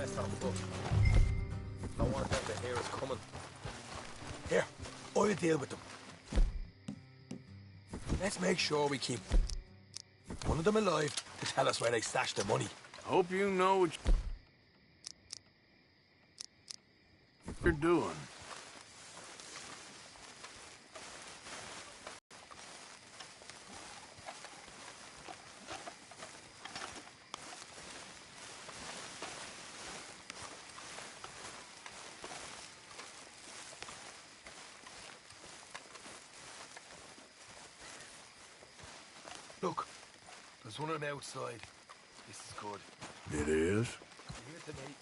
rest on foot. Don't want them to hear us coming. Here, I'll deal with them. Let's make sure we keep one of them alive to tell us where they stashed the money. Hope you know what you're doing. Look, there's one on the outside. This is good. It is? You're here to me.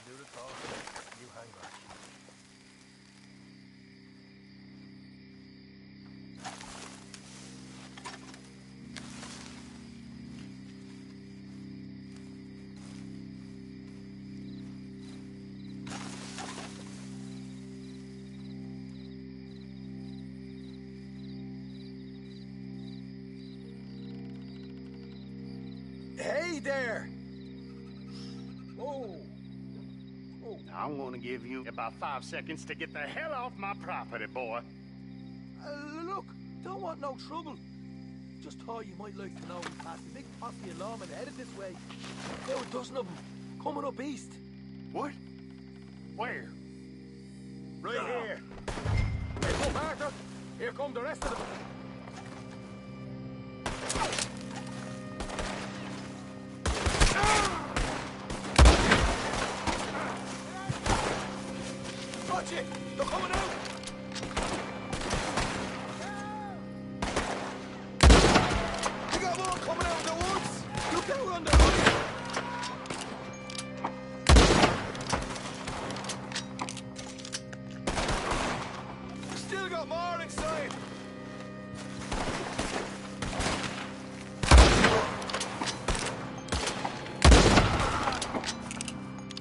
Do the talk. You hang back. Hey there! Whoa! Whoa. I'm gonna give you about 5 seconds to get the hell off my property, boy. Look, don't want no trouble. Just thought you might like to know we passed a big posse of lawmen headed this way. There were a dozen of them, coming up east. What? Where? Right here. Hey, look, Arthur. Here come the rest of them. Watch it! They're coming out! You got more coming out of the woods! Look out on the hood! We still got more inside!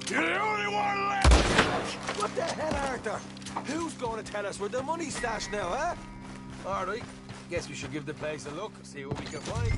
You're the only one left! What the hell, Arthur? Who's going to tell us where the money's stashed now, huh? All right. Guess we should give the place a look, see what we can find.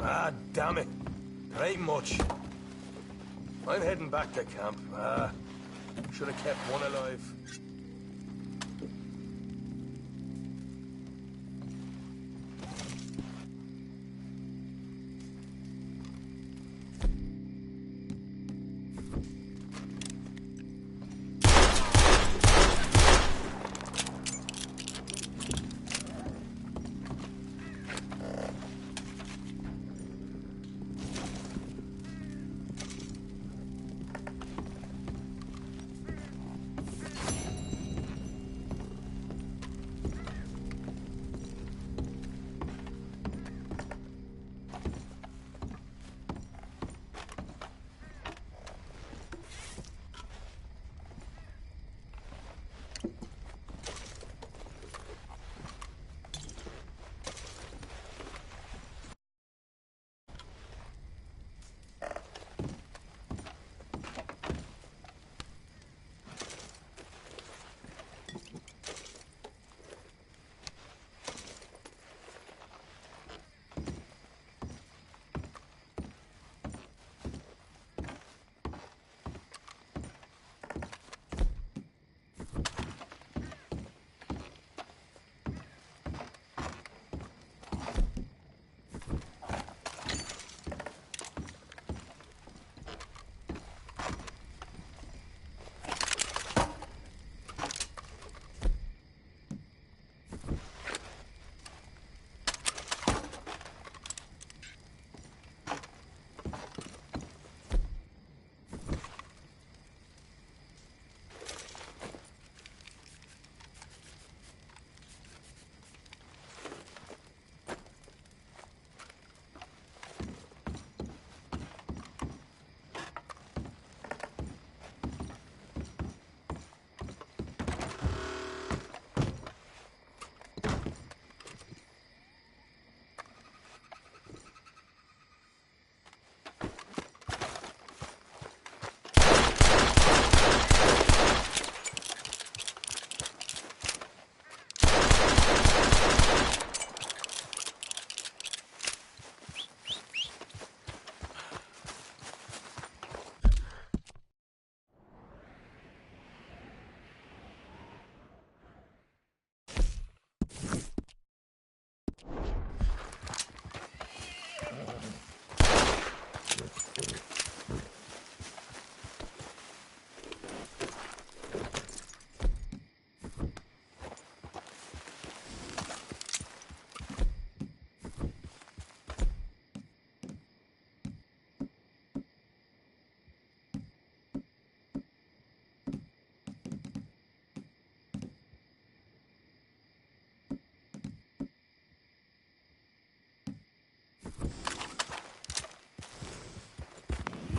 Ah, damn it. There ain't much. I'm heading back to camp. Should have kept one alive.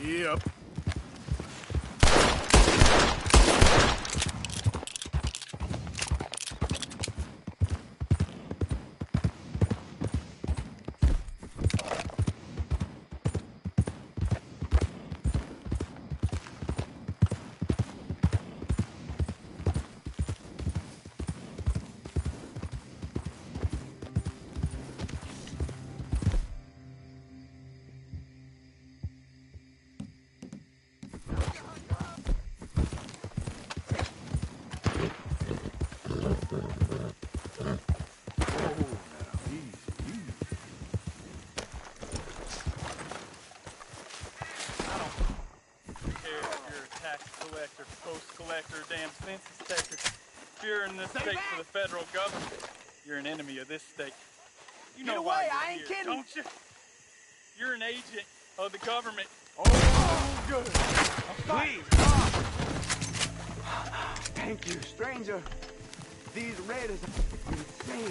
Yep. Collector, post collector, damn census taker. If you're in this state for the federal government, you're an enemy of this state. You know why you're here, don't you? You're an agent of the government. Oh, good. Please, stop. Thank you, stranger. These raiders are insane.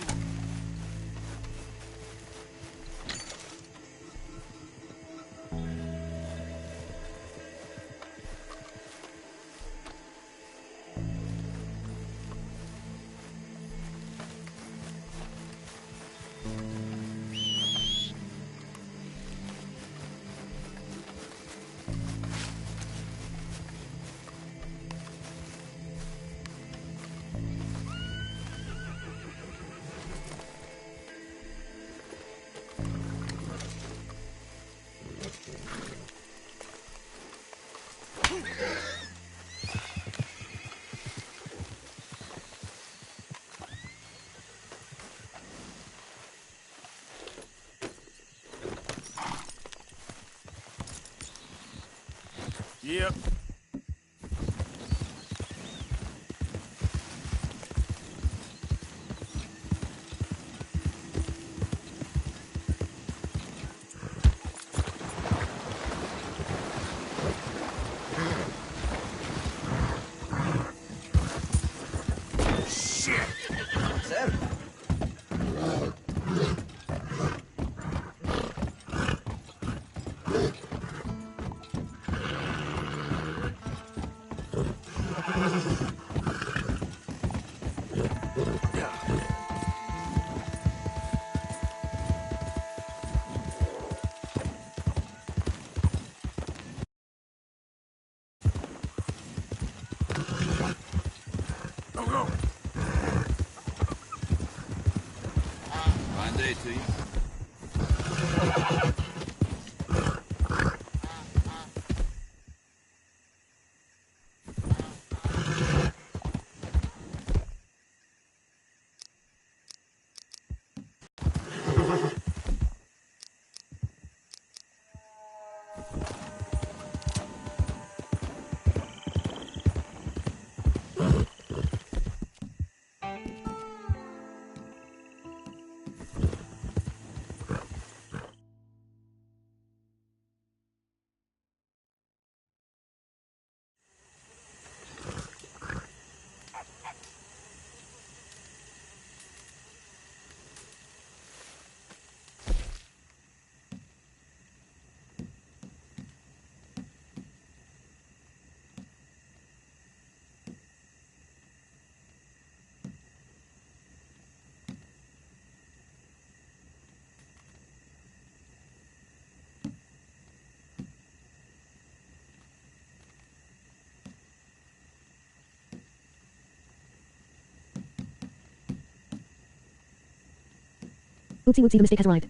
Yep. Go, go. Fine day to you. Oopsie whoopsie, the mistake has arrived.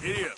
Giddy up.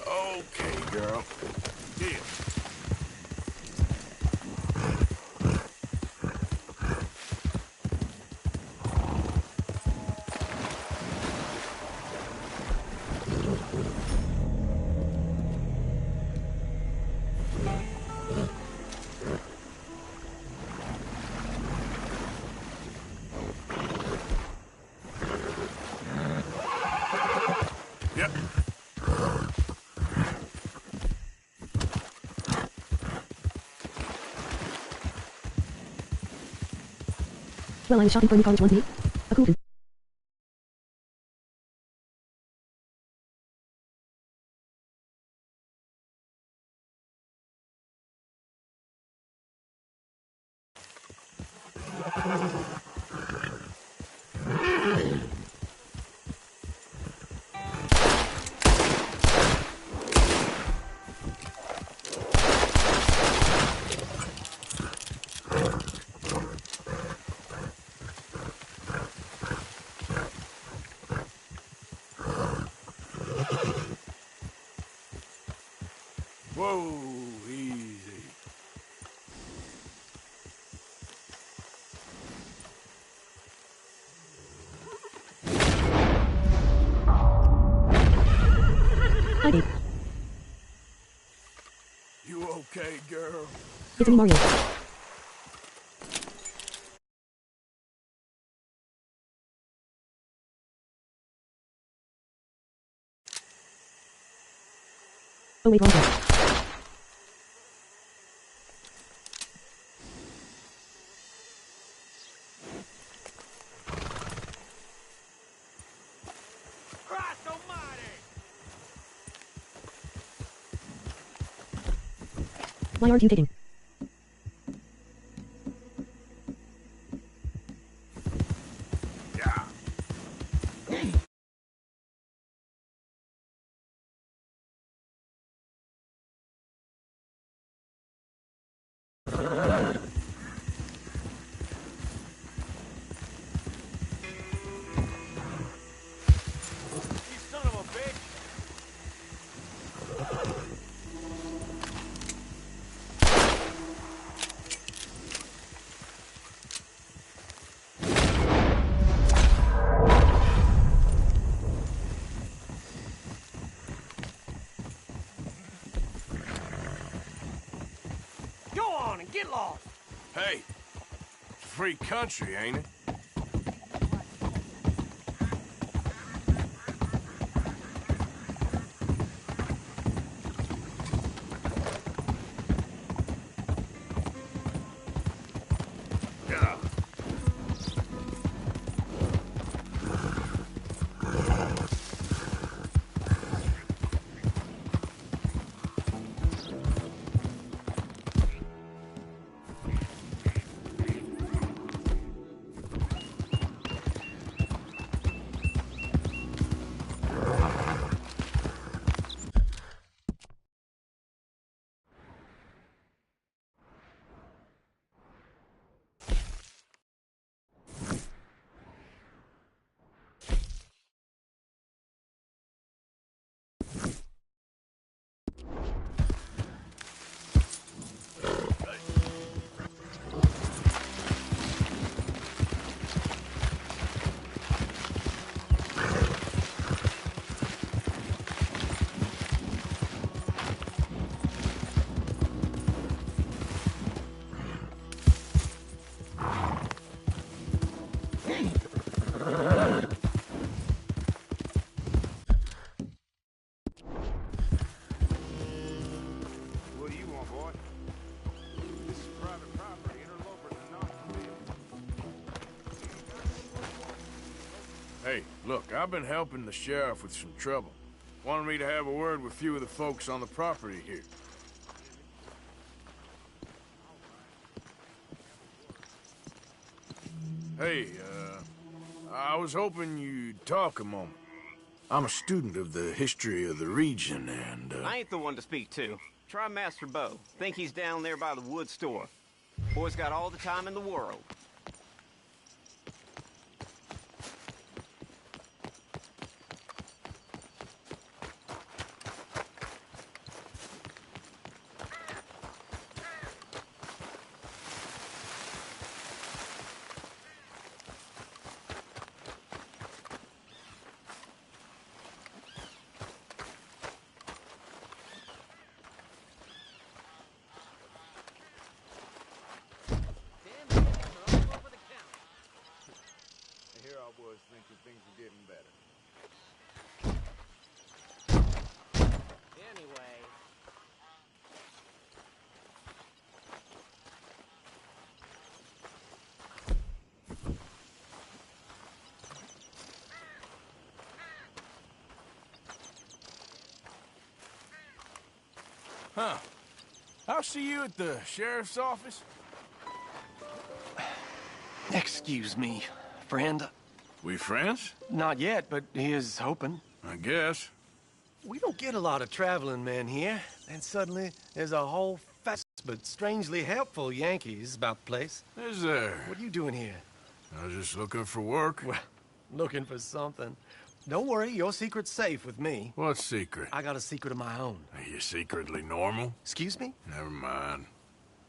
Okay, girl. Here. Yep. Well, I was shopping for a new college one day. A cool. Whoa, easy. Hi, babe. You okay, girl? It's me, Mario. Oh wait, wrong thing. Christ almighty! Why aren't you taking? Yeah. You son of a bitch! Go on and get lost! Hey, it's a free country, ain't it? Yeah. Hey, look, I've been helping the sheriff with some trouble. Wanted me to have a word with a few of the folks on the property here. Hey, I was hoping you'd talk a moment. I'm a student of the history of the region, and, I ain't the one to speak to. Try Master Bo. Think he's down there by the wood store. Boy's got all the time in the world. Here I was thinking things were getting better. Anyway... Huh. I'll see you at the sheriff's office. Excuse me, friend. We friends? Not yet, but he is hoping. I guess. We don't get a lot of traveling men here, and suddenly there's a whole fast but strangely helpful Yankees about the place. Is there? What are you doing here? I was just looking for work. Well, looking for something. Don't worry, your secret's safe with me. What secret? I got a secret of my own. Are you secretly normal? Excuse me? Never mind.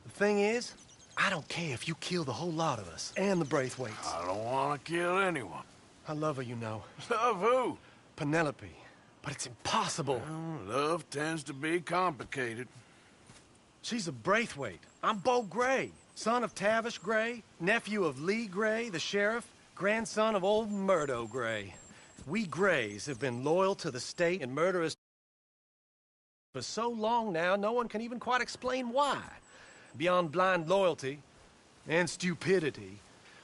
The thing is, I don't care if you kill the whole lot of us, and the Braithwaites. I don't want to kill anyone. I love her, you know. Love who? Penelope. But it's impossible. Well, love tends to be complicated. She's a Braithwaite. I'm Bo Gray, son of Tavish Gray, nephew of Lee Gray, the sheriff, grandson of old Murdo Gray. We Grays have been loyal to the state and murderous for so long now, no one can even quite explain why. Beyond blind loyalty and stupidity,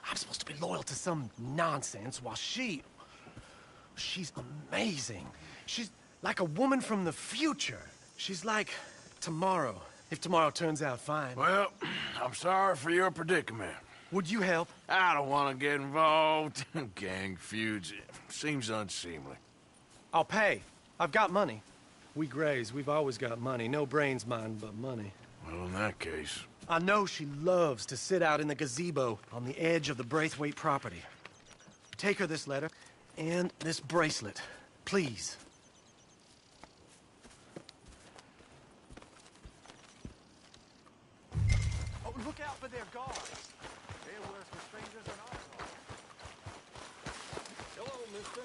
I'm supposed to be loyal to some nonsense while she's amazing. She's like a woman from the future. She's like tomorrow, if tomorrow turns out fine. Well, I'm sorry for your predicament. Would you help? I don't want to get involved in gang feuds. It seems unseemly. I'll pay. I've got money. We Grays, we've always got money. No brains, mind, but money. Well, in that case... I know she loves to sit out in the gazebo on the edge of the Braithwaite property. Take her this letter and this bracelet, please. Oh, look out for their guards. They're worse for strangers than ours are. Hello, mister.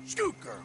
Scoot, girl.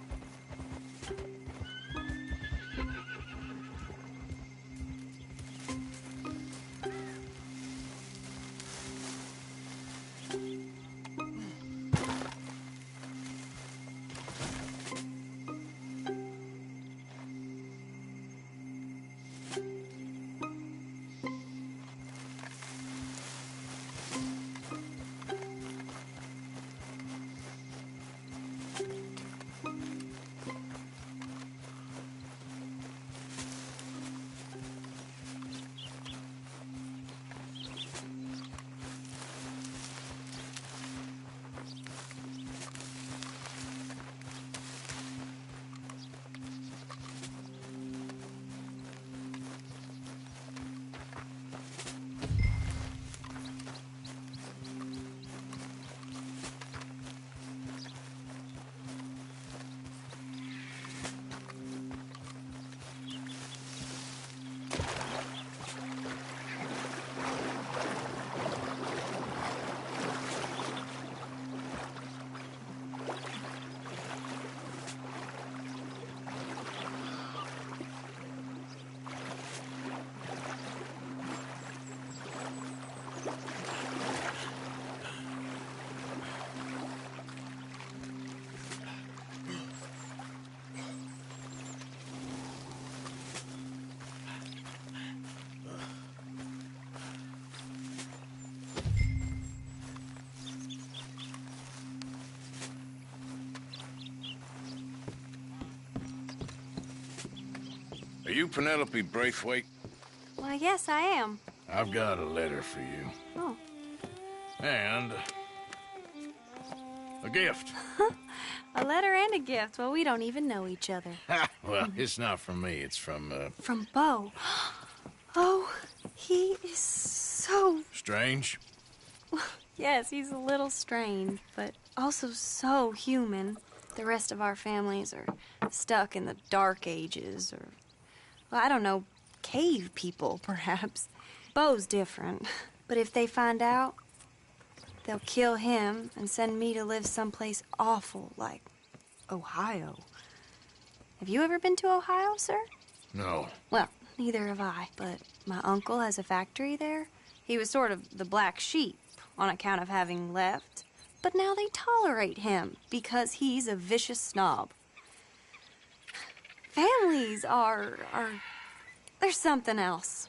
Are you Penelope Braithwaite? Why, yes, I am. I've got a letter for you. Oh. And a gift. A letter and a gift. Well, we don't even know each other. Well, it's not from me. It's from, From Bo. Oh, he is so... Strange? Yes, he's a little strange, but also so human. The rest of our families are stuck in the Dark Ages, or, well, I don't know, cave people, perhaps. Bo's different. But if they find out, they'll kill him and send me to live someplace awful like Ohio. Have you ever been to Ohio, sir? No. Well, neither have I, but my uncle has a factory there. He was sort of the black sheep on account of having left, but now they tolerate him because he's a vicious snob. Families are... There's something else.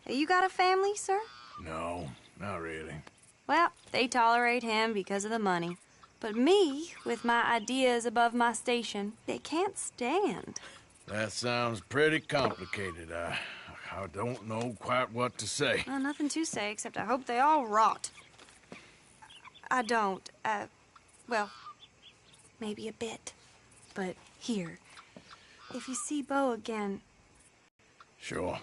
You got a family, sir? No, not really. Well, they tolerate him because of the money. But me, with my ideas above my station, they can't stand. That sounds pretty complicated. I don't know quite what to say. Well, nothing to say, except I hope they all rot. I don't. Well, maybe a bit. But here, if you see Bo again... Sure.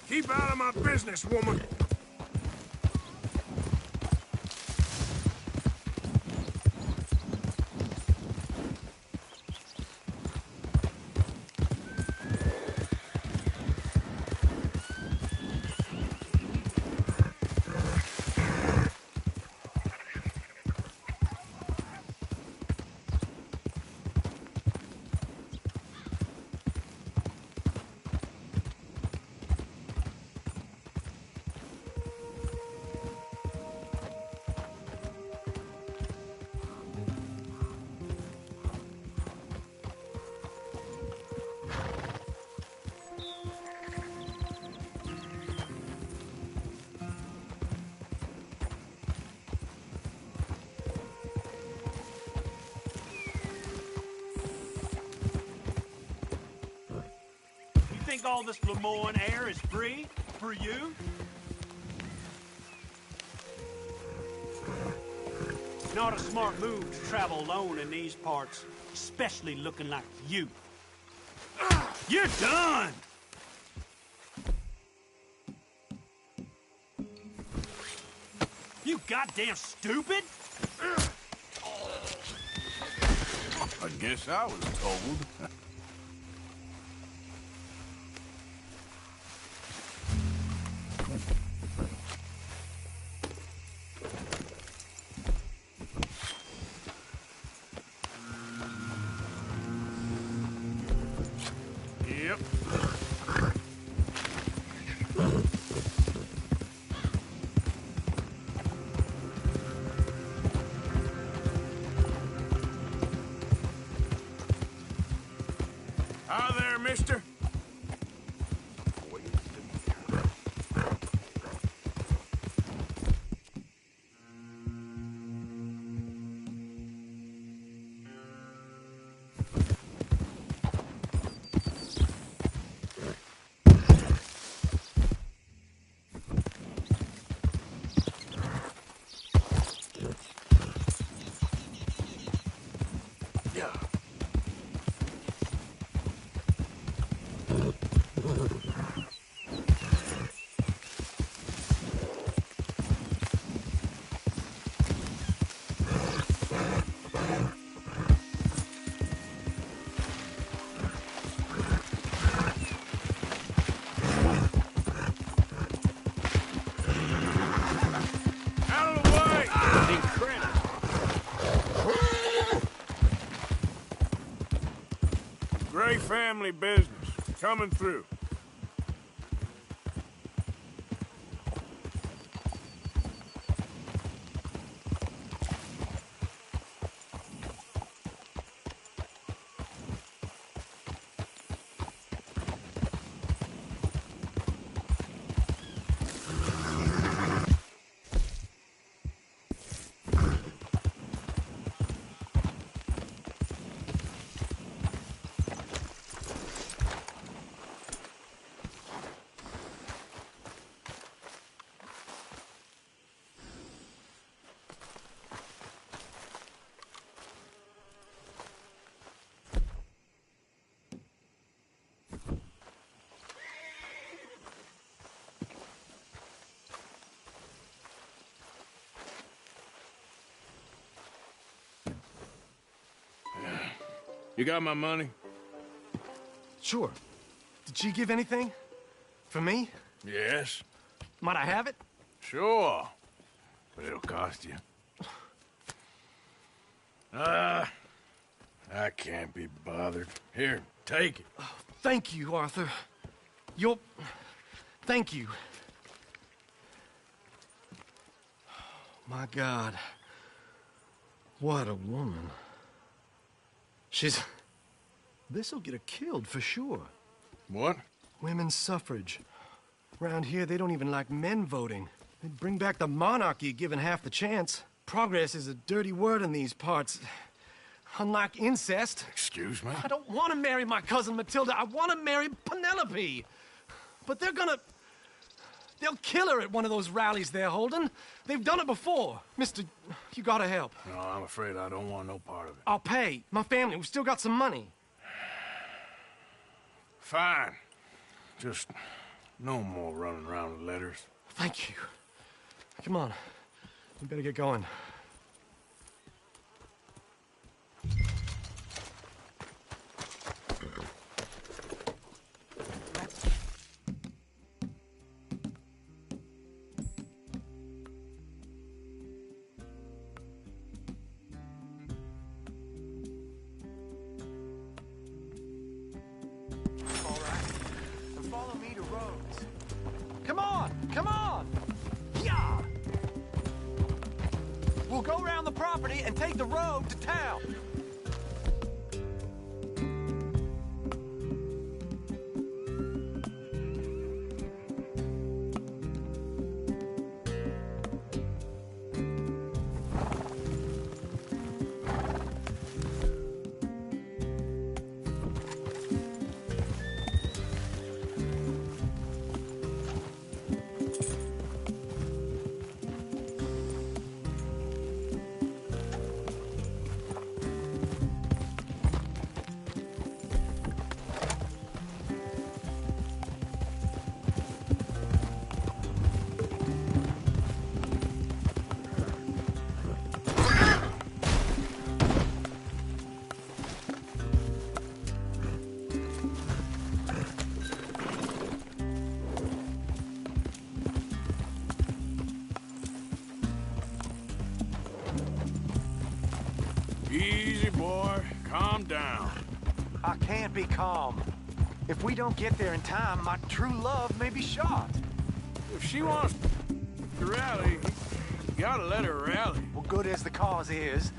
Keep out of my business, woman! Think all this Lemoyne air is free for you? Not a smart move to travel alone in these parts, especially looking like you. You're done! You goddamn stupid! I guess I was told. Yep. Hi there, mister. family business. Coming through. You got my money? Sure. Did she give anything? For me? Yes. Might I have it? Sure. But it'll cost you. I can't be bothered. Here, take it. Oh, thank you, Arthur. You'll... Thank you. My God. What a woman. She's... This'll get her killed for sure. What? Women's suffrage. Around here, they don't even like men voting. They'd bring back the monarchy given half the chance. Progress is a dirty word in these parts. Unlike incest. Excuse me? I don't want to marry my cousin Matilda. I want to marry Penelope. But they're gonna... They'll kill her at one of those rallies they're holding. They've done it before. Mister, you gotta help. No, I'm afraid I don't want no part of it. I'll pay. My family, we've still got some money. Fine. Just no more running around with letters. Thank you. Come on. We better get going. We'll go around the property and take the road to town. Easy, boy. Calm down. I can't be calm. If we don't get there in time, my true love may be shot. If she wants to rally, you gotta let her rally. Well, good as the cause is,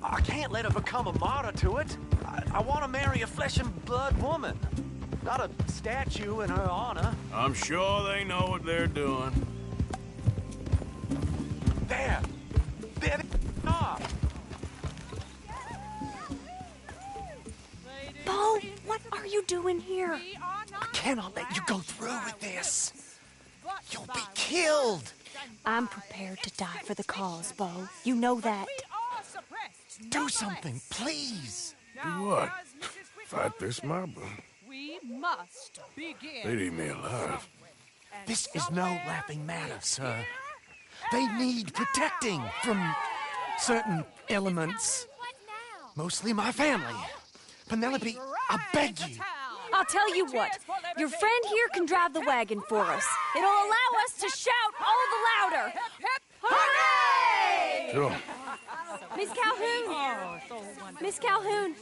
I can't let her become a martyr to it. I want to marry a flesh and blood woman, not a statue in her honor. I'm sure they know what they're doing. There they are. Bo, what are you doing here? I cannot let you go through with this. You'll be killed. I'm prepared to die for the cause, Bo. You know that. Do something, please. Do what? Fight this mob? We must begin. They'd eat me alive. This is no laughing matter, sir. They need protecting from certain elements. Mostly my family. Penelope, I beg you. I'll tell you what. Your friend here can drive the wagon for us. It'll allow us to shout all the louder. Hooray! Sure. Miss Calhoun! Oh, so wonderful. Miss Calhoun!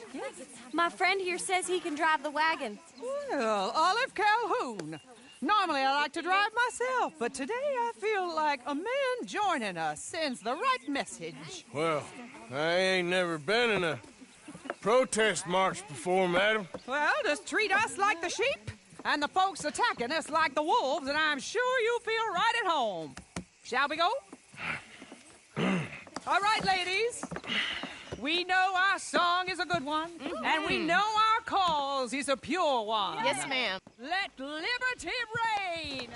My friend here says he can drive the wagon. Well, Olive Calhoun. Normally I like to drive myself, but today I feel like a man joining us sends the right message. Well, I ain't never been in a protest march before, madam. Well, just treat us like the sheep, and the folks attacking us like the wolves, and I'm sure you'll feel right at home. Shall we go? All right, ladies. We know our song is a good one, and we know our cause is a pure one. Yes, ma'am. Let liberty reign!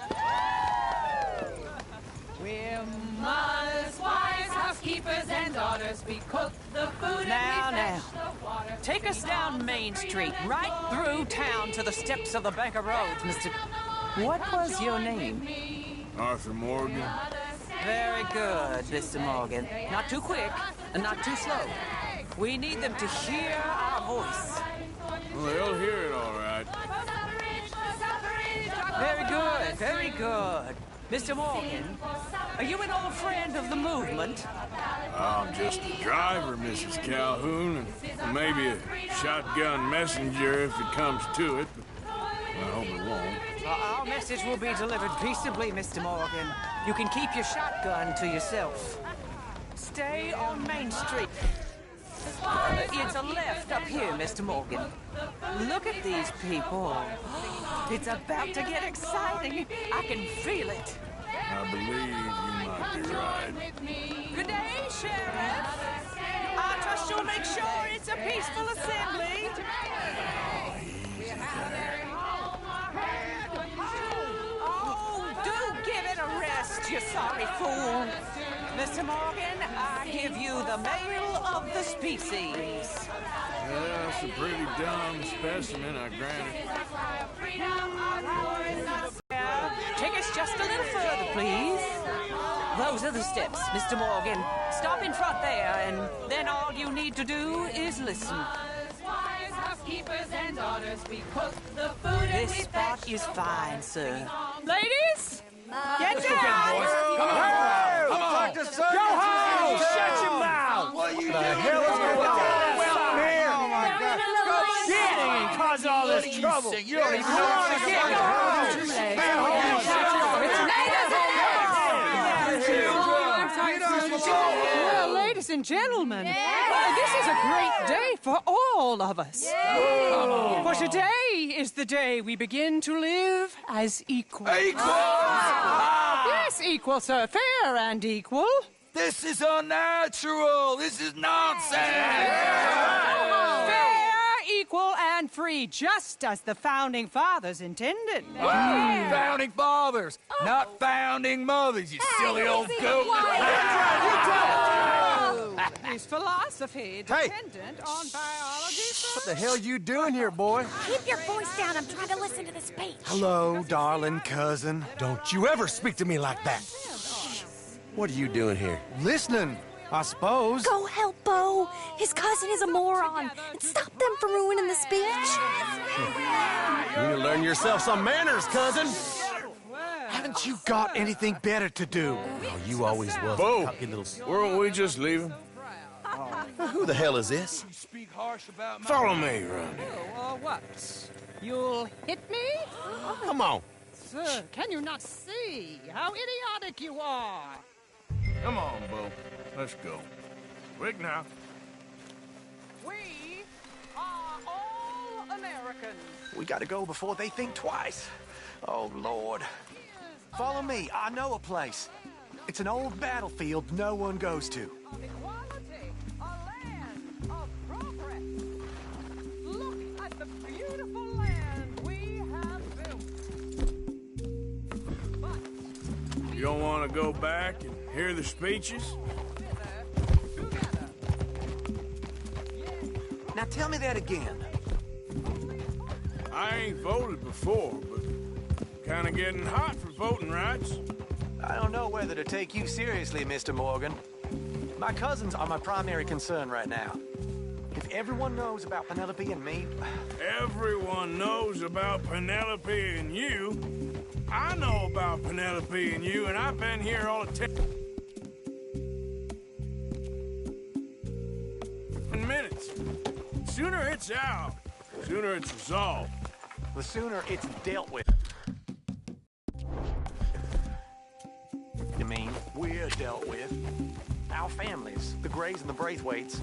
We're mothers, wives, housekeepers, and daughters. We cook the food and we fetch the water. Take us down Main Street, right through town to the steps of the Bank of Roads, Mr. What was your name? Arthur Morgan. Very good, Mr. Morgan. Not too quick and not too slow. We need them to hear our voice. Well, they'll hear it all right. Very good, very good. Mr. Morgan, are you an old friend of the movement? I'm just a driver, Mrs. Calhoun, and maybe a shotgun messenger if it comes to it, but I hope it won't. Our message will be delivered peaceably, Mr. Morgan. You can keep your shotgun to yourself. Stay on Main Street. It's a left up here, Mr. Morgan. Look at these people. It's about to get exciting. I can feel it. I believe you might be right. Good day, Sheriff. I trust you'll make sure it's a peaceful assembly. Oh, do give it a rest, you sorry fool. Mr. Morgan, I give you the male of the species. Yeah, that's a pretty dumb specimen, I grant it. Take us just a little further, please. Those are the steps, Mr. Morgan. Stop in front there, and then all you need to do is listen. This spot is fine, sir. Ladies, get down! Come on! Go home! Shut your mouth! What are you doing? The hell is going on? Well, here! Oh, my God. Go shit! And cause all this trouble. You don't even know what to get. Go Well, ladies and gentlemen, this is a great day for all of us. For today is the day we begin to live as equals. Equal? Yes, equal, sir. Fair and equal. This is unnatural. This is nonsense. Fair, equal, and free, just as the Founding Fathers intended. Founding Fathers, not founding mothers, you silly old goat. Is philosophy dependent on biology, sir? What the hell you doing here, boy? Keep your voice down. I'm trying to listen to the speech. Hello, darling cousin. Don't you ever speak to me like that. What are you doing here? Listening, I suppose. Go help Bo. His cousin is a moron. And stop them from ruining the speech. You need to learn yourself some manners, cousin. Haven't you got anything better to do? Oh, you always was. Bo, weren't we just leaving? Who the hell is this? Follow me, Ronnie. What? You'll hit me? Come on. Sir, can you not see how idiotic you are? Come on, Bo. Let's go. Quick now. We are all Americans. We gotta go before they think twice. Oh, Lord. Follow me. I know a place. It's an old battlefield no one goes to. Equality, a land of progress. Look at the beautiful land we have built. But You don't want to go back and hear the speeches? together. Now tell me that again. I ain't voted before, but kind of getting hot for voting rights. I don't know whether to take you seriously, Mr. Morgan. My cousins are my primary concern right now. If everyone knows about Penelope and me... Everyone knows about Penelope and you. I know about Penelope and you, and I've been here all the time. sooner it's out, the sooner it's resolved. The sooner it's dealt with. You mean we're dealt with? Our families, the Grays and the Braithwaites.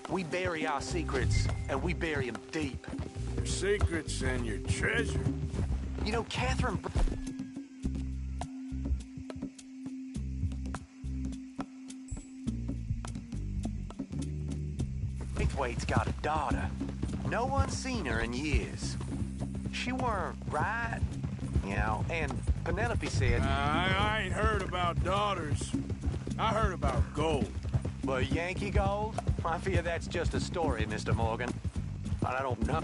We bury our secrets, and we bury them deep. Your secrets and your treasure. You know, Catherine... Braithwaite's got a daughter. No one's seen her in years. She weren't right, you know, and Penelope said... I ain't heard about daughters. I heard about gold. But Yankee gold? I fear that's just a story, Mr. Morgan. I don't know.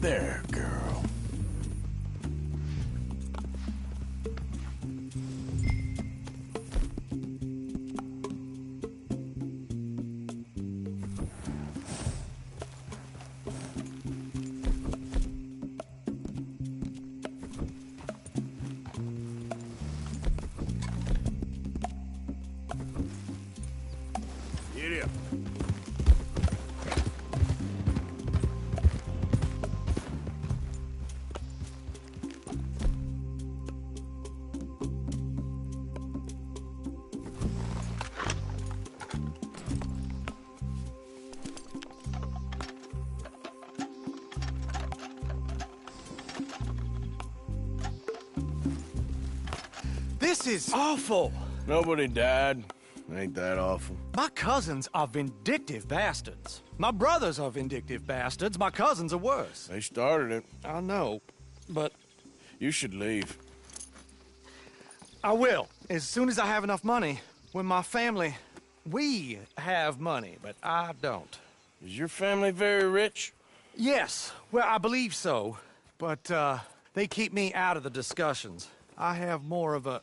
There, girl. Get up. This is awful. Nobody died. Ain't that awful? My cousins are vindictive bastards. My brothers are vindictive bastards. My cousins are worse. They started it. I know, but... You should leave. I will, as soon as I have enough money. When my family... We have money, but I don't. Is your family very rich? Yes, well, I believe so. But, they keep me out of the discussions. I have more of a...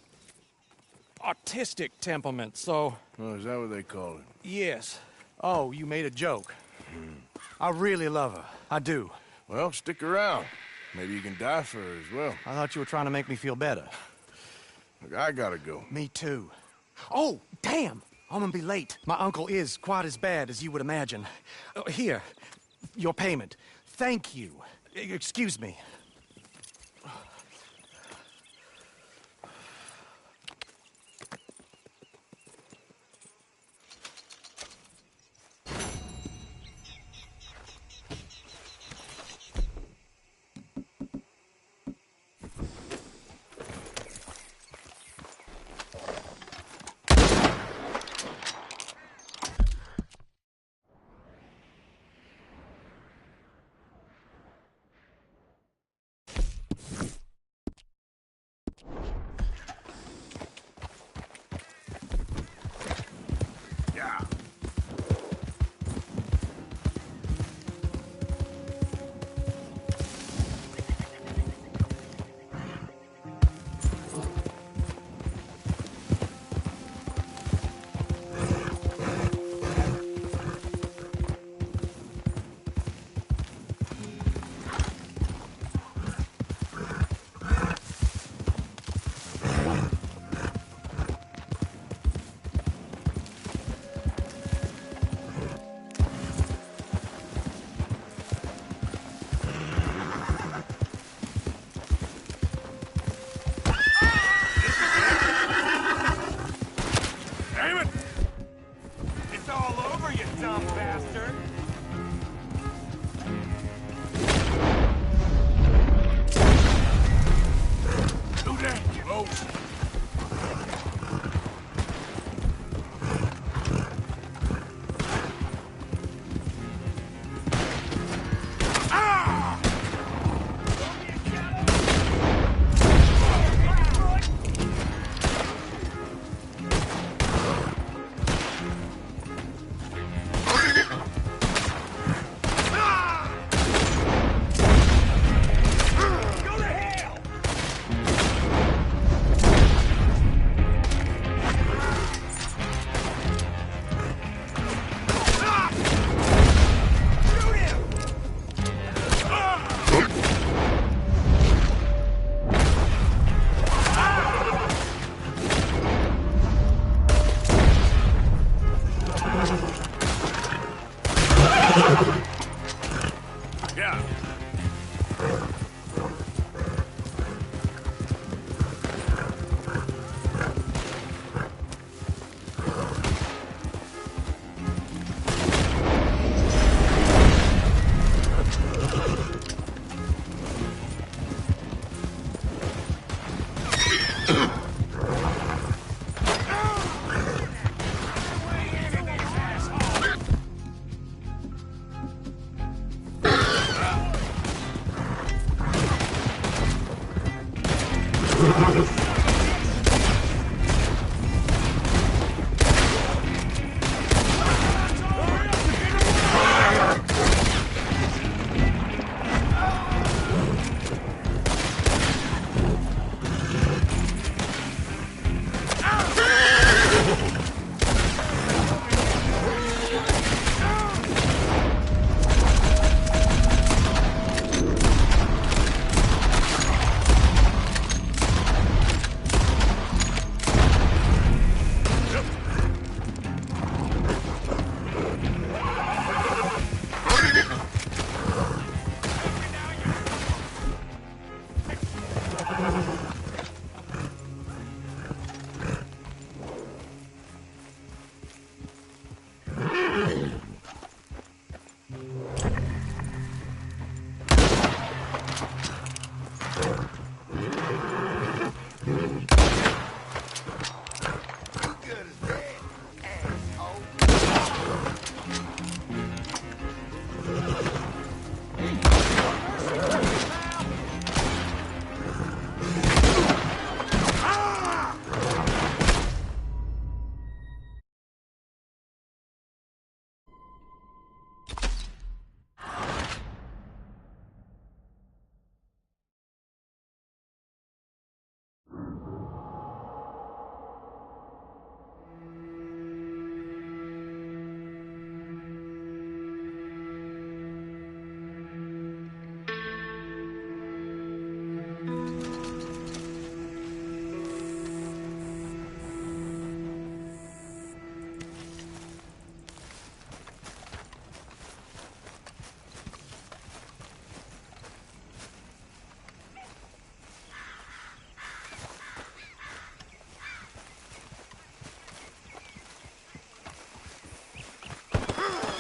artistic temperament, so... Oh, is that what they call it? Yes. Oh, you made a joke. I really love her. I do. Well, stick around. Maybe you can die for her as well. I thought you were trying to make me feel better. Look, I gotta go. Me too. Oh, damn! I'm gonna be late. My uncle is quite as bad as you would imagine. Here, your payment. Thank you. Excuse me.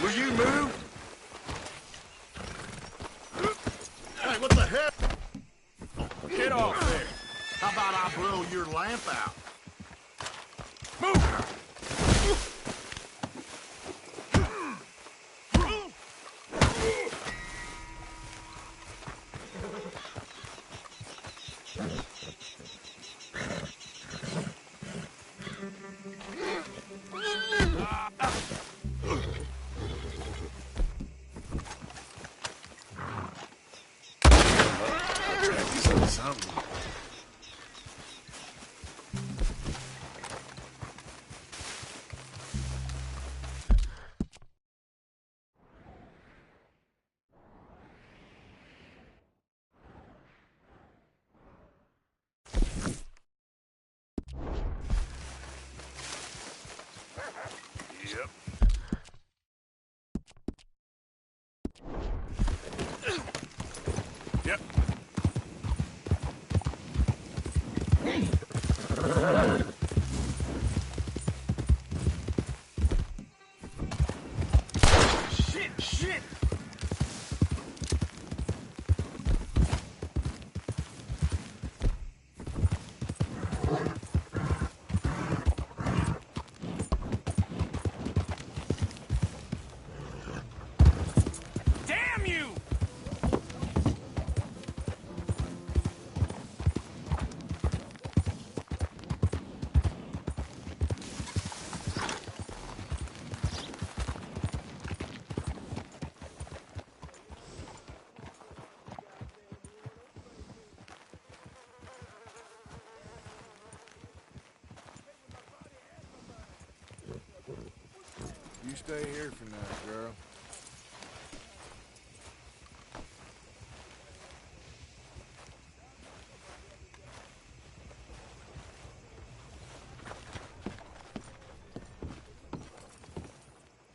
Will you move? Hey, what the hell? Get off there. How about I blow your lamp out? Move! Something. Yep. Yep. Shit! Damn you! You stay here for now, girl.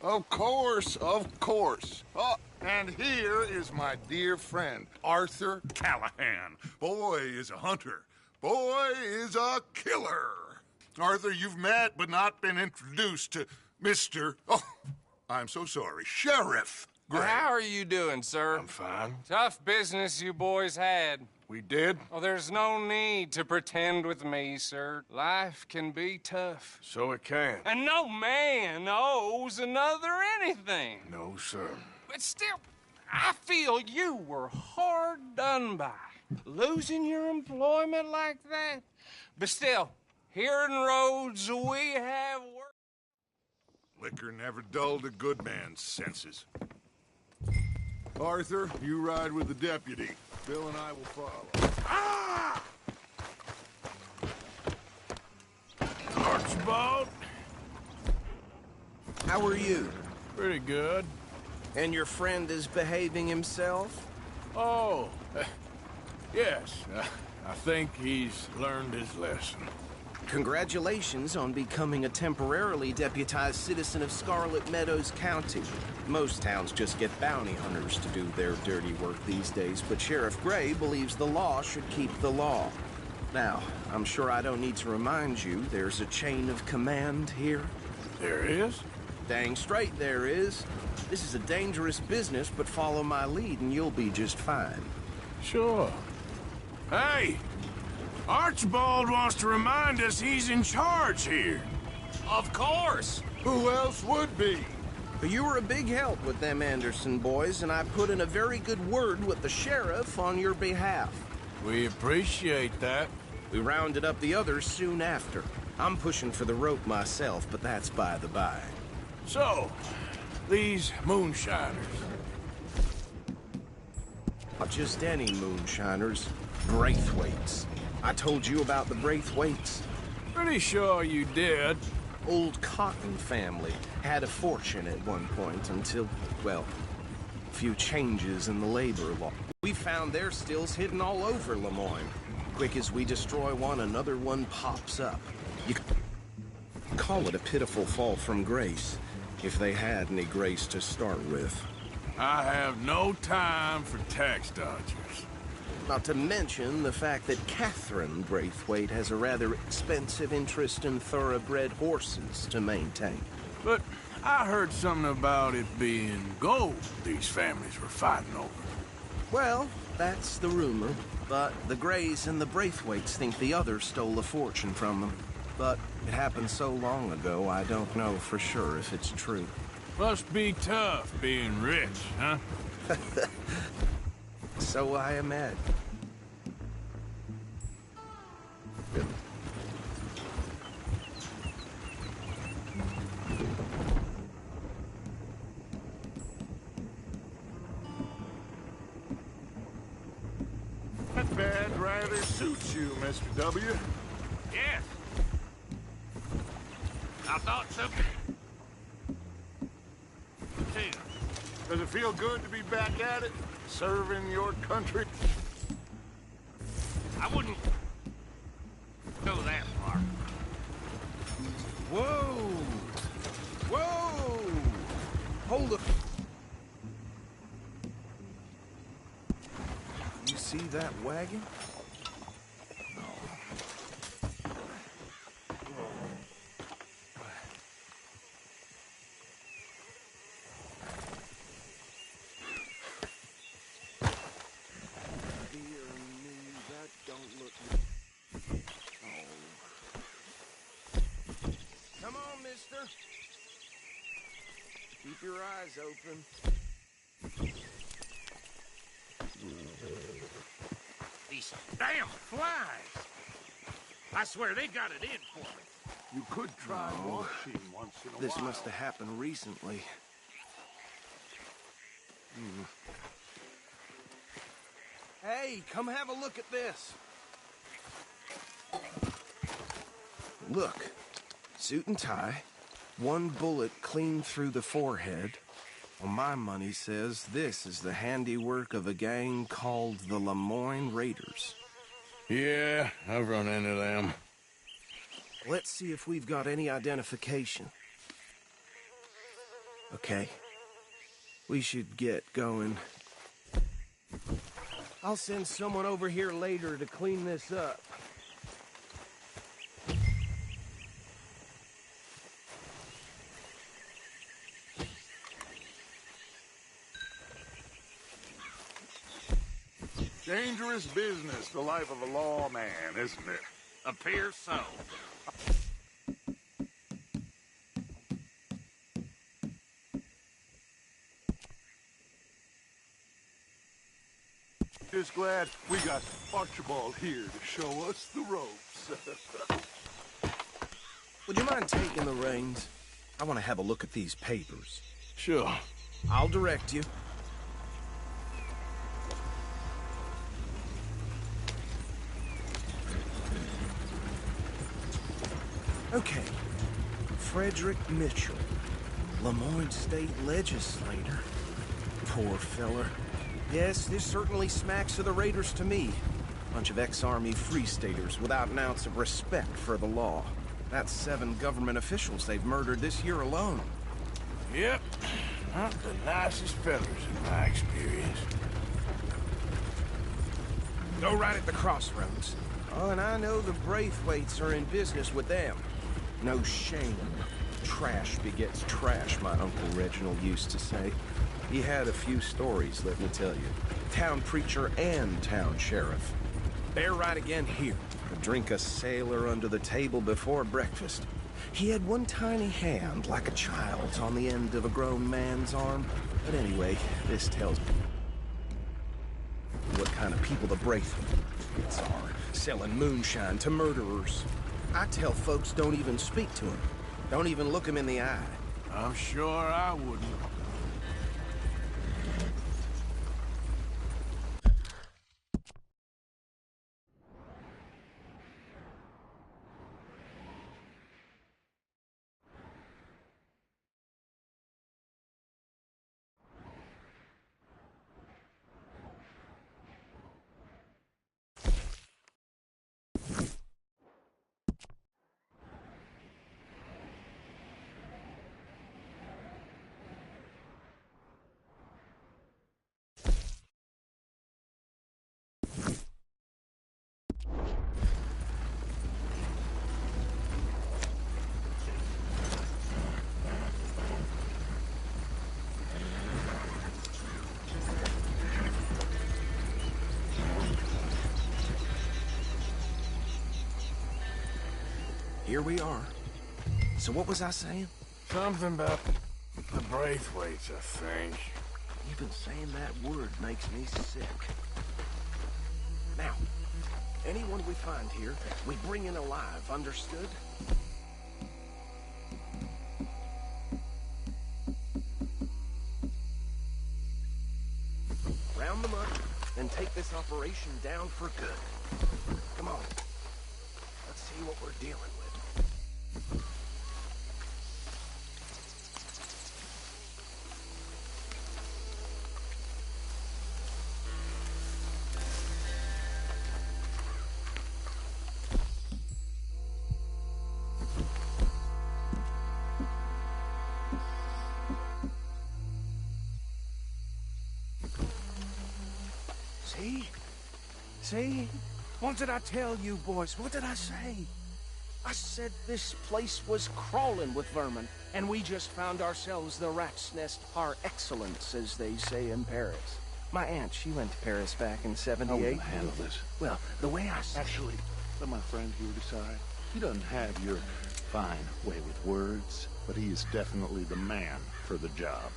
Of course, of course. Oh, and here is my dear friend, Arthur Callahan. Boy is a hunter. Boy is a killer. Arthur, you've met but not been introduced to Mr. Oh, I'm so sorry, Sheriff Gray. How are you doing, sir? I'm fine. Tough business you boys had. We did? Oh, there's no need to pretend with me, sir. Life can be tough. So it can. And no man owes another anything. No, sir. But still, I feel you were hard done by. Losing your employment like that? But still, here in Rhodes, we have work. Liquor never dulled a good man's senses. Arthur, you ride with the deputy. Bill and I will follow. Ah! Archibald? How are you? Pretty good. And your friend is behaving himself? Oh, yes. I think he's learned his lesson. Congratulations on becoming a temporarily deputized citizen of Scarlet Meadows County. Most towns just get bounty hunters to do their dirty work these days, but Sheriff Gray believes the law should keep the law. Now, I'm sure I don't need to remind you, there's a chain of command here. There is? Dang straight there is. This is a dangerous business, but follow my lead and you'll be just fine. Sure. Hey! Archibald wants to remind us he's in charge here. Of course! Who else would be? But you were a big help with them Anderson boys, and I put in a very good word with the sheriff on your behalf. We appreciate that. We rounded up the others soon after. I'm pushing for the rope myself, but that's by the by. So, these moonshiners. Not just any moonshiners. Braithwaites. I told you about the Braithwaites. Pretty sure you did. Old Cotton family had a fortune at one point until, well, a few changes in the labor law. We found their stills hidden all over Lemoyne. Quick as we destroy one, another one pops up. You could call it a pitiful fall from grace, if they had any grace to start with. I have no time for tax dodgers. Not to mention the fact that Catherine Braithwaite has a rather expensive interest in thoroughbred horses to maintain. But I heard something about it being gold these families were fighting over. Well, that's the rumor. But the Grays and the Braithwaites think the others stole a fortune from them. But it happened so long ago, I don't know for sure if it's true. Must be tough being rich, huh? So I imagine. That bad rather suits you, Mr. W. Yes. I thought so. Too. Does it feel good to be back at it? Serving your country? I wouldn't go that far. Whoa! Whoa! Hold up. You see that wagon? Come on, mister. Keep your eyes open. These damn flies. I swear they got it in for me. You could try washing once in a while. This must have happened recently. Hey, come have a look at this. Look, suit and tie, one bullet clean through the forehead. Well, my money says this is the handiwork of a gang called the Lemoyne Raiders. Yeah, I've run into them. Let's see if we've got any identification. Okay. We should get going. I'll send someone over here later to clean this up. Dangerous business, the life of a lawman, isn't it? Appears so. just glad we got Archibald here to show us the ropes. Would you mind taking the reins? I want to have a look at these papers. Sure. I'll direct you. Okay. Frederick Mitchell, Lemoyne State Legislator. Poor feller. Yes, this certainly smacks of the Raiders to me. Bunch of ex-Army Free Staters without an ounce of respect for the law. That's 7 government officials they've murdered this year alone. Yep. Not the nicest fellas in my experience. Go right at the crossroads. Oh, and I know the Braithwaites are in business with them. No shame. Trash begets trash, my Uncle Reginald used to say. He had a few stories, let me tell you. Town preacher and town sheriff. Bear right again here. Drink a sailor under the table before breakfast. He had one tiny hand, like a child's, on the end of a grown man's arm. But anyway, this tells me what kind of people the Braithwaites are, selling moonshine to murderers. I tell folks don't even speak to him. Don't even look him in the eye. I'm sure I wouldn't. Here we are. So what was I saying? Something about the Braithwaites, I think. Even saying that word makes me sick. Now, anyone we find here, we bring in alive, understood? Round them up, and take this operation down for good. Come on. Let's see what we're dealing with. See? What did I tell you, boys? What did I say? I said this place was crawling with vermin, and we just found ourselves the rat's nest par excellence, as they say in Paris. My aunt, she went to Paris back in '78. How are we gonna handle this? Well, the way I said... Actually, let my friend here decide. He doesn't have your fine way with words, but he is definitely the man for the job.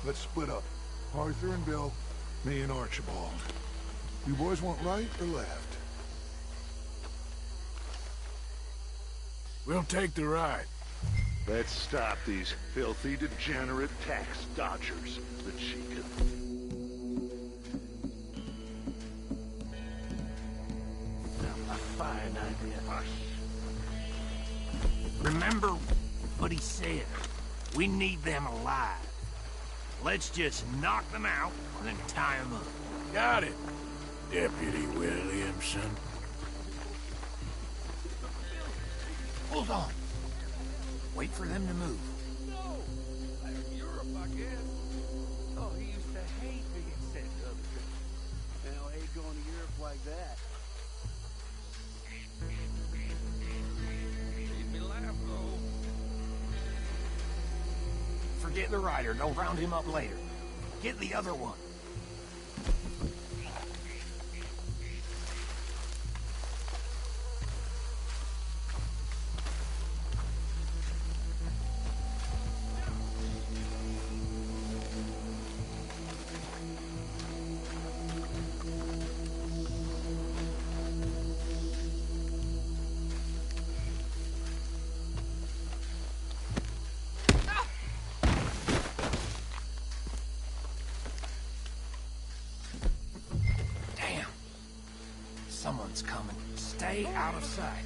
Let's split up. Arthur and Bill, me and Archibald. You boys want right or left? We'll take the right. Let's stop these filthy, degenerate tax dodgers. The Chica. A fine idea. Remember what he said. We need them alive. Let's just knock them out and then tie them up. Got it, Deputy Williamson. Hold on. Wait for them to move. No! Europe, I guess. Oh, he used to hate being sent to other countries. Now, hate going to Europe like that. Made me laugh, though. Forget the rider. Don't round him up later. Get the other one. Someone's coming. Stay out of sight.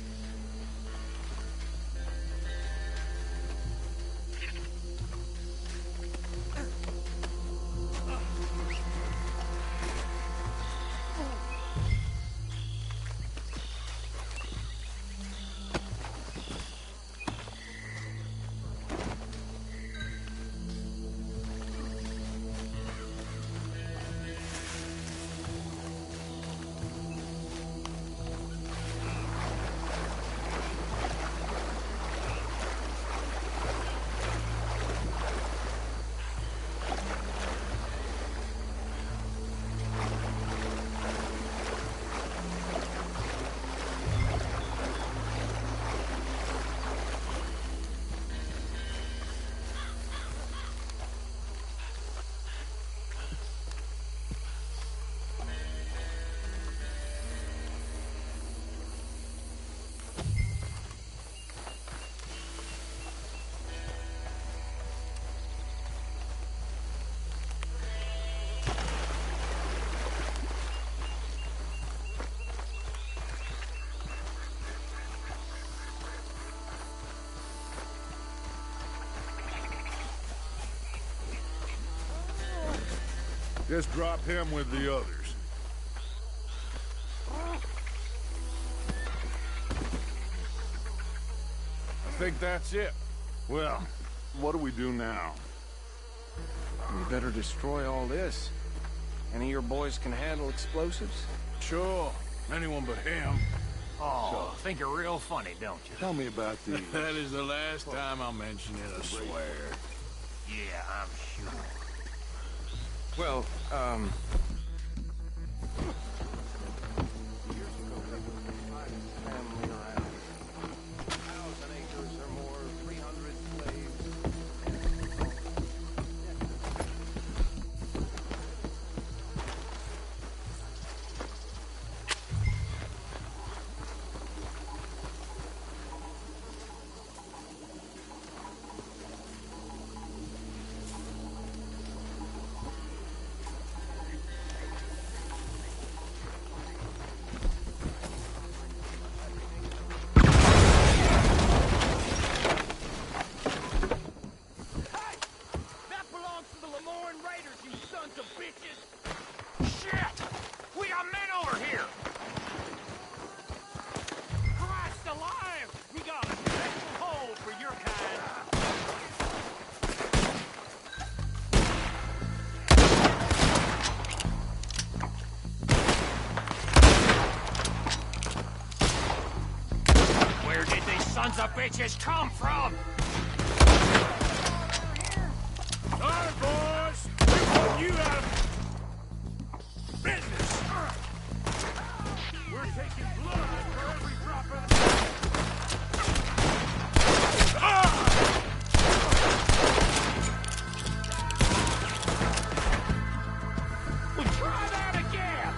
Just drop him with the others. I think that's it. Well, what do we do now? We better destroy all this. Any of your boys can handle explosives? Sure. Anyone but him. Oh, think you're real funny, don't you? Tell me about these. That is the last time I'll mention it, I swear. Yeah, I'm sure. Well, Sons of bitches come from! All right, boys! We want you out of business! We're taking blood for every drop of the... Well, try that again!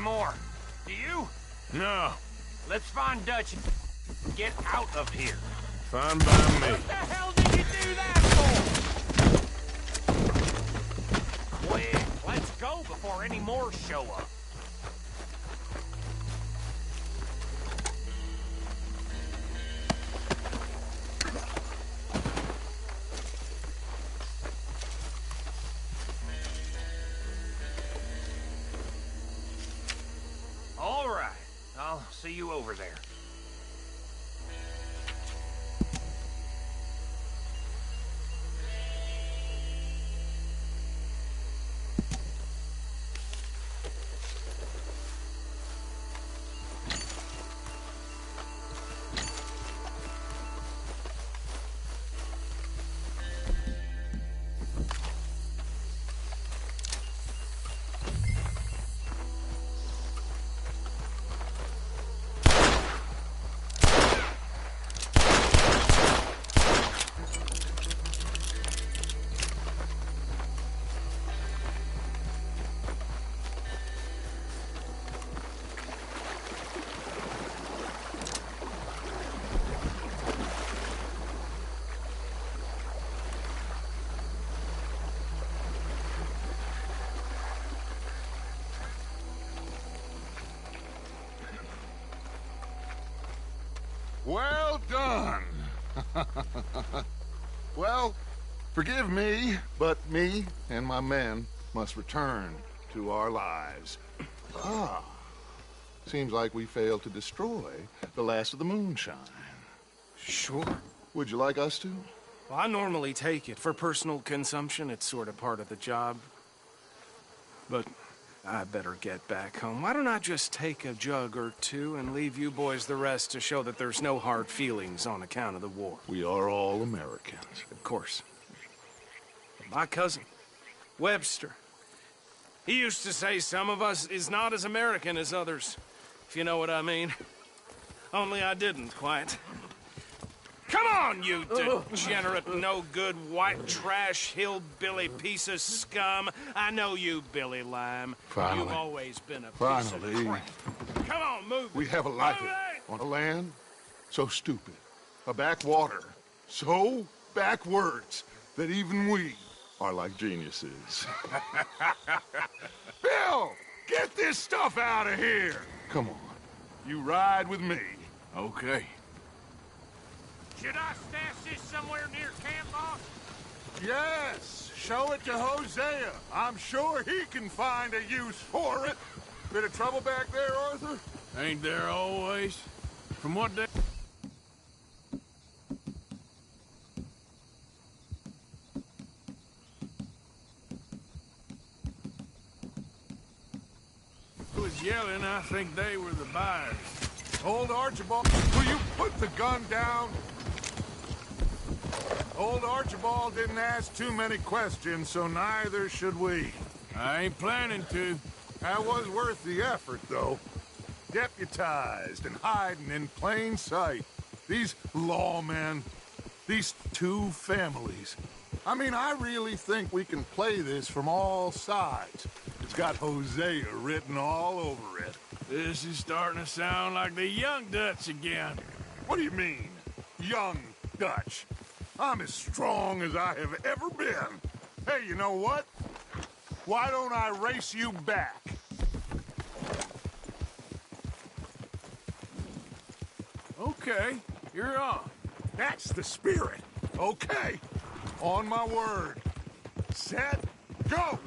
anymore. Do you? No. Let's find Dutch and get out of here. Fine by me. What the hell did you do that for? Quick, let's go before any more show up. All right, I'll see you over there. Well done. Well, forgive me, but me and my men must return to our lives. Ah, seems like we failed to destroy the last of the moonshine. Sure. Would you like us to? Well, I normally take it. For personal consumption, it's sort of part of the job. But I better get back home. Why don't I just take a jug or two and leave you boys the rest to show that there's no hard feelings on account of the war? We are all Americans. Of course. My cousin, Webster, he used to say some of us is not as American as others, if you know what I mean. Only I didn't quite. Come on, you degenerate, no-good, white trash, hillbilly piece of scum. I know you, Billy Lime. Finally. You've always been a piece Finally. of crap. Come on, move We it. have a life Move it! on a land so stupid, a backwater so backwards that even we are like geniuses. Bill, get this stuff out of here. Come on, you ride with me. Okay. Should I stash this somewhere near camp, boss? Yes, show it to Hosea. I'm sure he can find a use for it. Bit of trouble back there, Arthur? Ain't there always? From what day? Was yelling, I think they were the buyers. Old Archibald, will you put the gun down? Old Archibald didn't ask too many questions, so neither should we. I ain't planning to. That was worth the effort, though. Deputized and hiding in plain sight. These lawmen, these two families. I mean, I really think we can play this from all sides. It's got Hosea written all over it. This is starting to sound like the young Dutch again. What do you mean, young Dutch? I'm as strong as I have ever been. Hey, you know what? Why don't I race you back? Okay, you're on. That's the spirit. Okay, on my word. Set, go!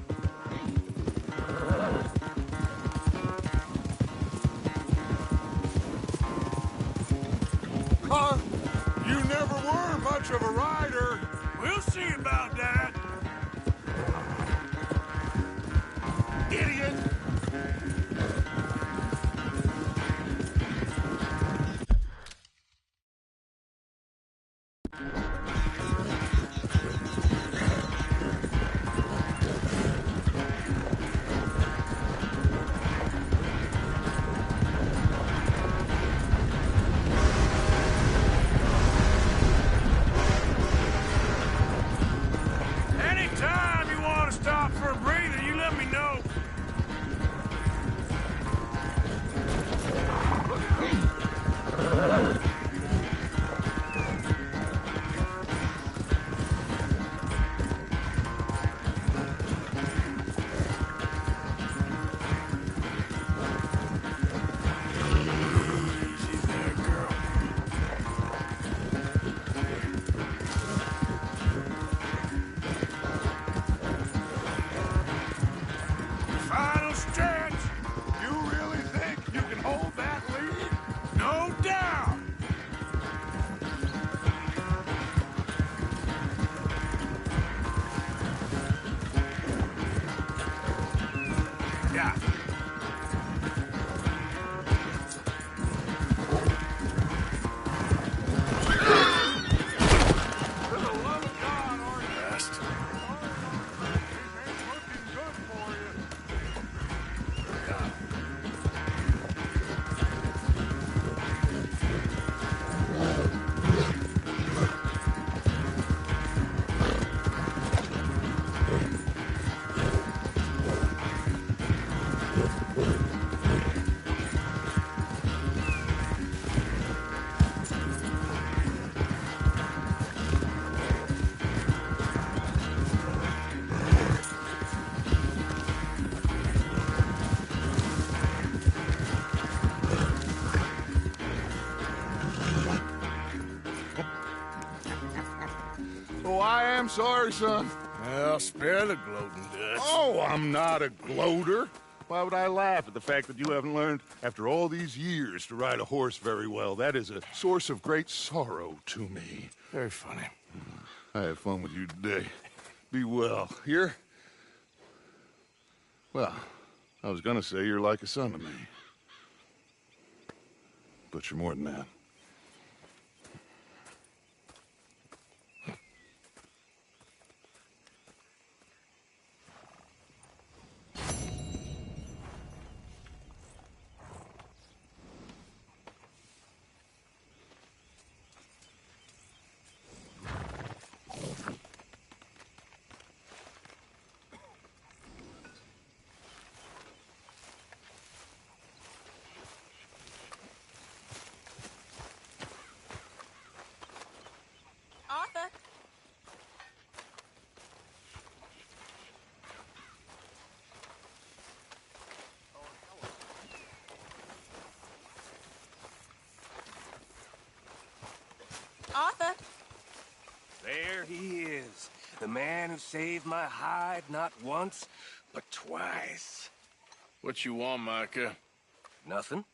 Huh? You never were much of a rider. We'll see about that. Idiot! Anytime you want to stop for a breather, you let me know. I am sorry, son. Well, spare the gloating, Dutch. Oh, I'm not a gloater. Why would I laugh at the fact that you haven't learned, after all these years, to ride a horse very well? That is a source of great sorrow to me. Very funny. I had fun with you today. Be well. Here? Well, I was gonna say you're like a son to me. But you're more than that. Arthur? Arthur? There he is. The man who saved my hide not once, but twice. What you want, Micah? Nothing.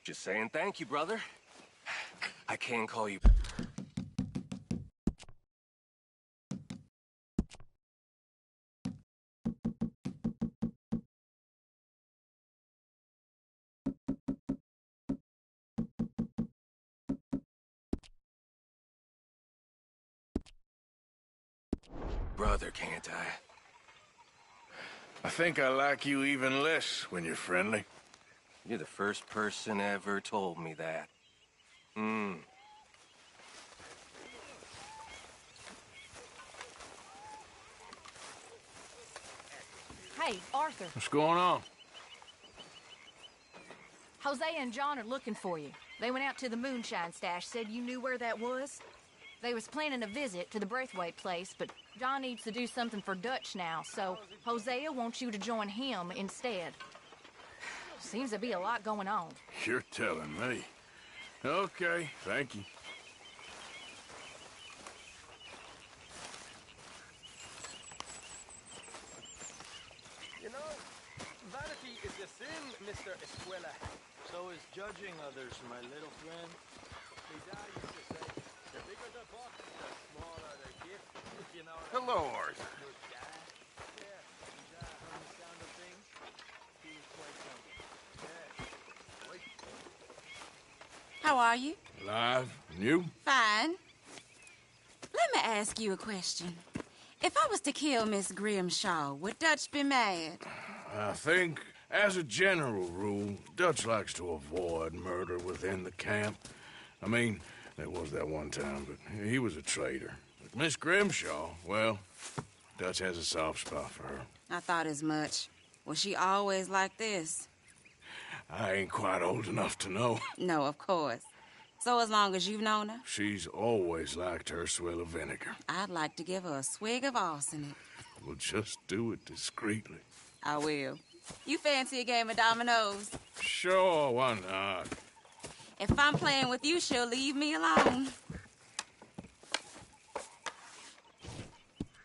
Just saying thank you, brother. I can call you... brother, can't I? I think I like you even less when you're friendly. You're the first person ever told me that. Hey, Arthur. What's going on? Hosea and John are looking for you. They went out to the moonshine stash, said you knew where that was. They was planning a visit to the Braithwaite place, but John needs to do something for Dutch now, so Hosea wants you to join him instead. Seems to be a lot going on. You're telling me. Okay, thank you. You know, vanity is a sin, Mr. Escuela. So is judging others, my little friend. My dad used to say, the bigger the box, the smaller the gift. You know what Hello, Arthur. Your dad? Yeah, your dad, from the sound of things, he was quite humble. Yeah. Wait. How are you? Alive? And you? Fine. Let me ask you a question. If I was to kill Miss Grimshaw, would Dutch be mad? I think, as a general rule, Dutch likes to avoid murder within the camp. I mean, there was that one time, but he was a traitor. But Miss Grimshaw, well, Dutch has a soft spot for her. I thought as much. Was she always like this? I ain't quite old enough to know. No, of course. So as long as you've known her? She's always liked her swill of vinegar. I'd like to give her a swig of arsenic. We'll just do it discreetly. I will. You fancy a game of dominoes? Sure, why not? If I'm playing with you, she'll leave me alone.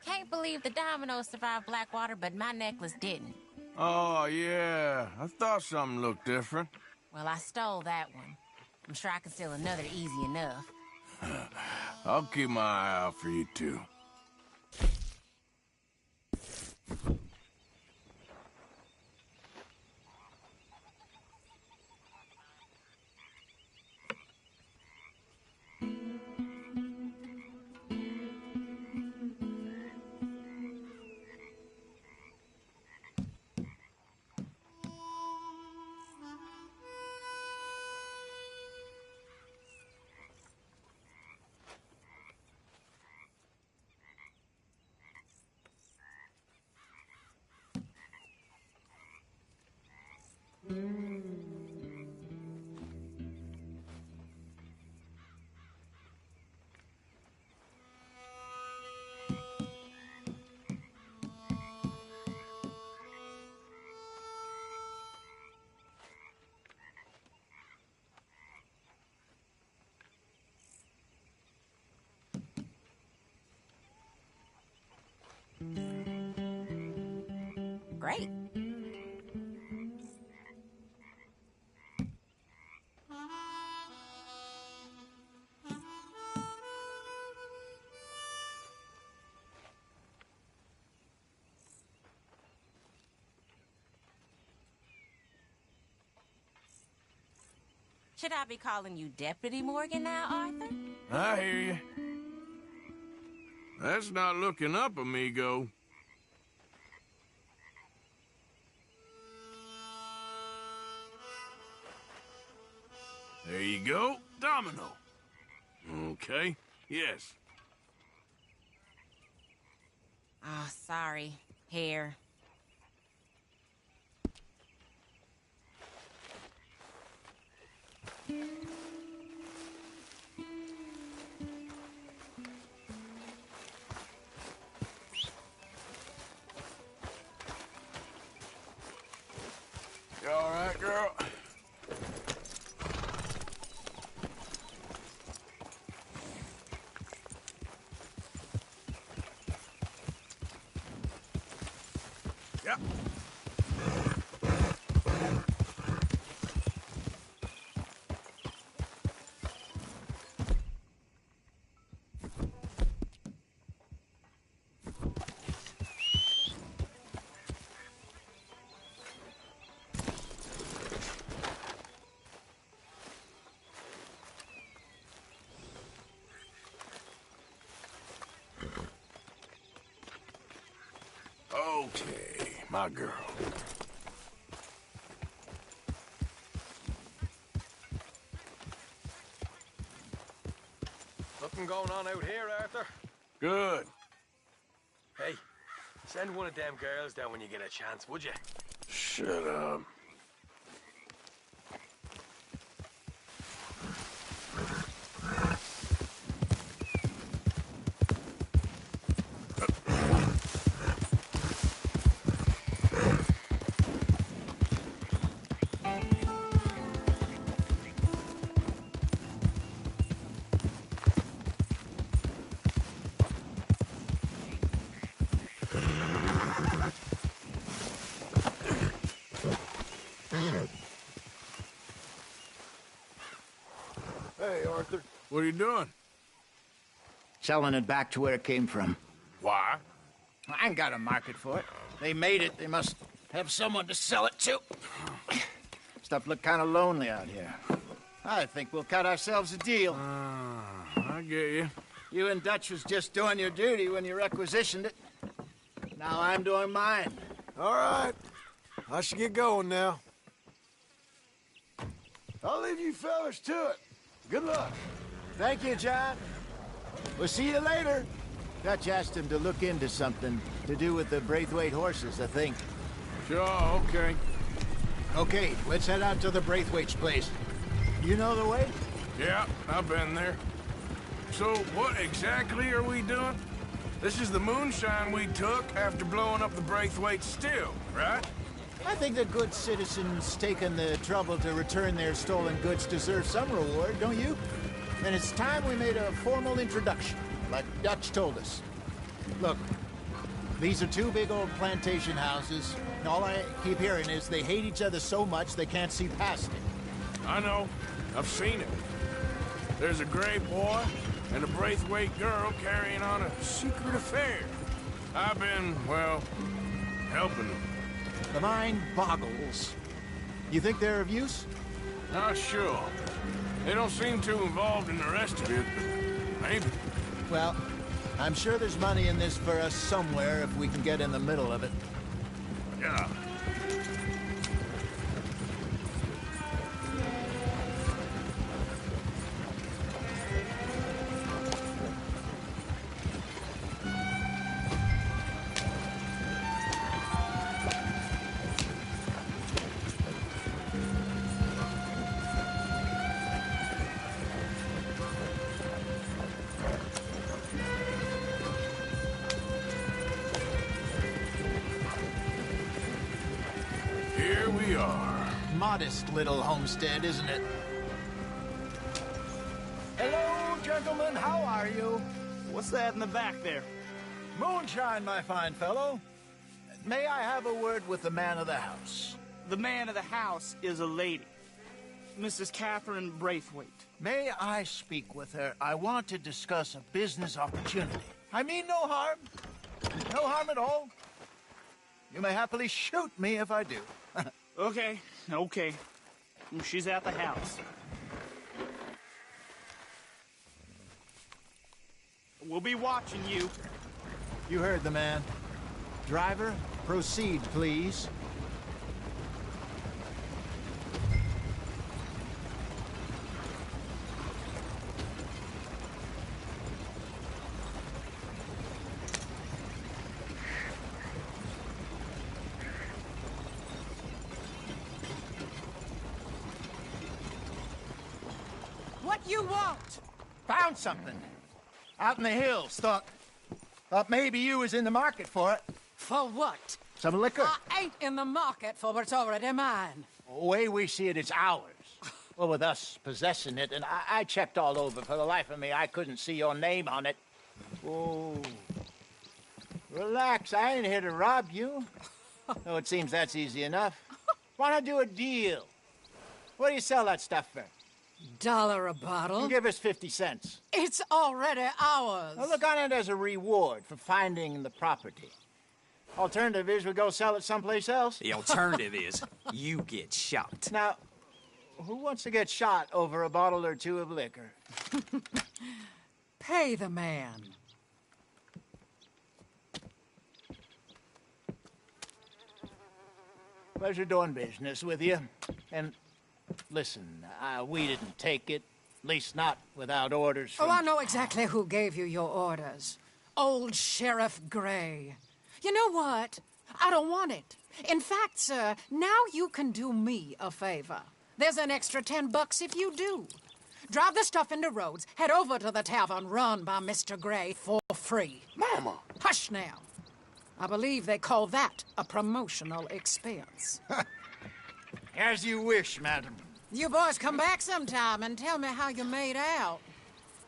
Can't believe the dominoes survived Blackwater, but my necklace didn't. Oh, yeah. I thought something looked different. Well, I stole that one. I'm sure I can steal another easy enough. I'll keep my eye out for you, too. Should I be calling you Deputy Morgan now, Arthur? I hear you. That's not looking up, amigo. There you go, Domino. Okay, yes. Oh, sorry. Here. You all right, girl? Yeah. Okay, my girl. Nothing going on out here, Arthur? Good. Hey, send one of them girls down when you get a chance, would you? Shut up. Hey, Arthur. What are you doing? Selling it back to where it came from. Why? I ain't got a market for it. They made it. They must have someone to sell it to. Stuff look kind of lonely out here. I think we'll cut ourselves a deal. I get you. You and Dutch was just doing your duty when you requisitioned it. Now I'm doing mine. All right. I should get going now. I'll leave you fellas to it. Good luck. Thank you, John. We'll see you later. Dutch asked him to look into something to do with the Braithwaite horses, I think. Sure, okay. Okay, let's head out to the Braithwaite's place. You know the way? Yeah, I've been there. So, what exactly are we doing? This is the moonshine we took after blowing up the Braithwaite still, right? I think the good citizens taking the trouble to return their stolen goods deserve some reward, don't you? And it's time we made a formal introduction, like Dutch told us. Look, these are two big old plantation houses, and all I keep hearing is they hate each other so much they can't see past it. I know. I've seen it. There's a gray boy and a Braithwaite girl carrying on a secret affair. I've been, well, helping them. The mind boggles. You think they're of use? Not sure. They don't seem too involved in the rest of it, but maybe. Well, I'm sure there's money in this for us somewhere if we can get in the middle of it. Yeah. Here we are. Modest little homestead, isn't it? Hello, gentlemen. How are you? What's that in the back there? Moonshine, my fine fellow. May I have a word with the man of the house? The man of the house is a lady. Mrs. Catherine Braithwaite. May I speak with her? I want to discuss a business opportunity. I mean no harm. No harm at all. You may happily shoot me if I do. Okay. She's at the house. We'll be watching you. You heard the man. Driver, proceed, please. What you want? Found something. Out in the hills. Thought maybe you was in the market for it. For what? Some liquor. I ain't in the market for what's already mine. The way we see it, it's ours. Well, with us possessing it, and I checked all over. For the life of me, I couldn't see your name on it. Oh. Relax, I ain't here to rob you. Though it seems that's easy enough. Wanna do a deal? What do you sell that stuff for? $1 a bottle? Give us 50 cents. It's already ours. Well, look on it as a reward for finding the property. Alternative is we go sell it someplace else. The alternative is you get shot. Now, who wants to get shot over a bottle or two of liquor? Pay the man. Pleasure doing business with you. And listen, we didn't take it. At least not without orders from... Oh, I know exactly who gave you your orders. Old Sheriff Gray. You know what? I don't want it. In fact, sir, now you can do me a favor. There's an extra $10 if you do. Drive the stuff into Rhodes, head over to the tavern run by Mr. Gray for free. Mama! Hush now. I believe they call that a promotional expense. As you wish, madam. You boys come back sometime and tell me how you made out.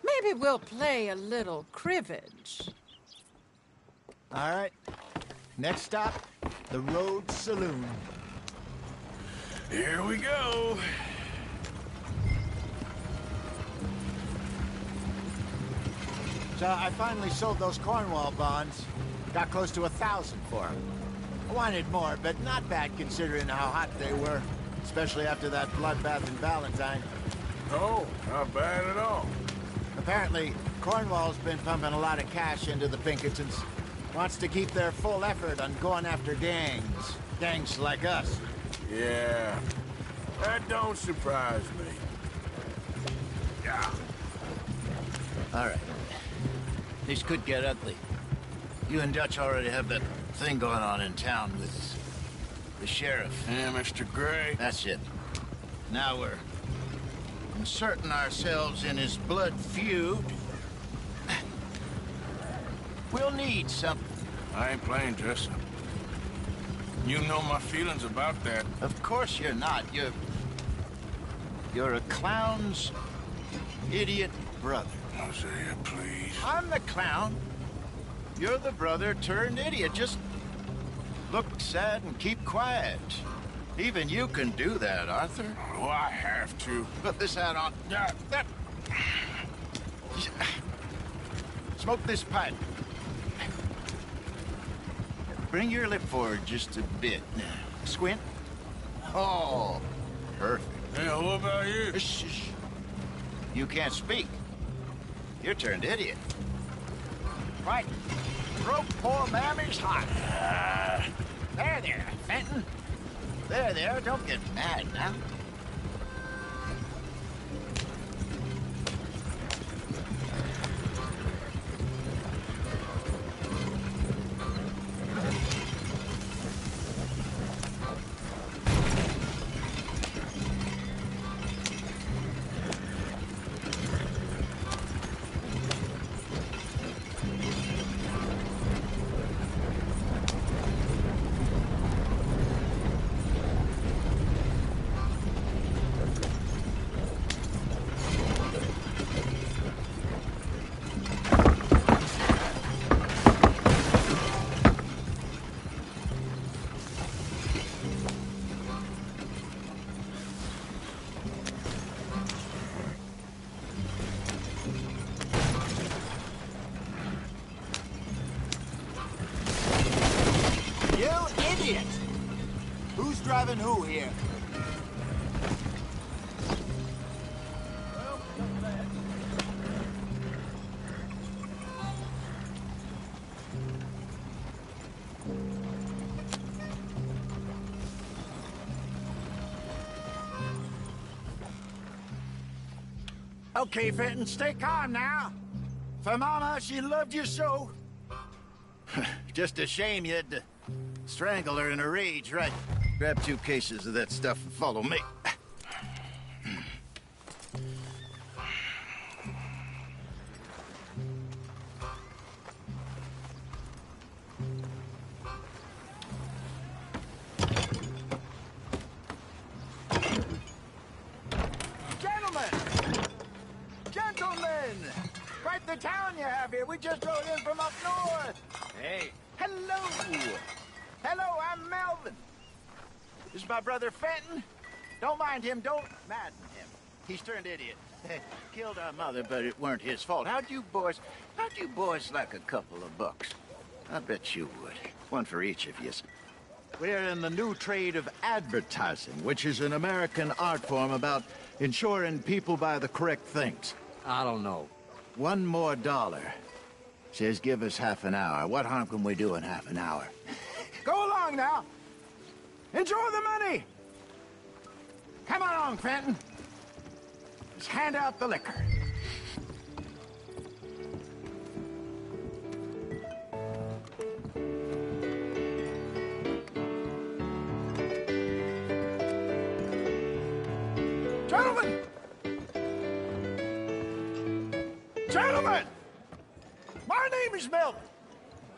Maybe we'll play a little cribbage. All right. Next stop, the Rhodes Saloon. Here we go. So I finally sold those Cornwall bonds. Got close to 1,000 for them. I wanted more, but not bad considering how hot they were. Especially after that bloodbath in Valentine. Oh, not bad at all. Apparently, Cornwall's been pumping a lot of cash into the Pinkertons. Wants to keep their full effort on going after gangs. Gangs like us. Yeah, that don't surprise me. Yeah. All right. This could get ugly. You and Dutch already have that thing going on in town with the sheriff. Yeah, Mr. Gray. That's it. Now we're inserting ourselves in his blood feud. We'll need something. I ain't playing dress-up. You know my feelings about that. Of course you're not. You're a clown's idiot brother. Hosea, please. I'm the clown. You're the brother turned idiot. Just look sad and keep quiet. Even you can do that, Arthur. Oh, I have to. Put this hat on. Smoke this pipe. Bring your lip forward just a bit. Squint. Oh, perfect. Yeah, what about you? Shh. You can't speak. You're turned idiot. Right. Broke poor Mammy's heart. There, Fenton. There, don't get mad now. Okay, Fenton, stay calm now. For Mama, she loved you so. Just a shame you had to strangle her in a rage, right? Grab 2 cases of that stuff and follow me. Gentlemen! Quite the town you have here. We just rode in from up north. Hey. Hello. Hello, I'm Melvin. This is my brother Fenton. Don't mind him. Don't madden him. He's turned idiot. Killed our mother, but it weren't his fault. How'd you boys like a couple of bucks? I bet you would. One for each of you. We're in the new trade of advertising, which is an American art form about ensuring people buy the correct things. I don't know. $1 more. Says give us half an hour. What harm can we do in half an hour? Go along now. Enjoy the money. Come along, Fenton. Just hand out the liquor. Gentlemen! Gentlemen! My name is Melvin.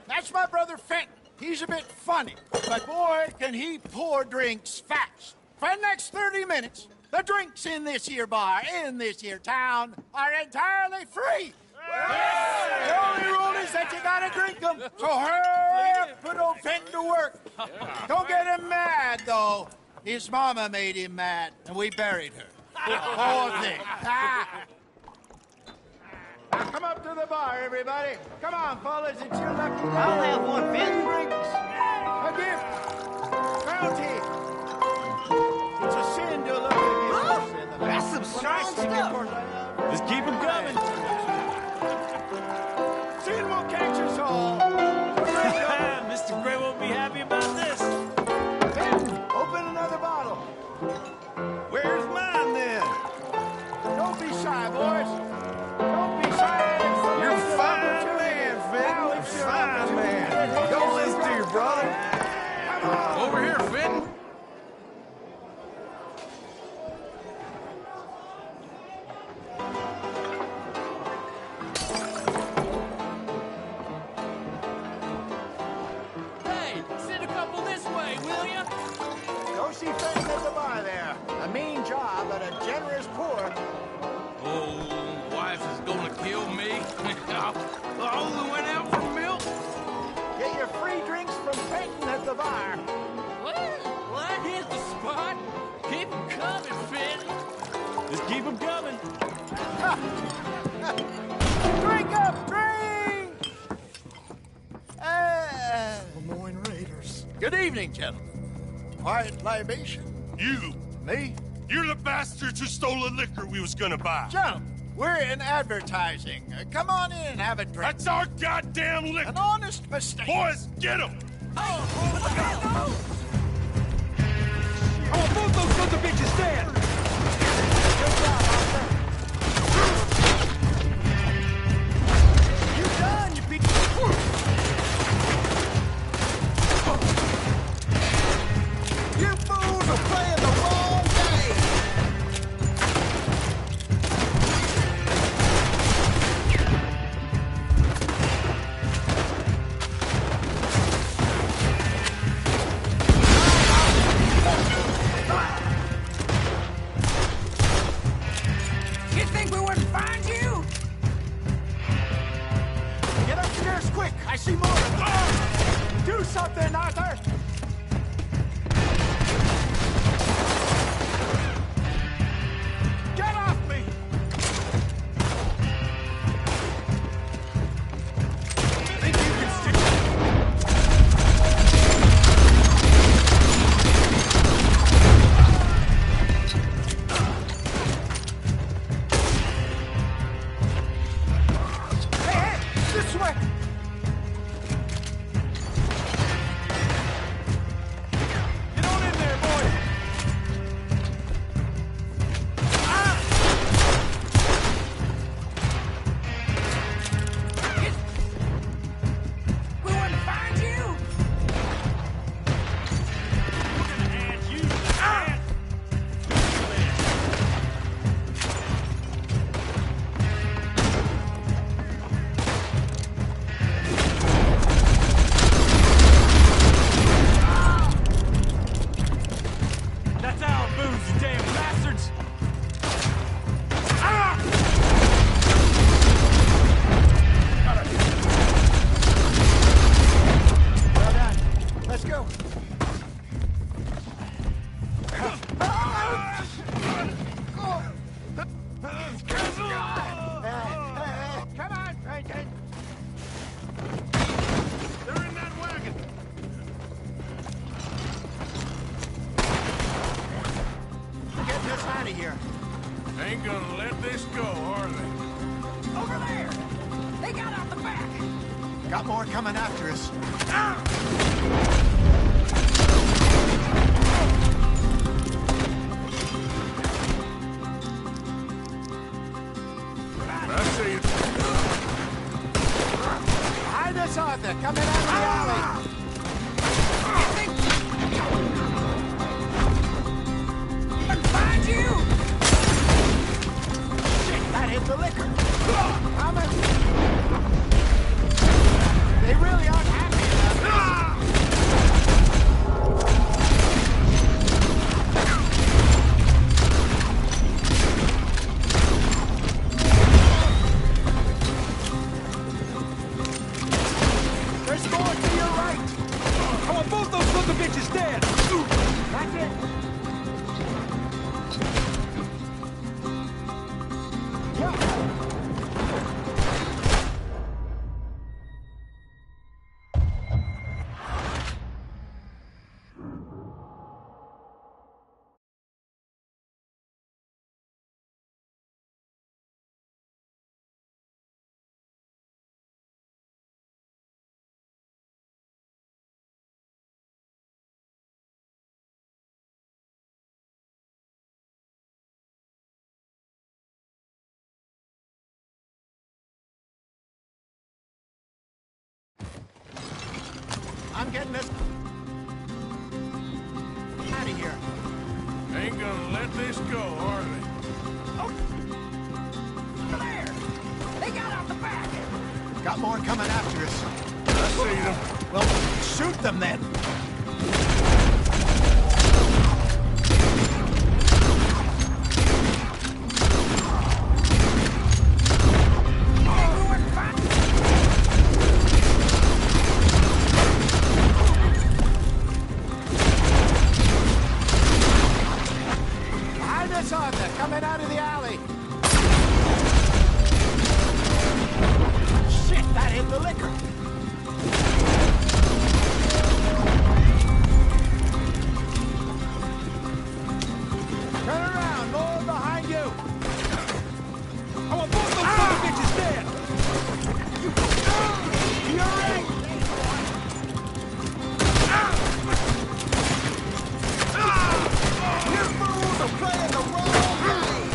That's my brother Fenton. He's a bit funny, but boy, can he pour drinks fast. For the next 30 minutes, the drinks in this here bar, in this here town, are entirely free. Yeah. The only rule is that you gotta drink them. So hurry up, put old Fenton to work. Don't get him mad, though. His mama made him mad, and we buried her. Poor thing. Now come up to the bar, everybody. Come on, fellas, it's your lucky day. I'll have one, Fenton. Drinks. A gift. Bounty. It's a sin to look at gifts. That's some strong stuff. Just keep them coming. Sin will catch us all. Mr. Gray won't be happy about this. Fenton, open another bottle. Where's mine, then? Don't be shy, boys. Don't be shy. You're a fine man, Fenton. Fine man. Don't listen to your brother. Come on. Over here, Fenton. Hey, send a couple this way, will ya? Go see Fenton at the bar there. A mean job, but a generous pour. Oh, wife is gonna kill me. I only went out for milk. Get your free drinks from Fenton at the bar. Well, that hit the spot. Keep 'em coming, Fenton. Just keep 'em coming. Drink up, drink! Lemoyne Raiders. Good evening, gentlemen. Quiet libation. You. Me? You're the bastards who stole the liquor we was gonna buy. Gentlemen, we're in advertising. Come on in and have a drink. That's our goddamn liquor. An honest mistake. Boys, get him! Oh, both those sons of bitches dead! good job, Arthur. You done, you beat... You fools are playing the wrong game! You think we wouldn't find you? Get upstairs quick! I see more of them! Do something, Arthur! Get off me! Think you can stick... Hey, this way! us out of here. Ain't gonna let this go, are they? Over there! They got out the back! Got more coming after us. I see it. Hide us, Arthur. Coming out of the alley. Find you! Shit, that hit the liquor. Coming. They really aren't happy about this. There's more to your right. I want both those son of bitches dead. That's it. I'm getting this out of here. Ain't gonna let this go, are they? Over there! They got out the back! Got more coming after us. I see them. Well, shoot them then. Behind us, Arthur, coming out of the alley. Shit, that hit the liquor. Turn around, more behind you. I want both those son of bitches dead. You're right. You fools are playing the wrong game.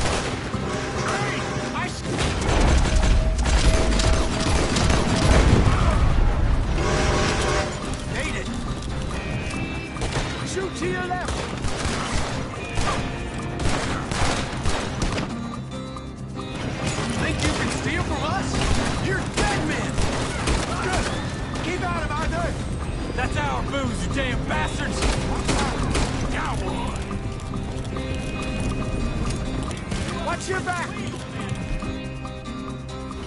Made it. Shoot to your left. Think you can steal from us? You're dead men. Good. Keep at him, Arthur. That's our booze, you damn bastards. Watch your back.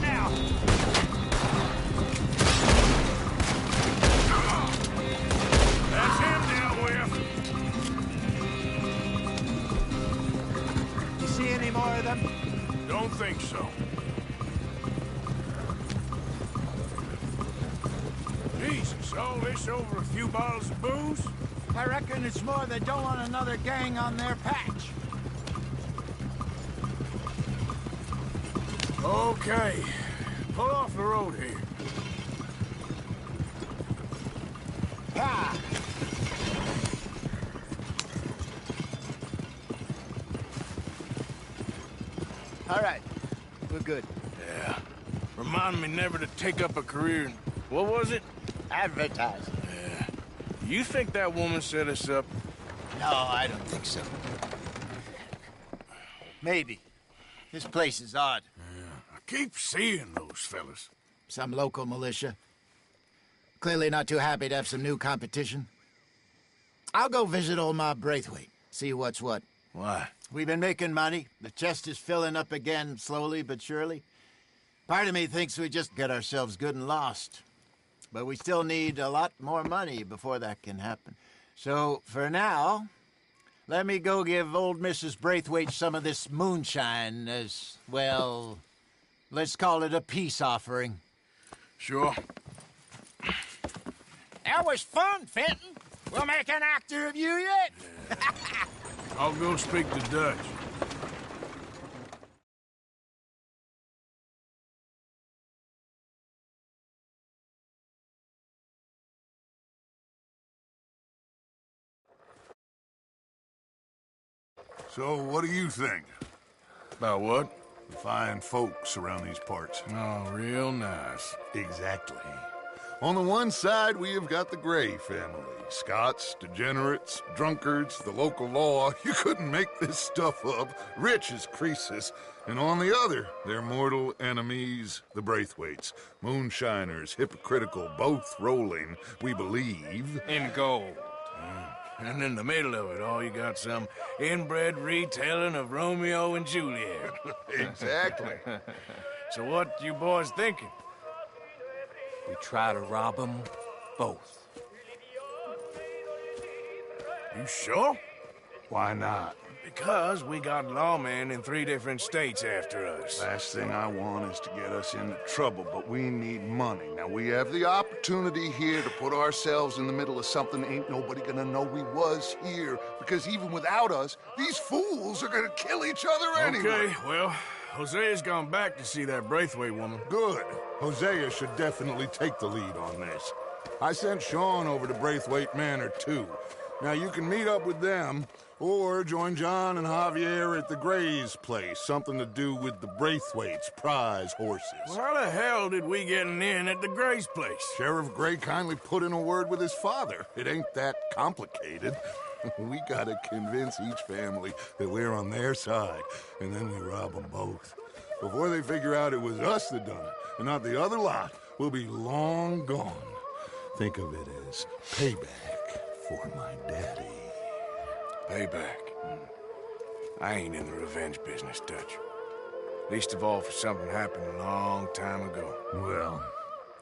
Now. That's him dealt with. You see any more of them? Don't think so. Jesus, all this over a few bottles of booze? I reckon it's more they don't want another gang on their patch. Okay. Pull off the road here. Ha! All right. We're good. Yeah. Remind me never to take up a career in... What was it? Advertising. Yeah. You think that woman set us up? No, I don't think so. Maybe. This place is odd. I keep seeing those fellas. Some local militia. Clearly not too happy to have some new competition. I'll go visit old Ma Braithwaite, see what's what. Why? We've been making money. The chest is filling up again, slowly but surely. Part of me thinks we just get ourselves good and lost. But we still need a lot more money before that can happen. So, for now, let me go give old Mrs. Braithwaite some of this moonshine as, well, let's call it a peace offering. Sure. That was fun, Fenton. We'll make an actor of you yet. I'll go speak to Dutch. So, what do you think? About what? The fine folks around these parts. Oh, real nice. Exactly. On the one side, we have got the Gray family. Scots, degenerates, drunkards, the local law. You couldn't make this stuff up. Rich as Croesus. And on the other, their mortal enemies, the Braithwaites. Moonshiners, hypocritical, both rolling, we believe, in gold. And in the middle of it all, you got some inbred retelling of Romeo and Juliet. Exactly. So what you boys thinking? We try to rob them both. You sure? Why not? Because we got lawmen in 3 different states after us. Last thing I want is to get us into trouble, but we need money. Now, we have the opportunity here to put ourselves in the middle of something ain't nobody gonna know we was here, because even without us, these fools are gonna kill each other anyway. Okay, well, Hosea's gone back to see that Braithwaite woman. Good. Hosea should definitely take the lead on this. I sent Sean over to Braithwaite Manor, too. Now, you can meet up with them, or join John and Javier at the Gray's place. Something to do with the Braithwaite's prize horses. Well, how the hell did we get in at the Gray's place? Sheriff Gray kindly put in a word with his father. It ain't that complicated. We gotta convince each family that we're on their side, and then we rob them both. Before they figure out it was us that done it, and not the other lot, we'll be long gone. Think of it as payback for my daddy. Payback. I ain't in the revenge business, Dutch. Least of all for something happened a long time ago. Well,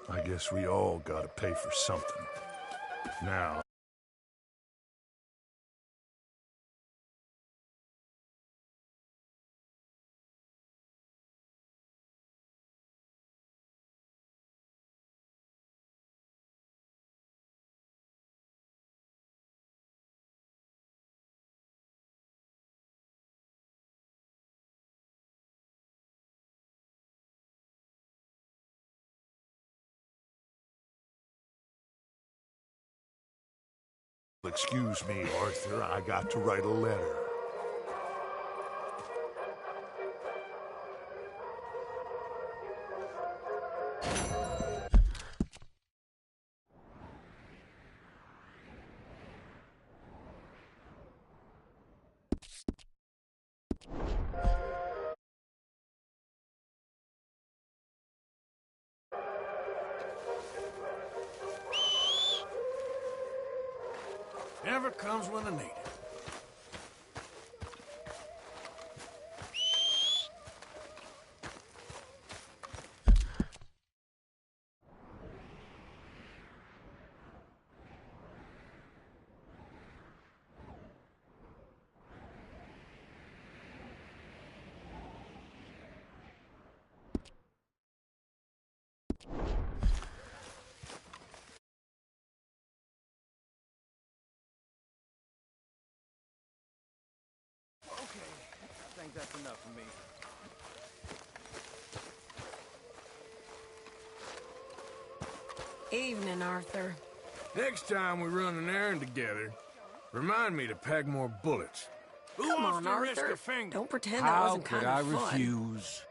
I guess we all gotta pay for something. Now... Excuse me, Arthur, I got to write a letter. Never comes when I need it. I think that's enough for me. Evening, Arthur. Next time we run an errand together, remind me to pack more bullets. Who Come wants on, to risk Arthur. a finger? Don't pretend that wasn't kind of fun. How could I refuse?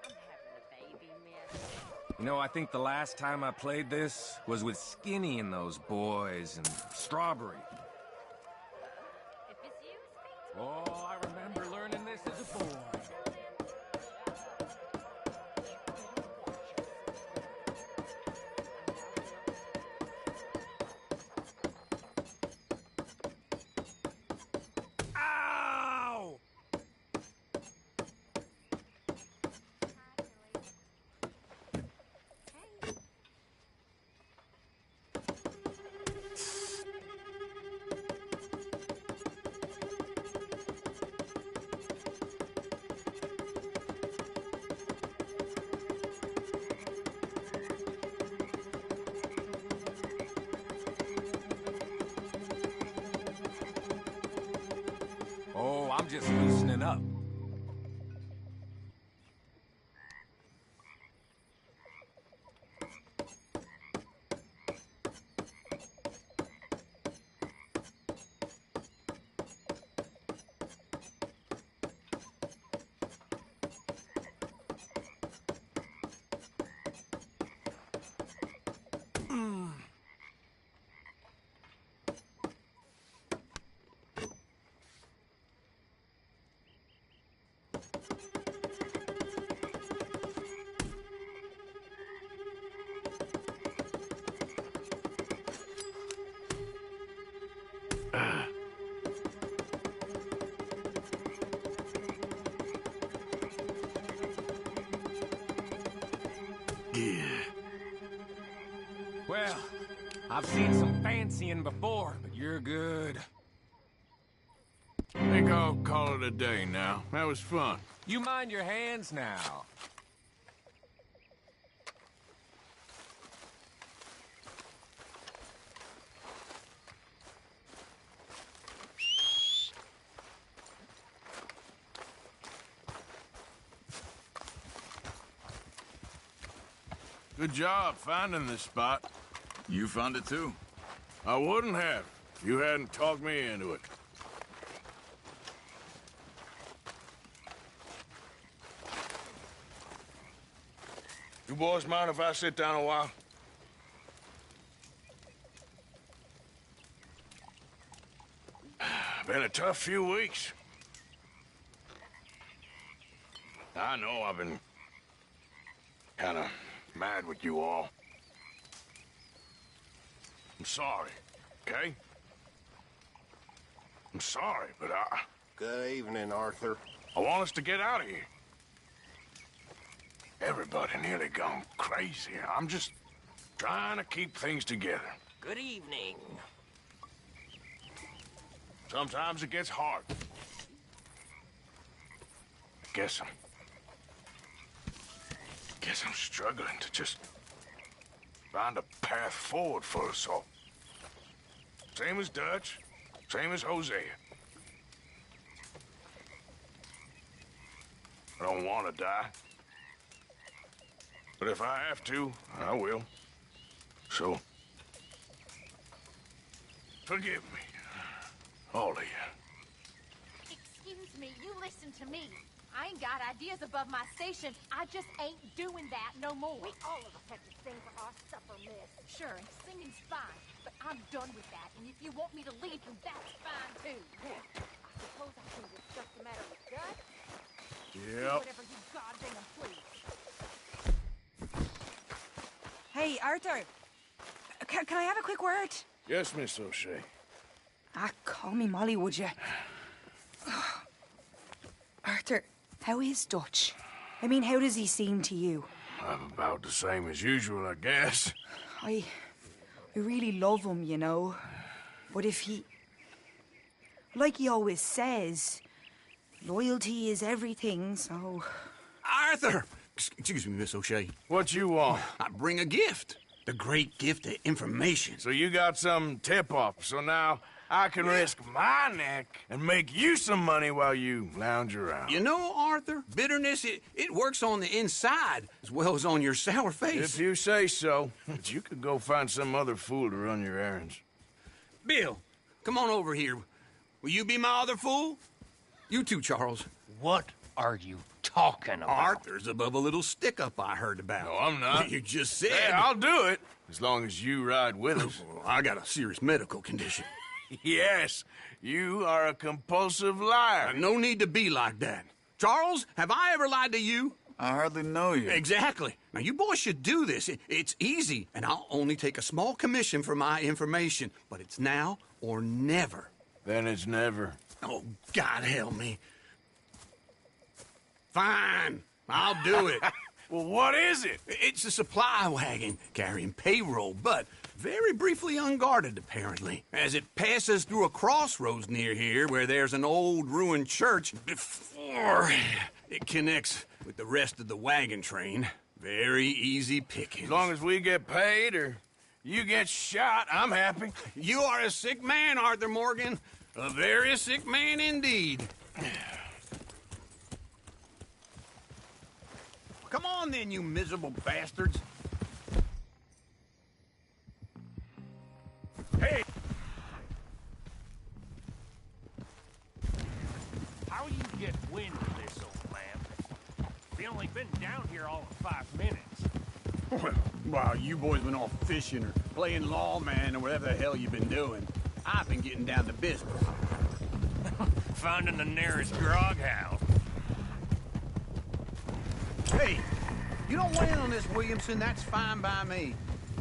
You know, I think the last time I played this was with Skinny and those boys and Strawberry. Oh, I remember learning this as a boy. Oh, I'm just loosening up. Yeah. Well, I've seen some fancying before, but you're good. I think I'll call it a day now. That was fun. You mind your hands now. Good job finding this spot. You found it too? I wouldn't have if you hadn't talked me into it. You boys mind if I sit down a while? Been a tough few weeks. I know I've been kind of mad with you all. I'm sorry, okay? I'm sorry, but Good evening, Arthur. I want us to get out of here. Everybody nearly gone crazy. I'm just trying to keep things together. Good evening. Sometimes it gets hard. Guess I'm struggling to just find a path forward for us all. Same as Dutch, same as Hosea. I don't want to die. But if I have to, I will. So, forgive me. All of you. Excuse me, you listen to me. I ain't got ideas above my station. I just ain't doing that no more. We all of us have to sing for our supper, miss. Sure, and singing's fine, but I'm done with that. And if you want me to leave, then that's fine, too. I suppose I can discuss the matter with Gus? Yep. Whatever you goddamn please. Hey, Arthur. Can I have a quick word? Yes, Miss O'Shea. Call me Molly, would you? Arthur, how is Dutch? I mean, how does he seem to you? I'm about the same as usual, I guess. I really love him, you know. But if he... Like he always says, loyalty is everything, so... Arthur! Excuse me, Miss O'Shea. What you want? I bring a gift. The great gift of information. So you got some tip-off, so now I can risk my neck and make you some money while you lounge around. You know, Arthur, bitterness, it works on the inside as well as on your sour face. If you say so. But you could go find some other fool to run your errands. Bill, come on over here. Will you be my other fool? You too, Charles. What are you talking about? Arthur's above a little stick-up I heard about. No, I'm not. You just said... Hey, I'll do it, as long as you ride with us. I got a serious medical condition. Yes, you are a compulsive liar. No need to be like that. Charles, have I ever lied to you? I hardly know you. Exactly. Now, you boys should do this. It's easy, and I'll only take a small commission for my information. But it's now or never. Then it's never. Oh, God help me. Fine. I'll do it. Well, what is it? It's a supply wagon carrying payroll, but very briefly unguarded, apparently, as it passes through a crossroads near here where there's an old ruined church before it connects with the rest of the wagon train. Very easy picking. As long as we get paid or you get shot, I'm happy. You are a sick man, Arthur Morgan. A very sick man indeed. Come on then, you miserable bastards. Hey! How you get wind of this, old man? We only been down here all of 5 minutes. Well, while you boys been off fishing or playing lawman or whatever the hell you've been doing, I've been getting down to business. Finding the nearest grog house. Hey, you don't weigh in on this, Williamson. That's fine by me.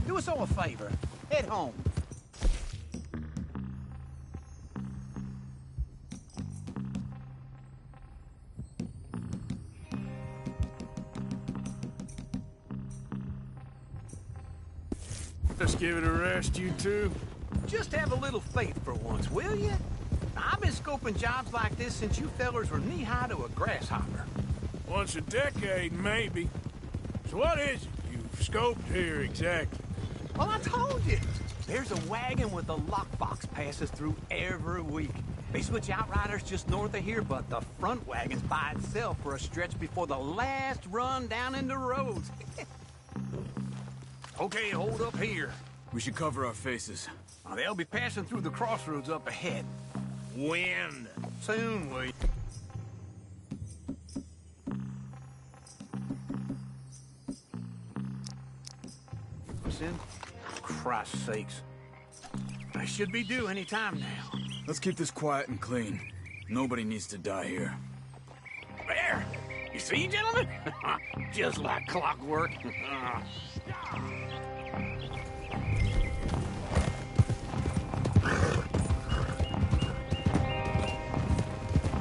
Do us all a favor. Head home. Let's give it a rest, you two. Just have a little faith for once, will you? I've been scoping jobs like this since you fellers were knee-high to a grasshopper. Once a decade, maybe. So what is it you've scoped here exactly? Well, I told you. There's a wagon with a lockbox passes through every week. They switch outriders just north of here, but the front wagon's by itself for a stretch before the last run down into roads. Okay, hold up here. We should cover our faces. They'll be passing through the crossroads up ahead. When? Soon, we. Listen, Christ's sakes. I should be due any time now. Let's keep this quiet and clean. Nobody needs to die here. There! You see, gentlemen? Just like clockwork.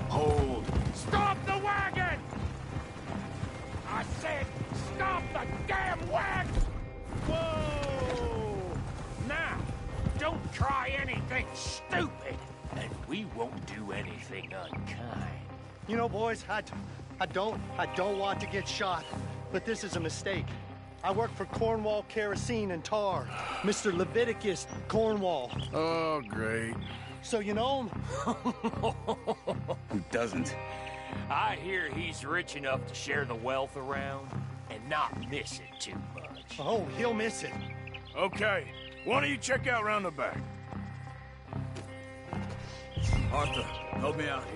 Hold. Stop the wagon! I said, stop the damn wagon! Whoa! Now, don't try anything stupid, and we won't do anything unkind. You know, boys, I don't want to get shot, but this is a mistake. I work for Cornwall Kerosene and Tar, Mr. Leviticus Cornwall. Oh, great. So you know him? Who doesn't? I hear he's rich enough to share the wealth around and not miss it too much. Oh, he'll miss it. Okay, why don't you check out round the back? Arthur, help me out here.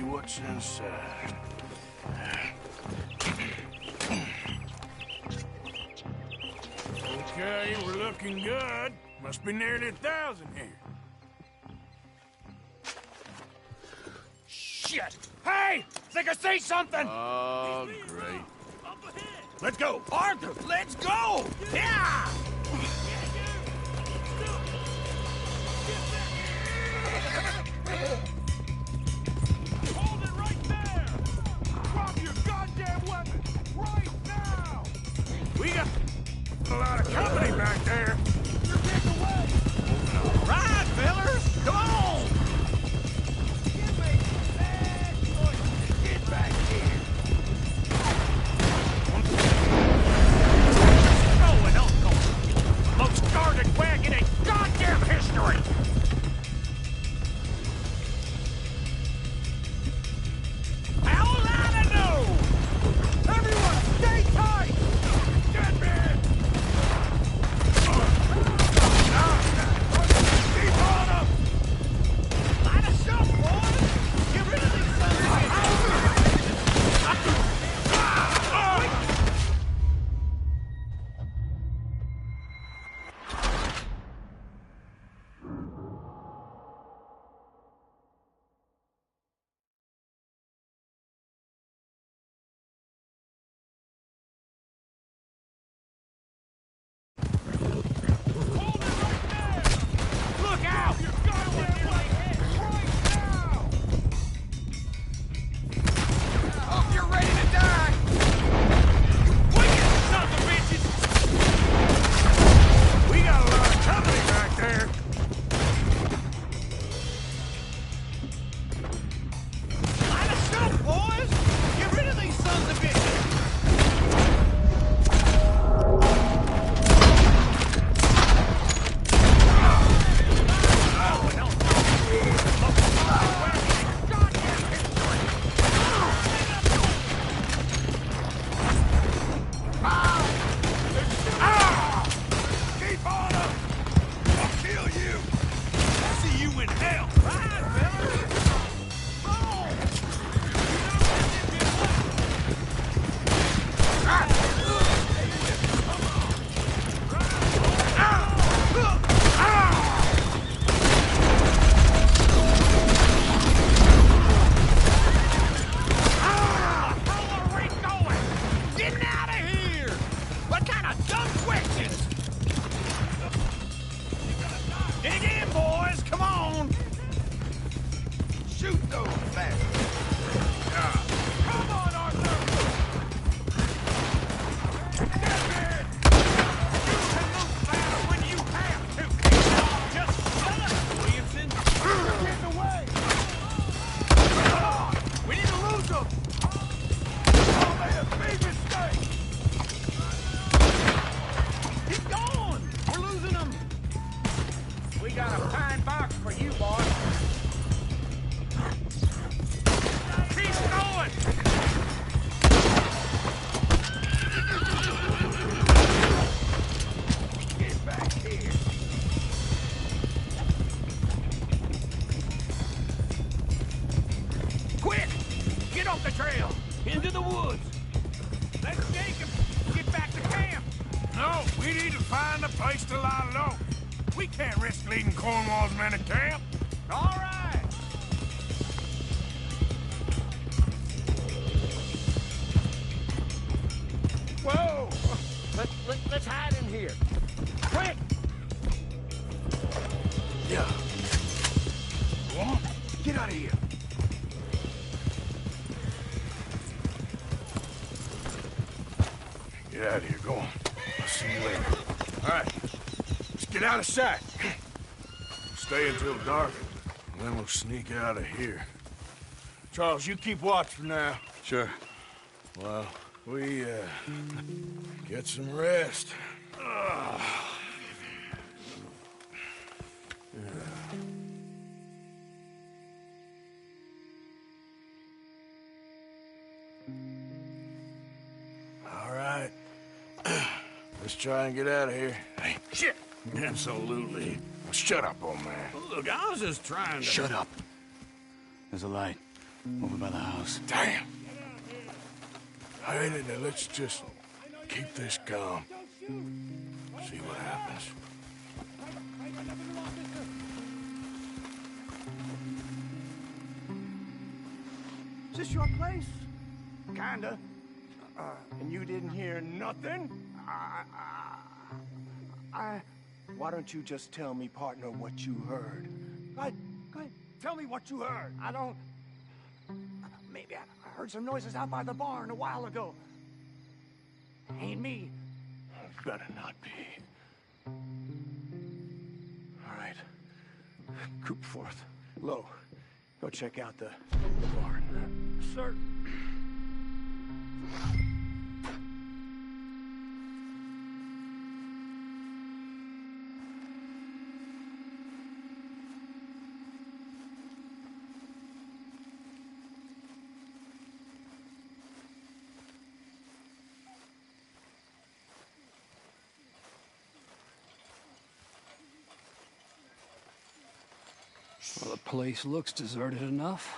What's inside? Okay, we're looking good. Must be nearly 1,000 here. Shit! Hey! Think I see something! Oh, great. Let's go! Arthur, let's go! Yeah! Hold it right there! Drop your goddamn weapon! Right now! We got a lot of company back there. You're getting away! All right, fellers! Come on! Get back here! Oh, and Uncle! We need to find a place to lie low. We can't risk leading Cornwall's men to camp. All right. Whoa! Let's hide in here. Quick! Yeah. Go on. Get out of here. Get out of here. Go on. I'll see you later. All right. Let's get out of sight. Stay until dark, and then we'll sneak out of here. Charles, you keep watch for now. Sure. Well, we, get some rest. All right. Let's try and get out of here. Hey, shit! Absolutely. Shut up, old man. Look, I was just trying to... Shut up. There's a light over by the house. Damn. Hey, let's just keep this calm. See what happens. Is this your place? Kinda. And you didn't hear nothing? Why don't you just tell me, partner, what you heard? Go ahead. Tell me what you heard. I don't... Maybe I heard some noises out by the barn a while ago. Ain't me. Better not be. All right. Coopforth. Low. Go check out the barn. Sir. Well, the place looks deserted enough.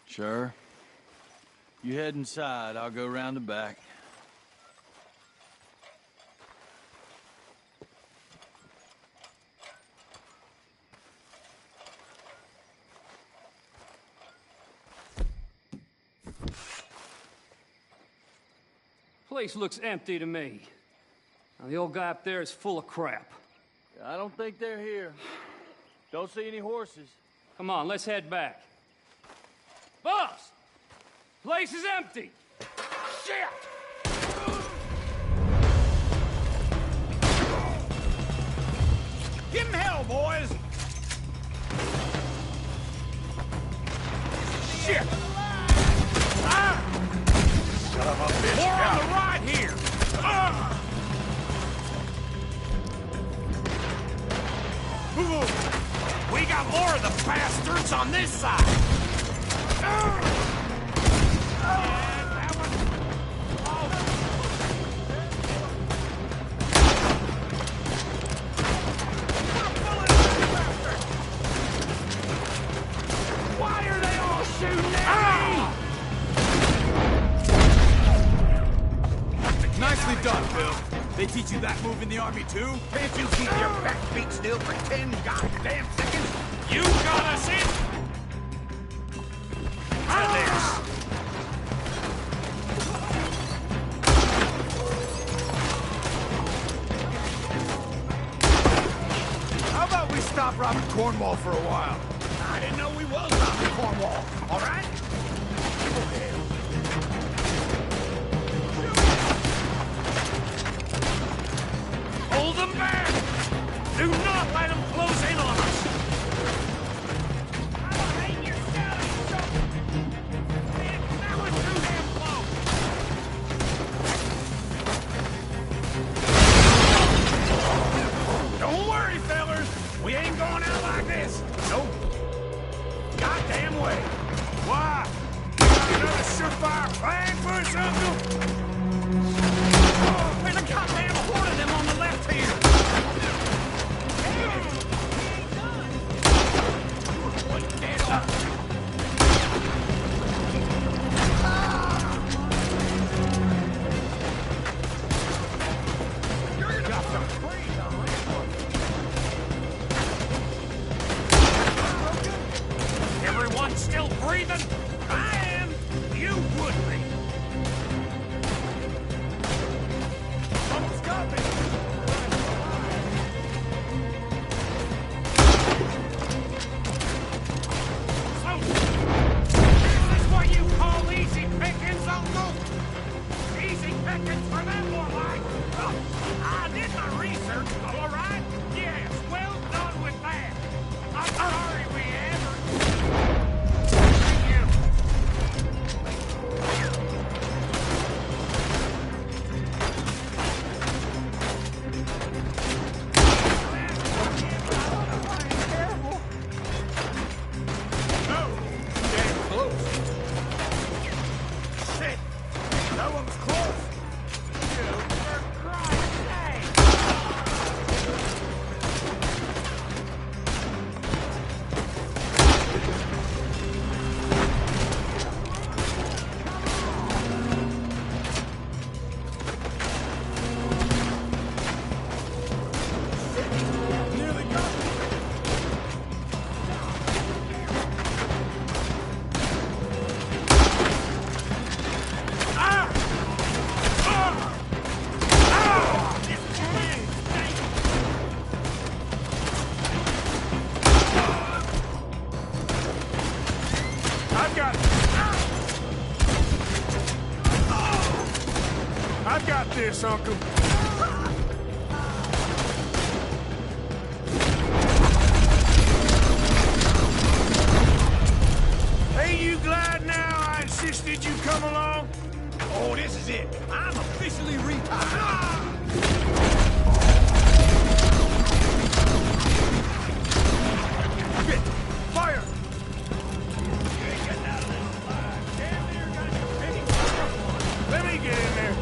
Sure. You head inside, I'll go round the back. Place looks empty to me. Now, the old guy up there is full of crap. I don't think they're here. Don't see any horses. Come on, let's head back. Boss! Place is empty! Shit! Give him hell, boys! Shit! Son of a bitch! More on the right here! We got more of the bastards on this side! Why are they all shooting at me? Nicely done, Bill. They teach you that move in the army, too? Can't you keep your back feet still for 10 goddamn seconds? You got us in! Out of this! How about we stop robbing Cornwall for a while? I didn't know we was robbing Cornwall, all right? Go ahead. Hold them back! Do not let them close in on us! Don't worry, fellas. We ain't going out like this. Nope. Goddamn way. Why? We got another seconds for that more like. I did my research, all right? Yes, well done with that. I'm sorry we ever... Thank you. I've got this, Uncle. Ain't you glad now I insisted you come along? Oh, this is it. I'm officially retired. Fire! Let me get in there.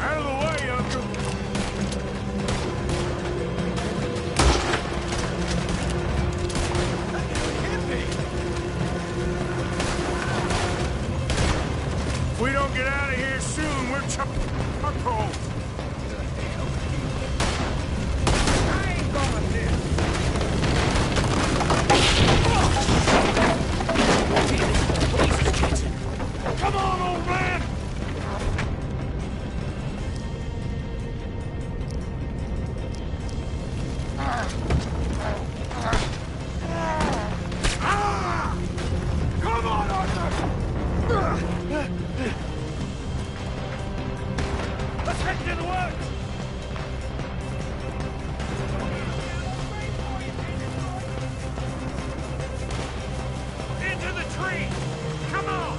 Out of the way, Uncle. If we don't get out of here soon, we're charcoal. I ain't going this. Come on, old man! Come on, Arthur! Let's head to the woods! Into the tree! Come on!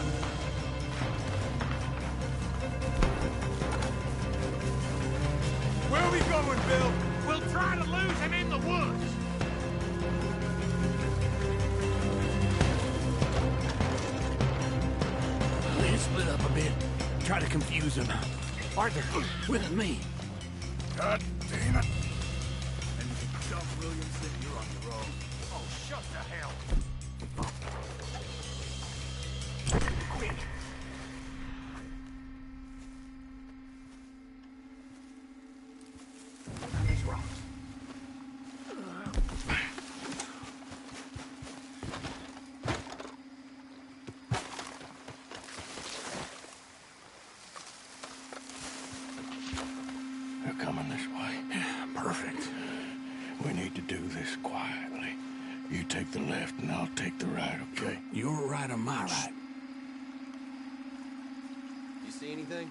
Where are we going, Bill? We'll try to lose him in the woods. Let's split up a bit. Try to confuse him. Arthur, with me. God damn it. And you can dump Williamson, you're on your own. Oh, shut the hell. Quick. On these rocks. They're coming this way. Yeah, perfect. We need to do this quietly. You take the left and I'll take the right, okay? You're right on my right. You see anything?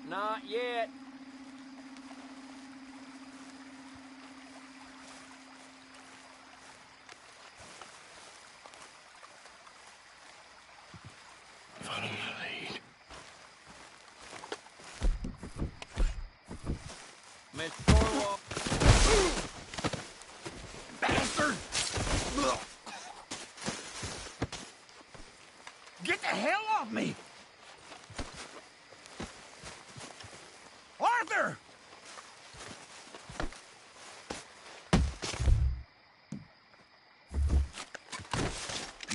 Not yet. Follow my lead. Man, Thorwald. Bastard! Get the hell off me! Arthur!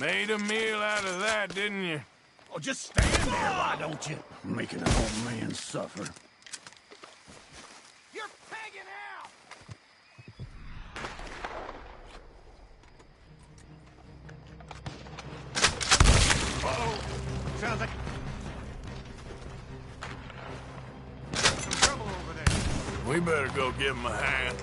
Made a meal out of that, didn't you? Oh, just stand there, why don't you? Making an old man suffer. You're pegging out! Uh-oh. Sounds like... some trouble over there. We better go give him a hand.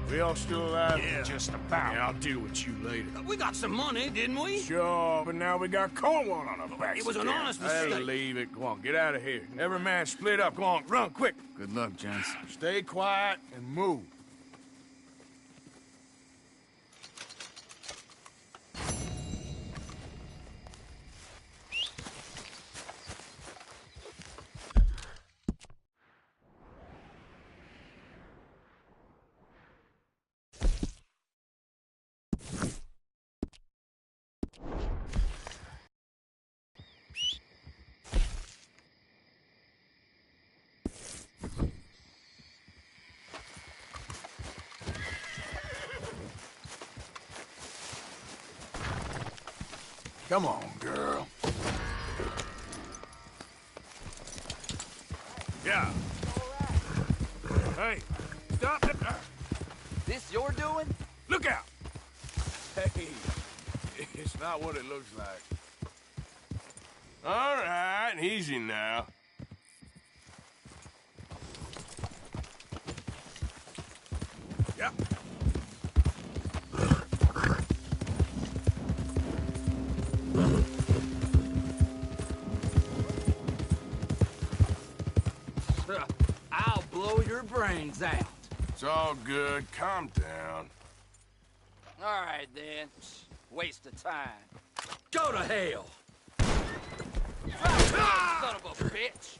We all still alive? Yeah. Just about. Yeah, I'll deal with you later. We got some money, didn't we? Sure, but now we got Cornwall on our backs. It was an again. honest Hey, mistake. leave it. Go on, get out of here. Every man split up. Go on, run, quick. Good luck, gents. Stay quiet and move. Come on, girl. Yeah. Hey, stop it. This your doing? Look out! Hey, it's not what it looks like. All right, easy now. Yeah. I'll blow your brains out. It's all good. Calm down. All right, then. Waste of time. Go to hell. Son of a bitch.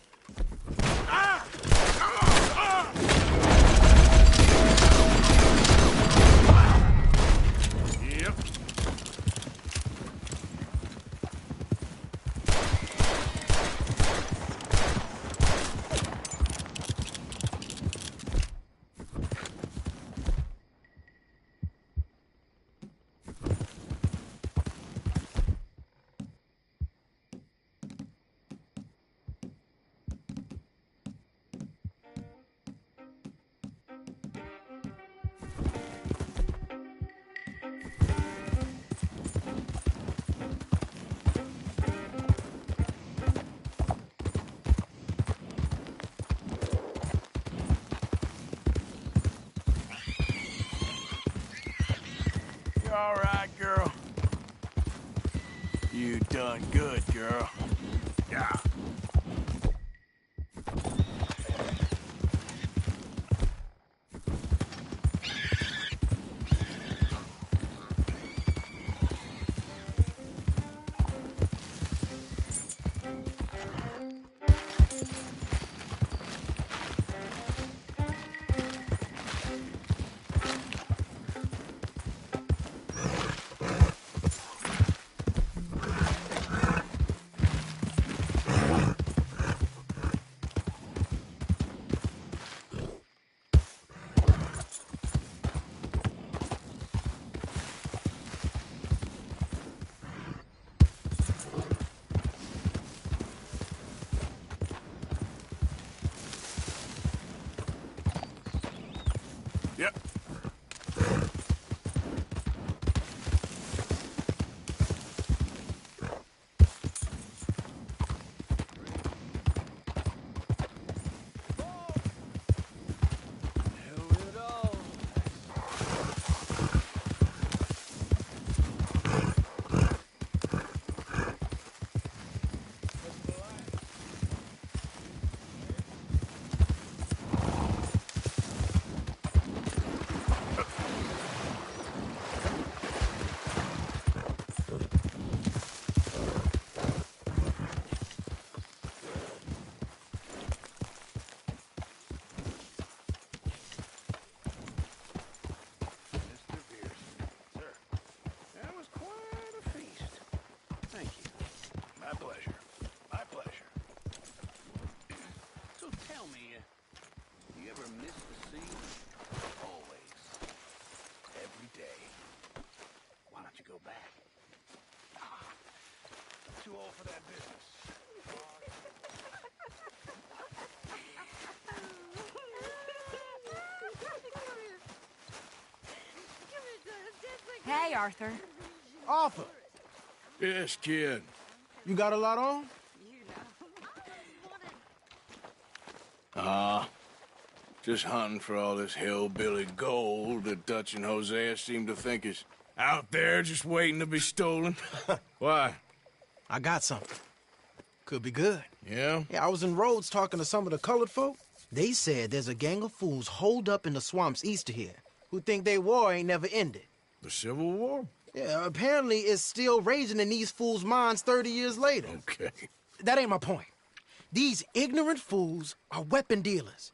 Yep. You all right, girl? You done good, girl. Yeah. Yep. Hey, Arthur. Arthur, Yes, kid. you got a lot on? Just hunting for all this hillbilly gold that Dutch and Hosea seem to think is out there just waiting to be stolen. Why? I got something. Could be good. Yeah? Yeah, I was in Rhodes talking to some of the colored folk. They said there's a gang of fools holed up in the swamps east of here who think their war ain't never ended. The Civil War? Yeah, apparently it's still raging in these fools' minds 30 years later. Okay. That ain't my point. These ignorant fools are weapon dealers.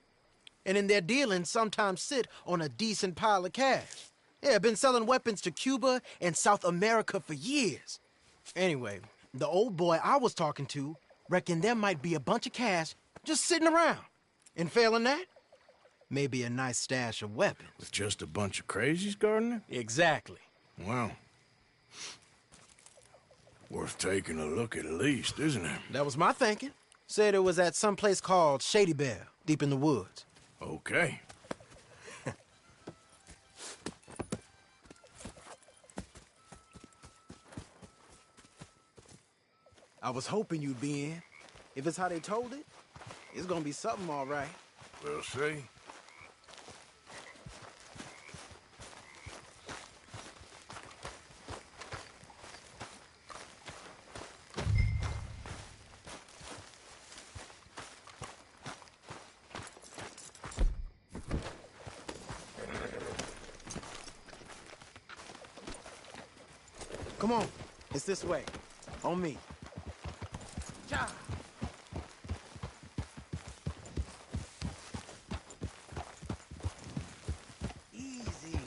And in their dealing, sometimes sit on a decent pile of cash. Yeah, been selling weapons to Cuba and South America for years. Anyway, the old boy I was talking to reckoned there might be a bunch of cash just sitting around. And failing that, maybe a nice stash of weapons. With just a bunch of crazies guarding it? Exactly. Well, worth taking a look at least, isn't it? That was my thinking. Said it was at some place called Shady Belle, deep in the woods. Okay. I was hoping you'd be in. If it's how they told it, it's gonna be something all right. We'll see. Come on, it's this way. On me. Ja. Easy.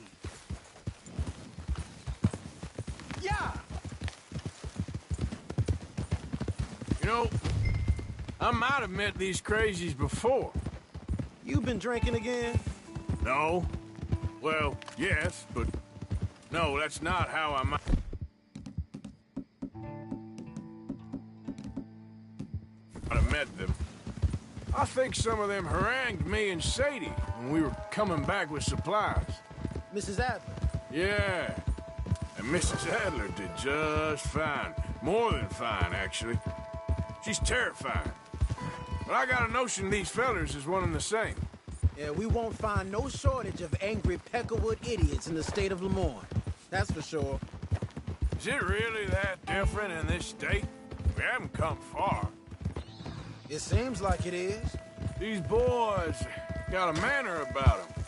Yeah. You know, I might have met these crazies before. You been drinking again? No. Well, yes, but no, that's not how I might. I met them. I think some of them harangued me and Sadie when we were coming back with supplies. Mrs. Adler? Yeah. And Mrs. Adler did just fine. More than fine, actually. She's terrifying. But I got a notion these fellers is one and the same. Yeah, we won't find no shortage of angry Peckerwood idiots in the state of Lemoyne. That's for sure. Is it really that different in this state? We haven't come far. It seems like it is. These boys got a manner about them,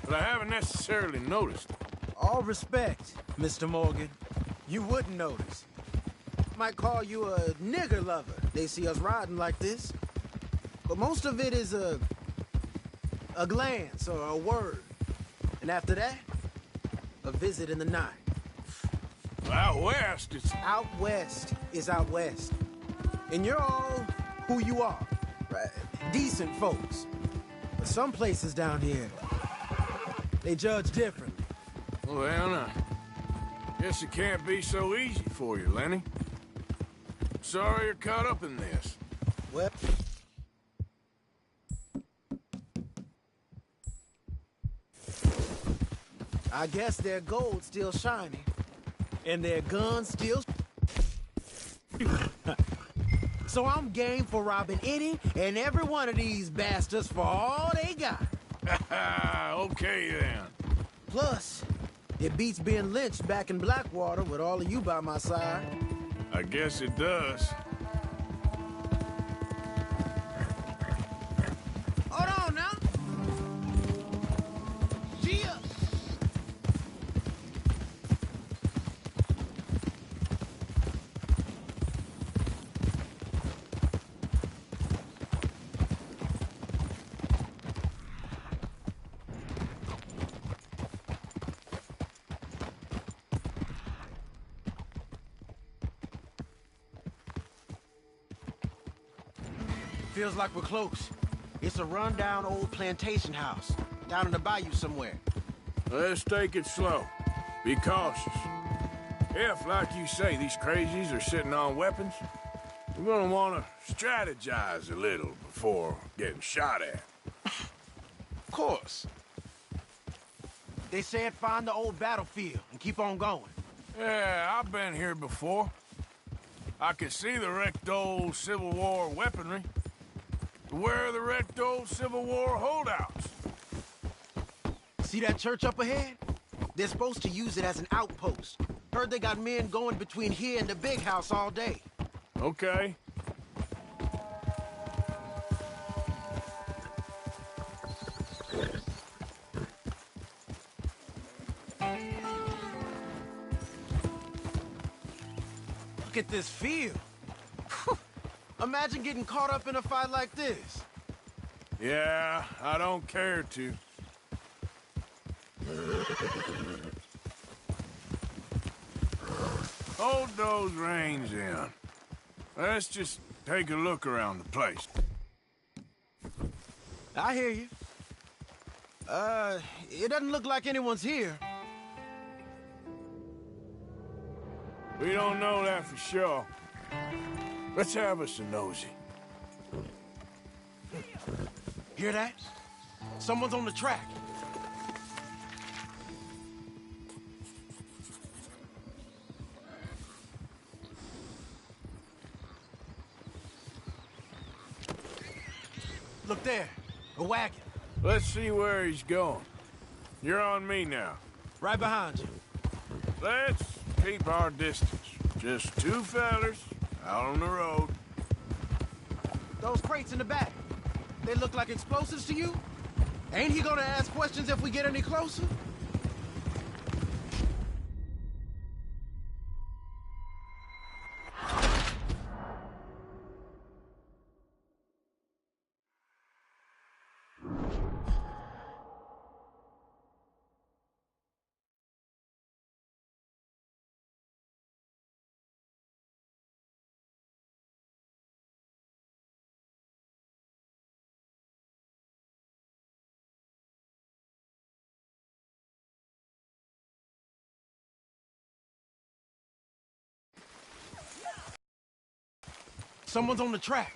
but I haven't necessarily noticed. All respect, Mr. Morgan. You wouldn't notice. Might call you a nigger lover. They see us riding like this. But most of it is a glance or a word. And after that, a visit in the night. Out west, it's... Out west is out west. And you're all who you are. Right? Decent folks. But some places down here, they judge differently. Well, I guess it can't be so easy for you, Lenny. Sorry you're caught up in this. Well... I guess their gold's still shining. And their guns still... So I'm game for robbing any and every one of these bastards for all they got. Okay, then. Plus, it beats being lynched back in Blackwater with all of you by my side. I guess it does. Hold on now. Gee up. Feels like we're close. It's a rundown old plantation house, down in the bayou somewhere. Let's take it slow. Be cautious. If, like you say, these crazies are sitting on weapons, we're gonna want to strategize a little before getting shot at. Of course. They said find the old battlefield and keep on going. Yeah, I've been here before. I can see the wrecked old Civil War weaponry. Where are the wrecked old Civil War holdouts? See that church up ahead? They're supposed to use it as an outpost. Heard they got men going between here and the big house all day. Okay. Look at this field. Imagine getting caught up in a fight like this. Yeah, I don't care to. Hold those reins in. Let's just take a look around the place. I hear you. It doesn't look like anyone's here. We don't know that for sure. Let's have us a nosy. Hear that? Someone's on the track. Look there, a wagon. Let's see where he's going. You're on me now. Right behind you. Let's keep our distance. Just two fellas out on the road. Those crates in the back, they look like explosives to you? Ain't he gonna ask questions if we get any closer? Someone's on the track.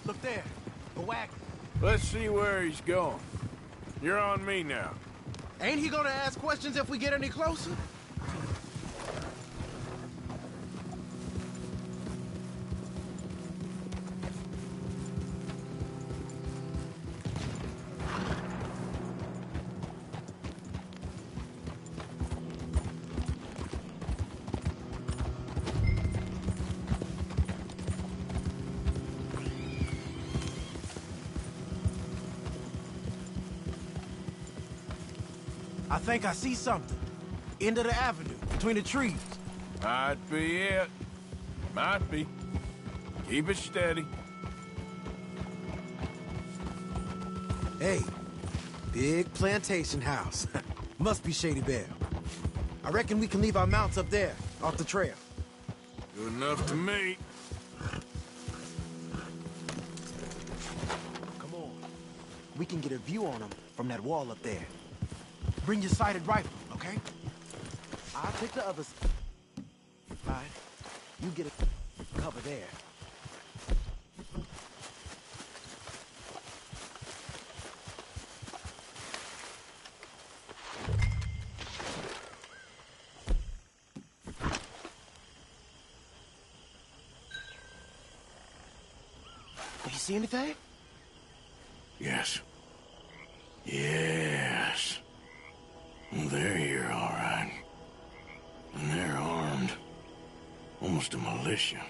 Look there, a wagon. Let's see where he's going. You're on me now. Ain't he gonna ask questions if we get any closer? I think I see something. End of the avenue, between the trees. Might be it. Might be. Keep it steady. Hey, big plantation house. Must be Shady Belle. I reckon we can leave our mounts up there, off the trail. Good enough to me. Come on. We can get a view on them from that wall up there. Bring your sighted rifle, okay? I'll take the others. All right. You get a cover there. Do you see anything? Yes. Yes. They're here, all right. And they're armed. Almost a militia.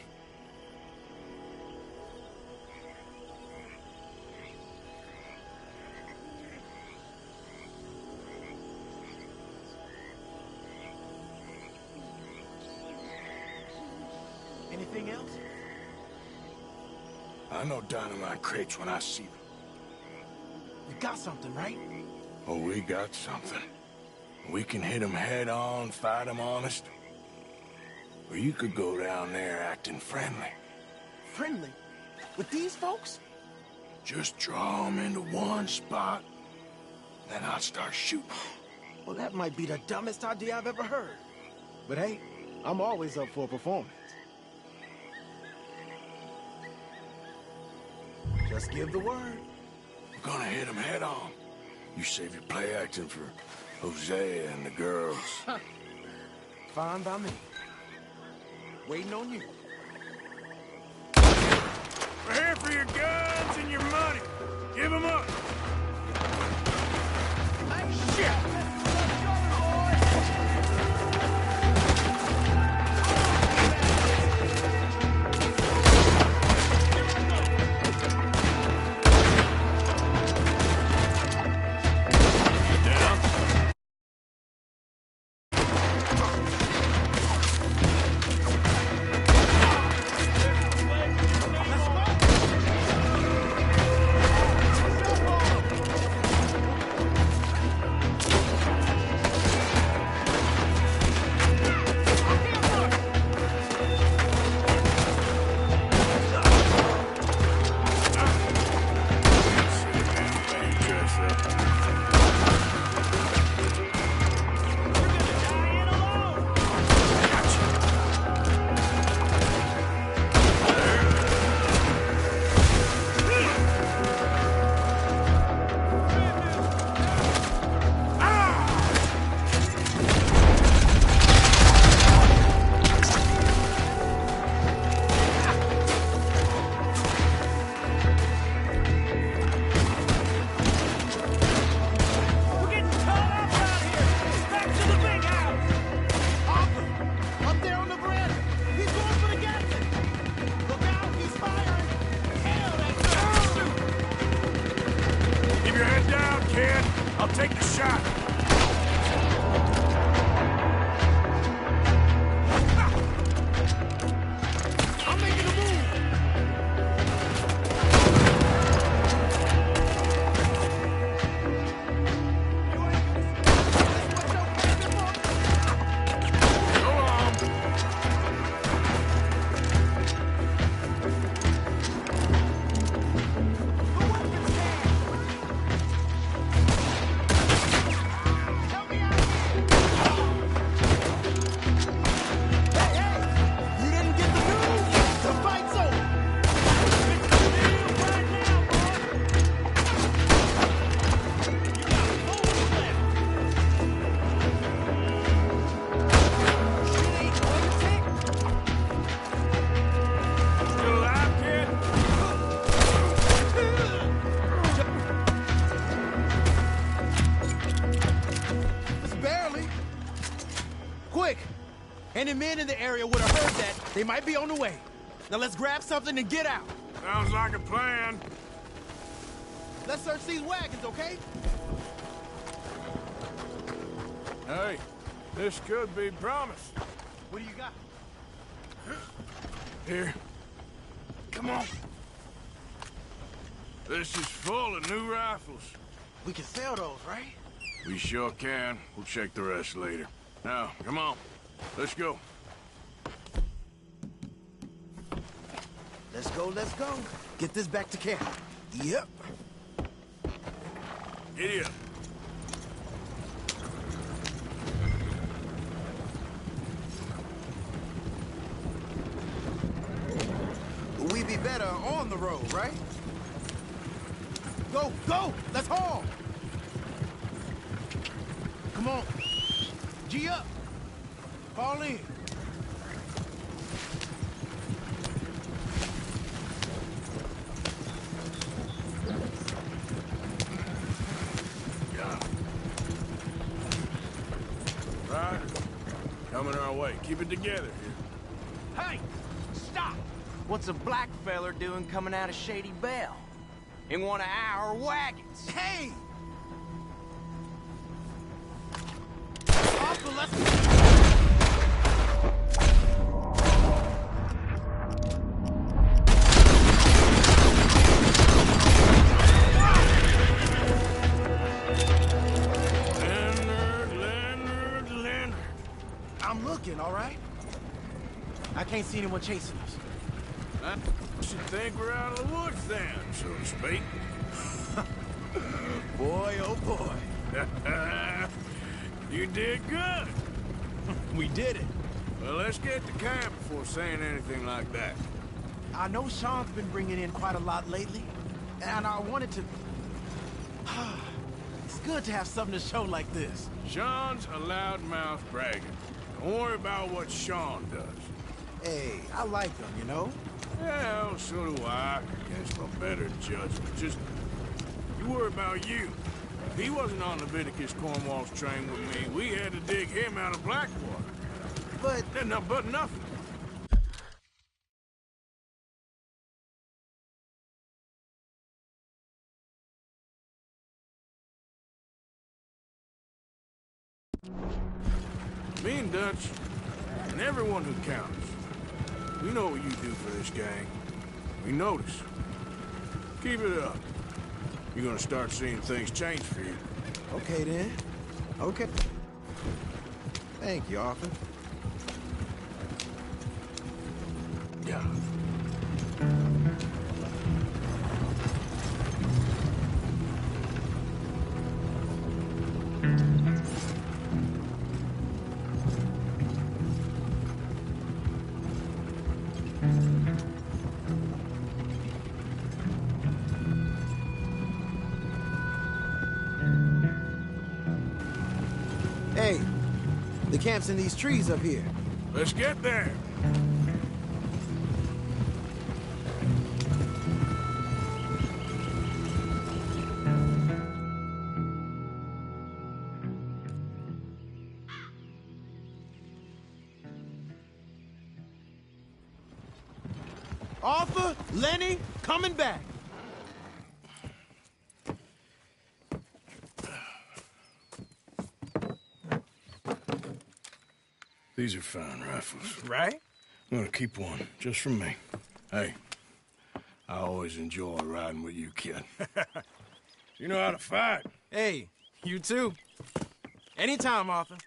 Anything else? I know dynamite crates when I see them. You got something, right? Oh, we got something. We can hit them head on, fight them honest. Or you could go down there acting friendly. Friendly? With these folks? Just draw them into one spot, then I'll start shooting. Well, that might be the dumbest idea I've ever heard. But hey, I'm always up for a performance. Just give the word. We're gonna hit them head on. You save your play acting for Hosea and the girls. Fine by me. Waiting on you. We're here for your guns and your money. Give them up. Shit! I'll take the shot. I'm making a move. Any men in the area would have heard that. They might be on the way. Now let's grab something and get out. Sounds like a plan. Let's search these wagons, okay? Hey, this could be promise. What do you got? Here. Come on. This is full of new rifles. We can sell those, right? We sure can. We'll check the rest later. Now, come on. Let's go. Let's go, let's go. Get this back to camp. Yep. Giddy up. We'd be better on the road, right? Go, go! Let's haul! Come on. G up. Fall in. Right. Coming our way. Keep it together here. Hey! Stop! What's a black feller doing coming out of Shady Belle? In one of our wagons? Hey! Uncle, let's... I'm looking, all right? I can't see anyone chasing us. I should think we're out of the woods then, so to speak. Boy, oh boy. You did good. We did it. Well, let's get to camp before saying anything like that. I know Sean's been bringing in quite a lot lately, and I wanted to... It's good to have something to show like this. Sean's a loudmouth bragger. Don't worry about what Sean does. Hey, I like him, you know? Well, so do I, against my better judgment. Just, you worry about you. If he wasn't on Leviticus Cornwall's train with me, we had to dig him out of Blackwater. But... But nothing. Me and Dutch, and everyone who counts, we know what you do for this gang. We notice. Keep it up. You're gonna start seeing things change for you. Okay, then. Okay. Thank you, Arthur. Yeah. Hey, the camp's in these trees up here. Let's get there. Arthur, Lenny, coming back. These are fine rifles. Right? I'm gonna keep one, just for me. Hey, I always enjoy riding with you, kid. You know how to fight. Hey, you too. Anytime, Arthur.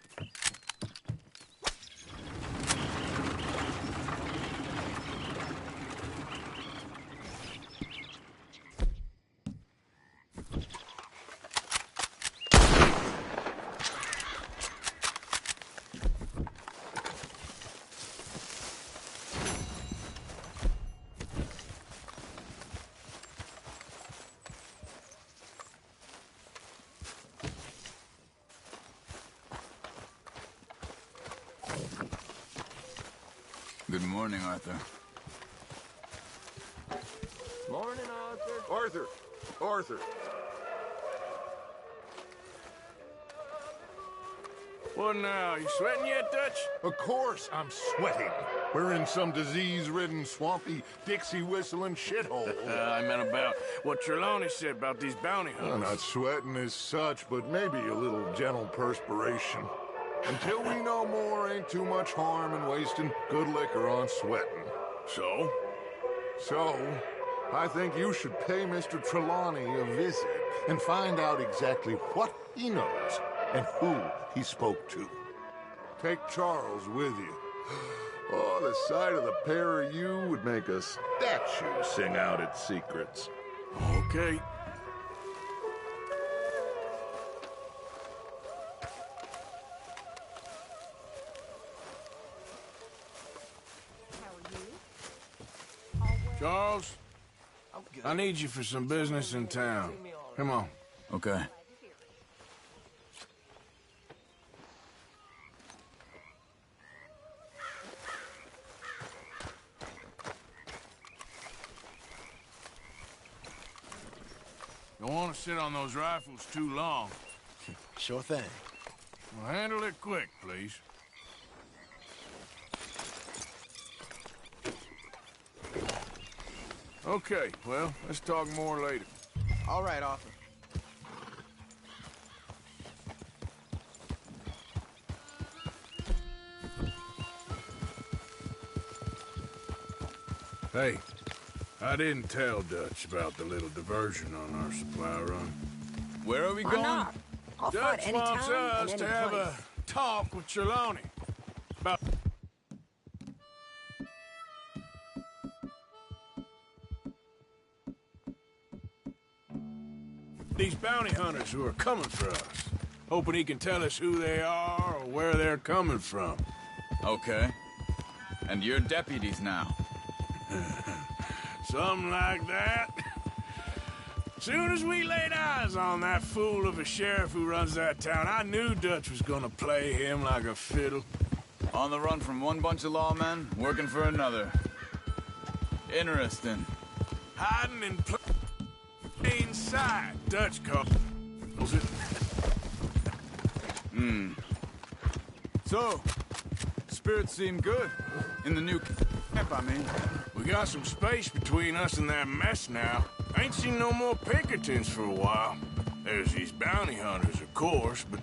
Good morning, Arthur. Morning, Arthur. Arthur. What now? You sweating yet, Dutch? Of course I'm sweating. We're in some disease-ridden, swampy, Dixie-whistling shithole. I meant about what Trelawney said about these bounty hunters. I'm not sweating as such, but maybe a little gentle perspiration. Until we know more, ain't too much harm in wasting good liquor on sweating. So? So, I think you should pay Mr. Trelawney a visit and find out exactly what he knows and who he spoke to. Take Charles with you. Oh, the sight of the pair of you would make a statue sing out its secrets. Okay. Charles, I need you for some business in town. Come on. Okay. Don't want to sit on those rifles too long. Sure thing. Well, handle it quick, please. Okay, well, let's talk more later. All right, Arthur. Hey, I didn't tell Dutch about the little diversion on our supply run. Where are we Why going? not? I'll fight Dutch wants anytime us and to any have place. a talk with Trelawney about... these bounty hunters who are coming for us. Hoping he can tell us who they are or where they're coming from. Okay. And you're deputies now. Something like that. Soon as we laid eyes on that fool of a sheriff who runs that town, I knew Dutch was gonna play him like a fiddle. On the run from one bunch of lawmen, working for another. Interesting. Hiding in plain sight, Dutch calls it. So, spirits seem good. In the new camp, I mean. We got some space between us and that mess now. Ain't seen no more Pinkertons for a while. There's these bounty hunters, of course, but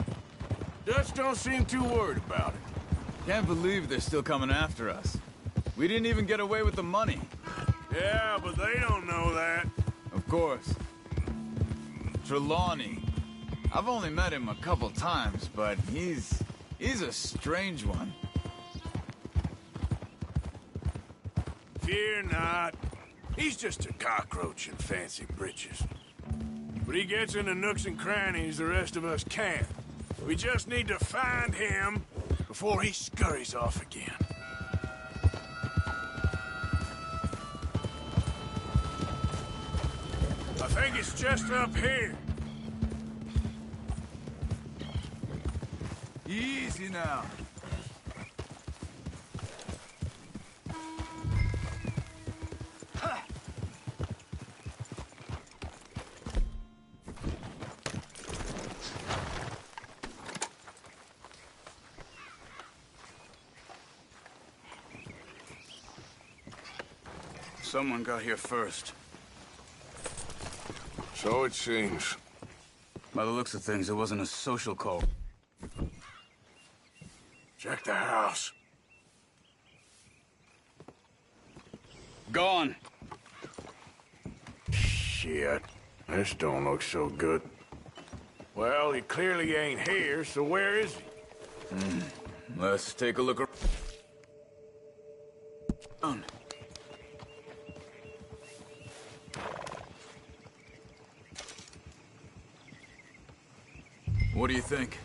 Dutch don't seem too worried about it. Can't believe they're still coming after us. We didn't even get away with the money. Yeah, but they don't know that. Of course. Trelawney. I've only met him a couple times, but he's a strange one. Fear not. He's just a cockroach in fancy breeches. But he gets into nooks and crannies the rest of us can't. We just need to find him before he scurries off again. I think it's just up here. Easy now. Someone got here first. So it seems. By the looks of things, it wasn't a social call. Check the house. Gone. Shit. This don't look so good. Well, he clearly ain't here, so where is he? Let's take a look around. What do you think?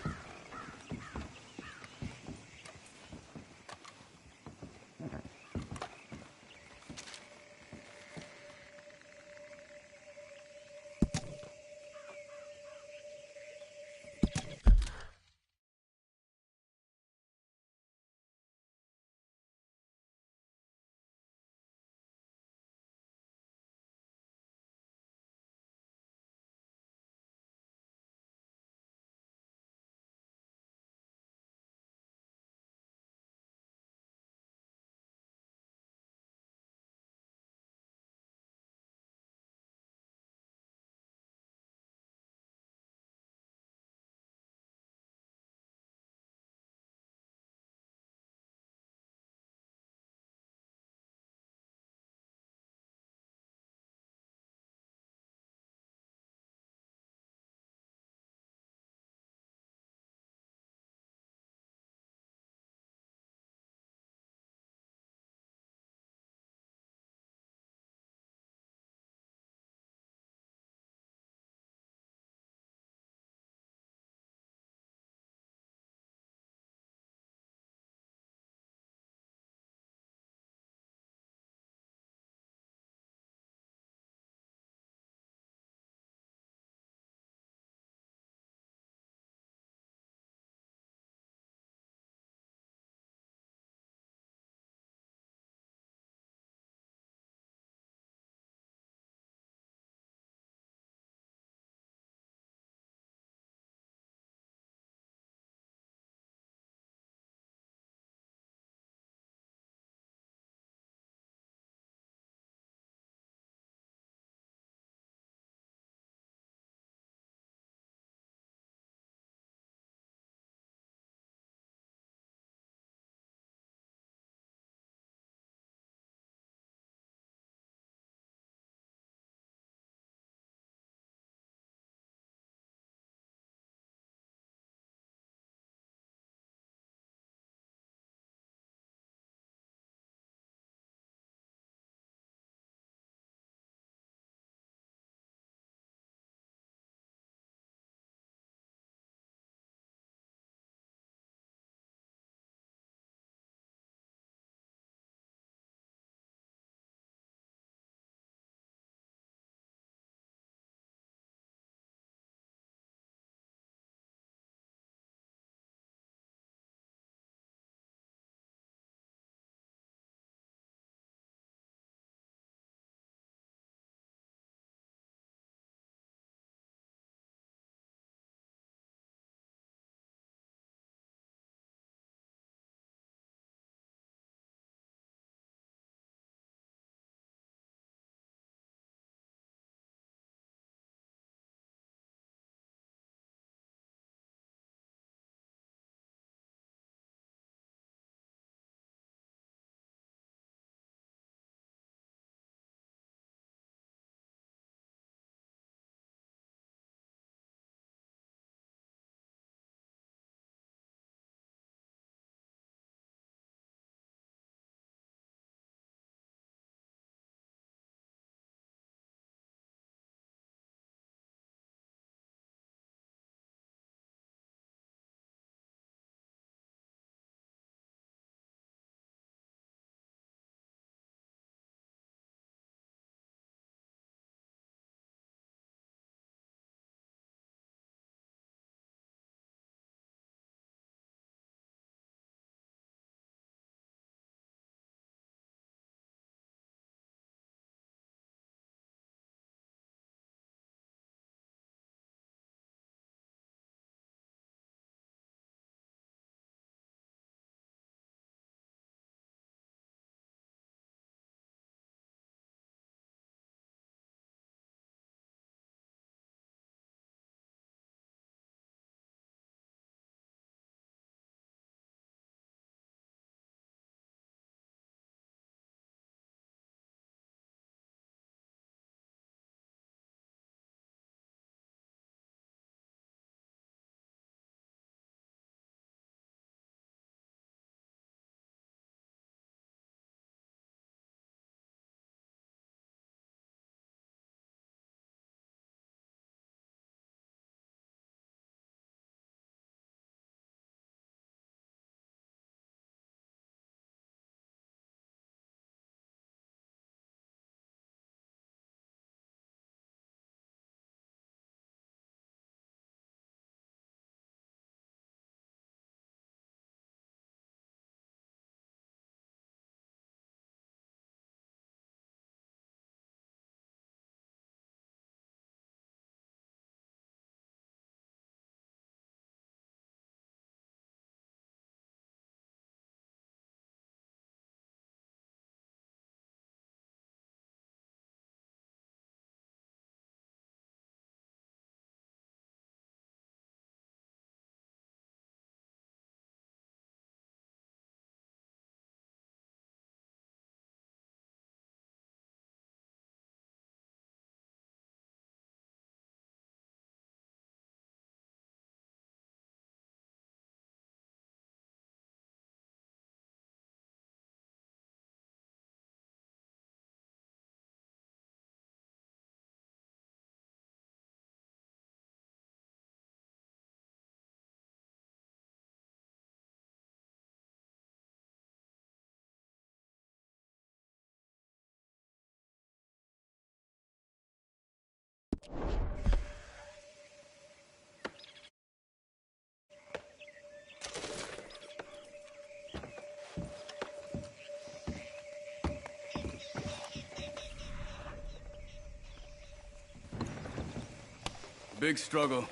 Big struggle.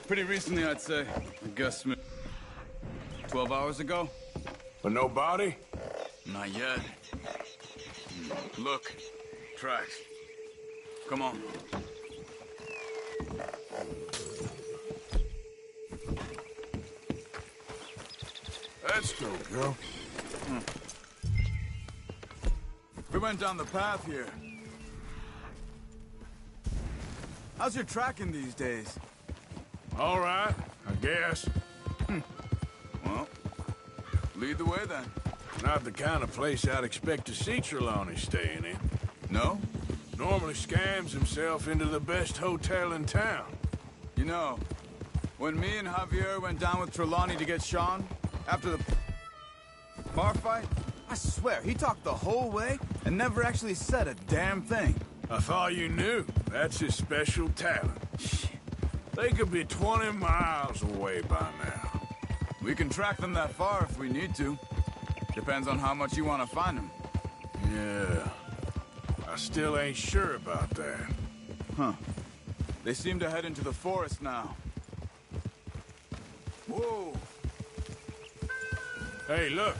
Pretty recently, I'd say. I guess 12 hours ago? But no body? Not yet. Look. Tracks. Come on. Let's go, girl. We went down the path here. How's your tracking these days? All right, I guess. Well, lead the way then. Not the kind of place I'd expect to see Trelawney staying in. No? Normally scams himself into the best hotel in town. You know, when me and Javier went down with Trelawney to get Sean, after the bar fight, I swear, he talked the whole way and never actually said a damn thing. I thought you knew. That's his special talent. They could be 20 miles away by now. We can track them that far if we need to. Depends on how much you want to find them. Yeah. I still ain't sure about that. Huh. They seem to head into the forest now. Whoa! Hey, look.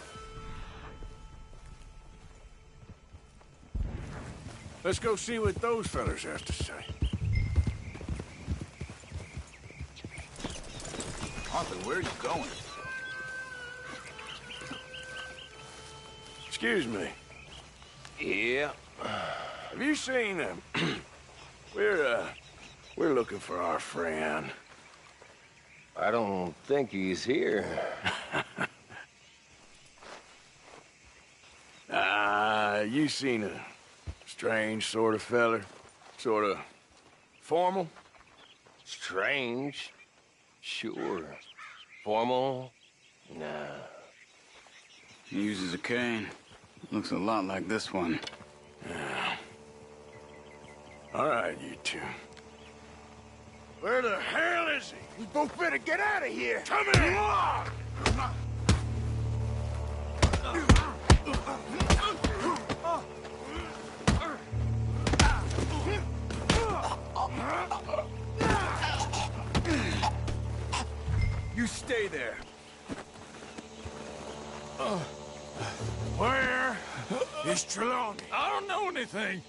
Let's go see what those fellas have to say. Arthur, where are you going? Excuse me. Yeah. Have you seen him? We're looking for our friend. I don't think he's here. You seen a strange sort of feller? Sort of formal? Strange? Sure. Formal? Nah. He uses a cane. Looks a lot like this one. Yeah. All right, you two. Where the hell is he? We both better get out of here. Come here! You stay there. Where is Trelawney? I don't know anything.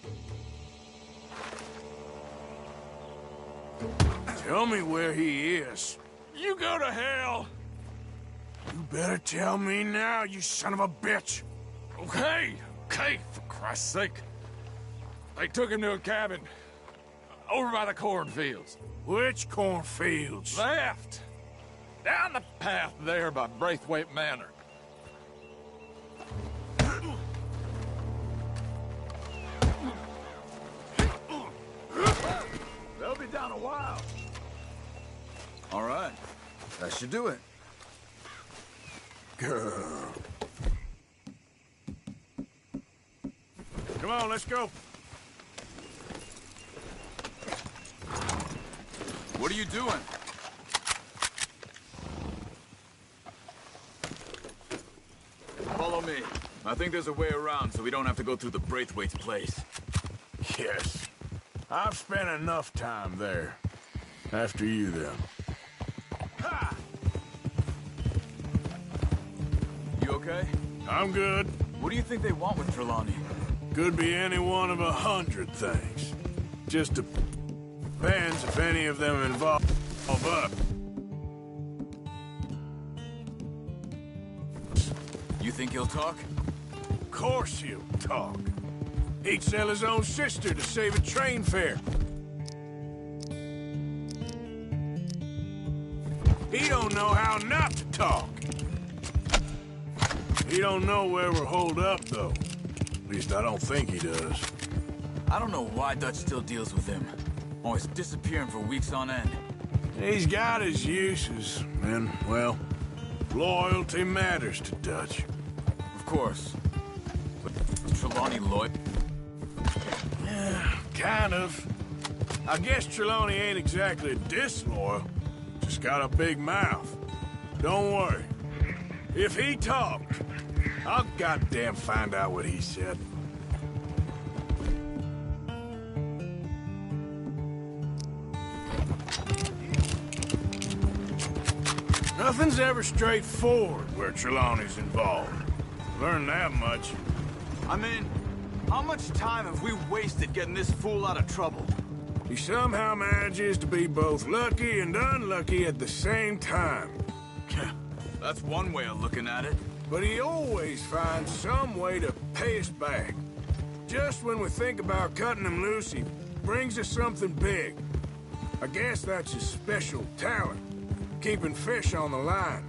Tell me where he is. You go to hell. You better tell me now, you son of a bitch. Okay, for Christ's sake. They took him to a cabin over by the cornfields. Which cornfields? Left. Down the path there by Braithwaite Manor. They'll be down a while. All right. That should do it. Girl. Come on, let's go. What are you doing? Follow me. I think there's a way around so we don't have to go through the Braithwaite's place. Yes. I've spent enough time there. After you, then. Ha! You okay? I'm good. What do you think they want with Trelawney? Could be any one of 100 things. Just depends if any of them involve us. You think he'll talk? Of course he'll talk. He'd sell his own sister to save a train fare. He don't know how not to talk. He don't know where we're holed up, though. At least I don't think he does. I don't know why Dutch still deals with him. Always disappearing for weeks on end. He's got his uses, and, well, loyalty matters to Dutch. Of course. But is Trelawney loyal? Yeah, kind of. I guess Trelawney ain't exactly disloyal. Just got a big mouth. Don't worry. If he talked, I'll goddamn find out what he said. Nothing's ever straightforward where Trelawney's involved. Learn that much. I mean, how much time have we wasted getting this fool out of trouble? He somehow manages to be both lucky and unlucky at the same time. That's one way of looking at it. But he always finds some way to pay us back. Just when we think about cutting him loose, he brings us something big. I guess that's his special talent, keeping fish on the line.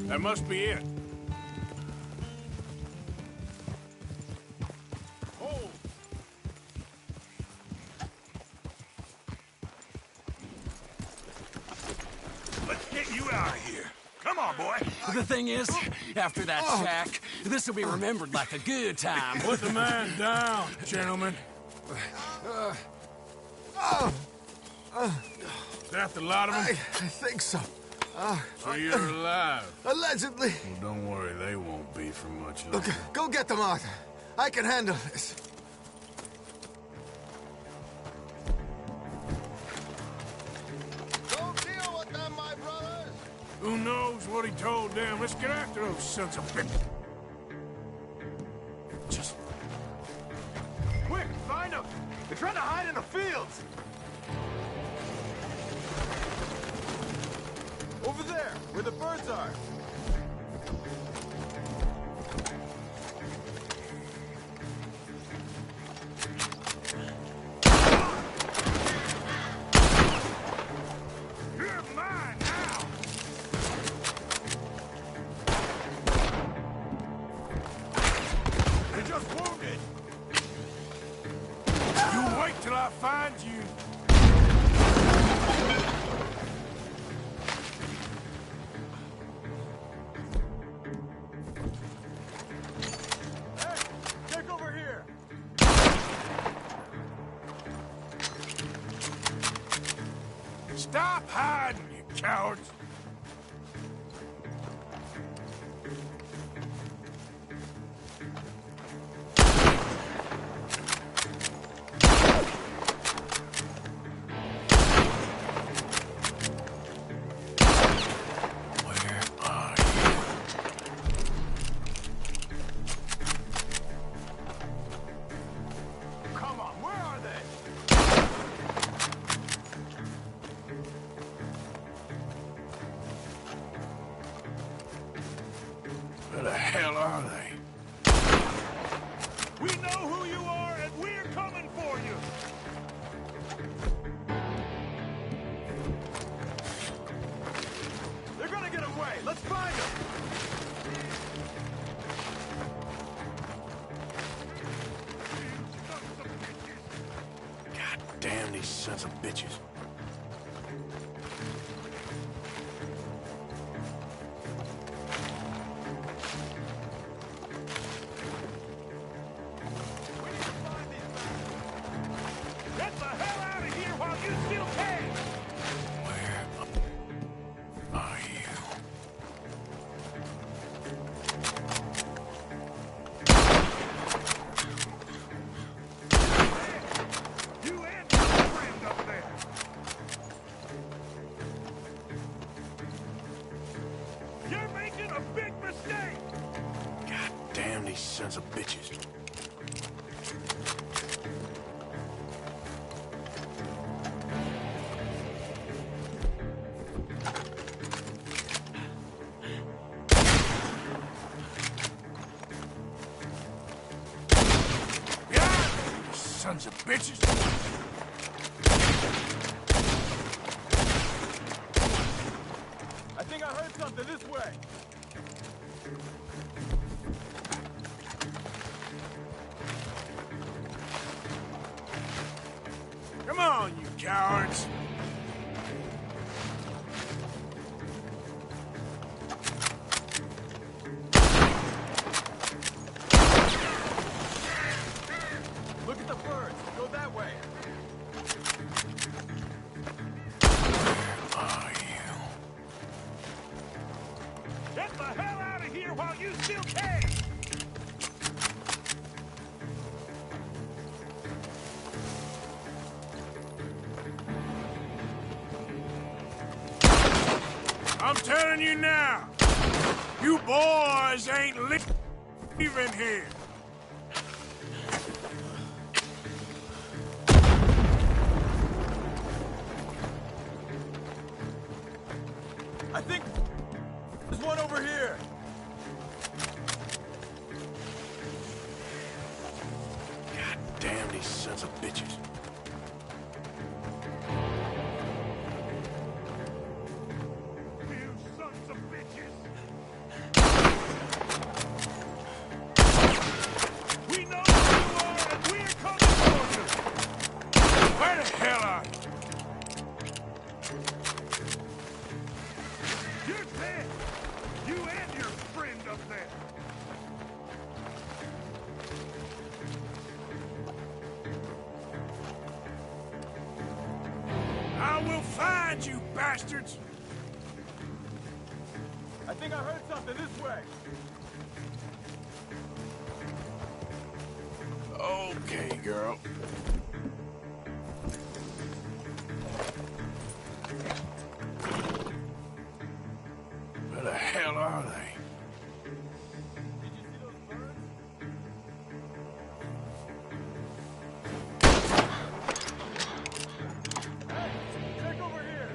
That must be it. Oh! Let's get you out of here. Come on, boy. The thing is, after that shack, this will be remembered like a good time. Put the man down, gentlemen. Is that the lot of them? I think so. So you're alive? Allegedly. Well, don't worry, they won't be for much longer. Look, go get them, Arthur. I can handle this. Don't deal with them, my brothers! Who knows what he told them? Let's get after those sons of bitches. Just... Quick, find them! They're trying to hide in the fields! Over there, where the birds are. You're mine now! They're just wounded! You wait till I find you. Take over here! Stop hiding, you cowards! Where are you? Come on, where are they? Where the hell are they? We know who you are, and we're coming for you! They're gonna get away! Let's find them! God damn these sons of bitches. Get the hell out of here while you still can! Where are you? You and your friend up there! You're making a big mistake! God damn these sons of bitches. sons of bitches! I think I heard something this way. Come on, you cowards! Look at the birds. Go that way. Get the hell out of here while you still can! I'm telling you now, you boys ain't leaving here. I think there's one over here. God damn these sons of bitches. You sons of bitches! We know who you are, and we're coming for you! Where the hell are you? You're dead! You and your friend up there! I will find you, bastards! I think I heard something this way. Okay, girl. Where the hell are they? Did you see those birds? Hey, check over here.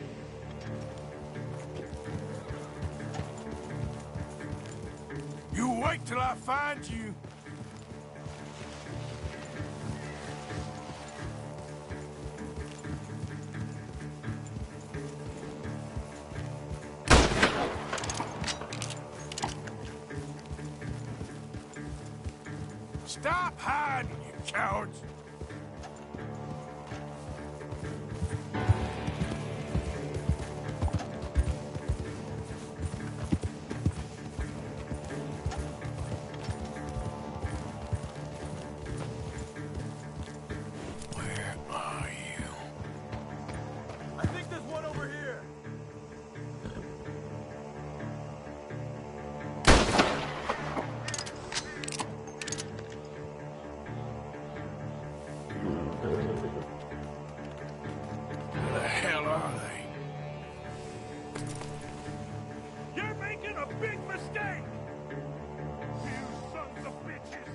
You wait till I find you. Stop hiding, you cowards! Where are you? I think there's one over here. Where the hell are they? You're making a big mistake! You sons of bitches!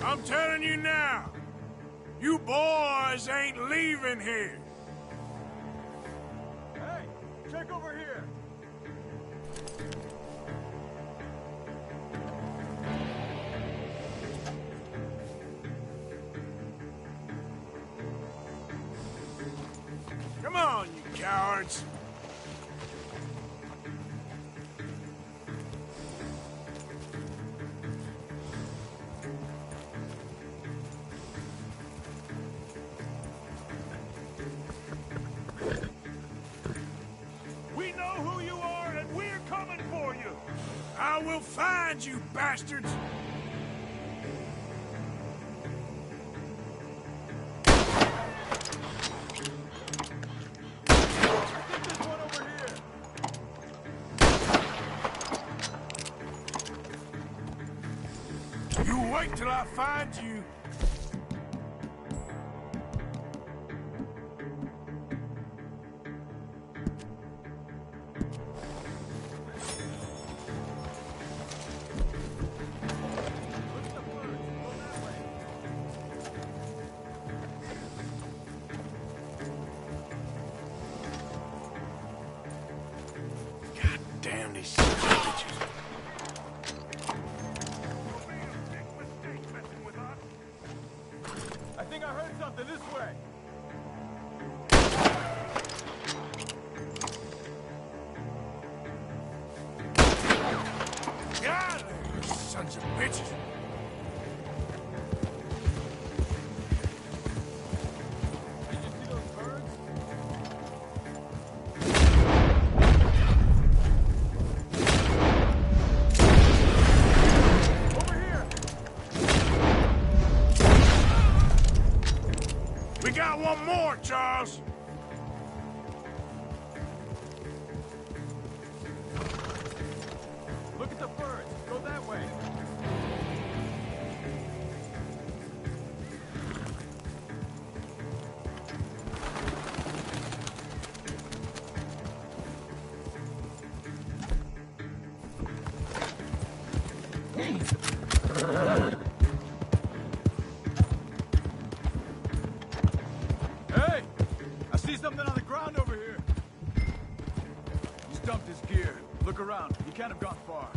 I'm telling you now, you boys ain't leaving here. Hey, check over here. Come on, you cowards. We know who you are, and we're coming for you! I will find you, bastards. I think there's one over here. You wait till I find you. God damn these sons Charles. Look at the birds. Go that way. Hey! I see something on the ground over here. He's dumped his gear. Look around. He can't have gone far.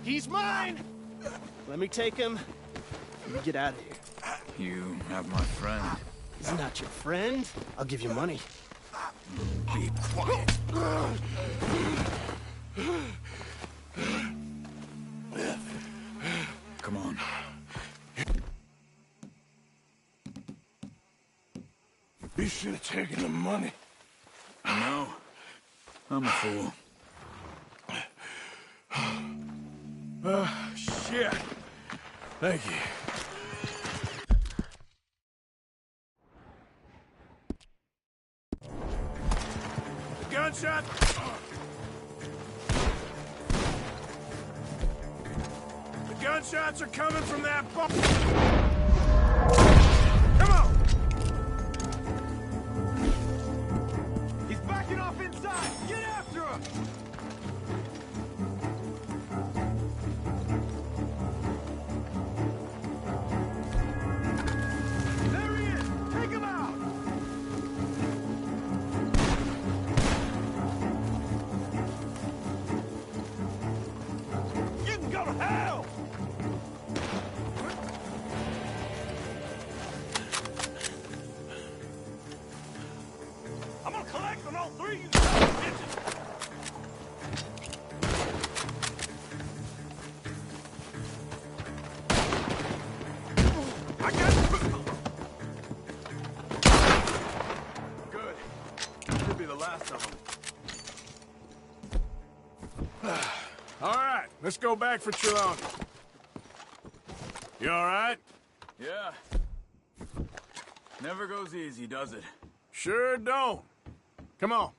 He's mine! Let me take him. You get out of here. You have my friend. He's not your friend. I'll give you money. Be quiet. Come on. You should have taken the money. No, I'm a fool. Shit. Thank you. The gunshot! The gunshots are coming from that bar. Come on! He's backing off inside! Get after him! There he is! Take him out! You can go to hell! I'm gonna collect on all three of you son of bitches! I got Good. Should be the last of them. All right, let's go back for Trelawney. You all right? Yeah. Never goes easy, does it? Sure don't. Come on.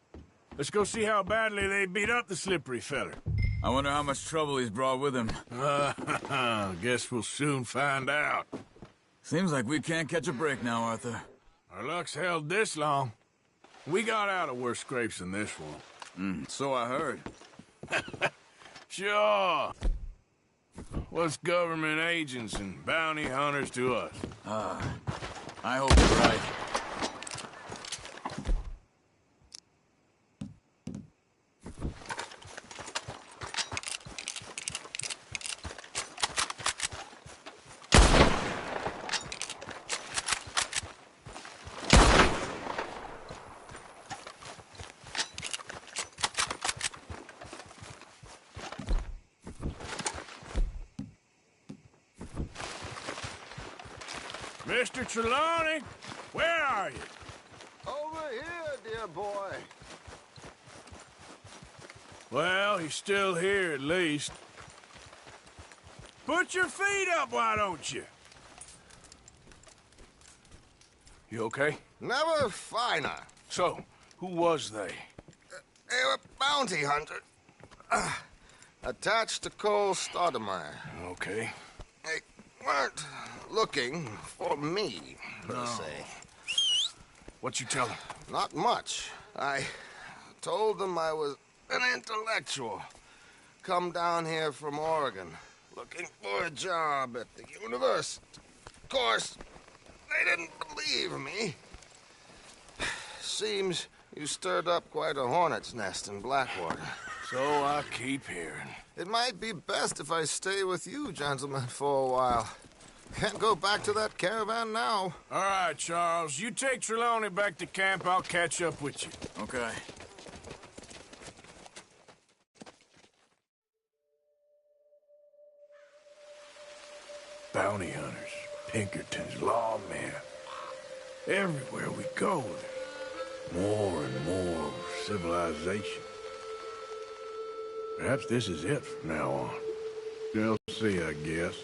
Let's go see how badly they beat up the slippery feller. I wonder how much trouble he's brought with him. Guess we'll soon find out. Seems like we can't catch a break now, Arthur. Our luck's held this long. We got out of worse scrapes than this one. So I heard. Sure. What's government agents and bounty hunters to us? I hope you're right. Mr. Trelawney, where are you? Over here, dear boy. Well, he's still here at least. Put your feet up, why don't you? You okay? Never finer. So, who was they? They were bounty hunters. Attached to Cole Stoudemire. Okay. They weren't looking for me, per se. What you tell them? Not much. I told them I was an intellectual. Come down here from Oregon, looking for a job at the university. Of course, they didn't believe me. Seems you stirred up quite a hornet's nest in Blackwater. So I keep hearing. It might be best if I stay with you, gentlemen, for a while. Can't go back to that caravan now. All right, Charles. You take Trelawney back to camp. I'll catch up with you. Okay. Bounty hunters. Pinkerton's lawmen. Everywhere we go, there's more and more civilization. Perhaps this is it from now on. We'll see, I guess.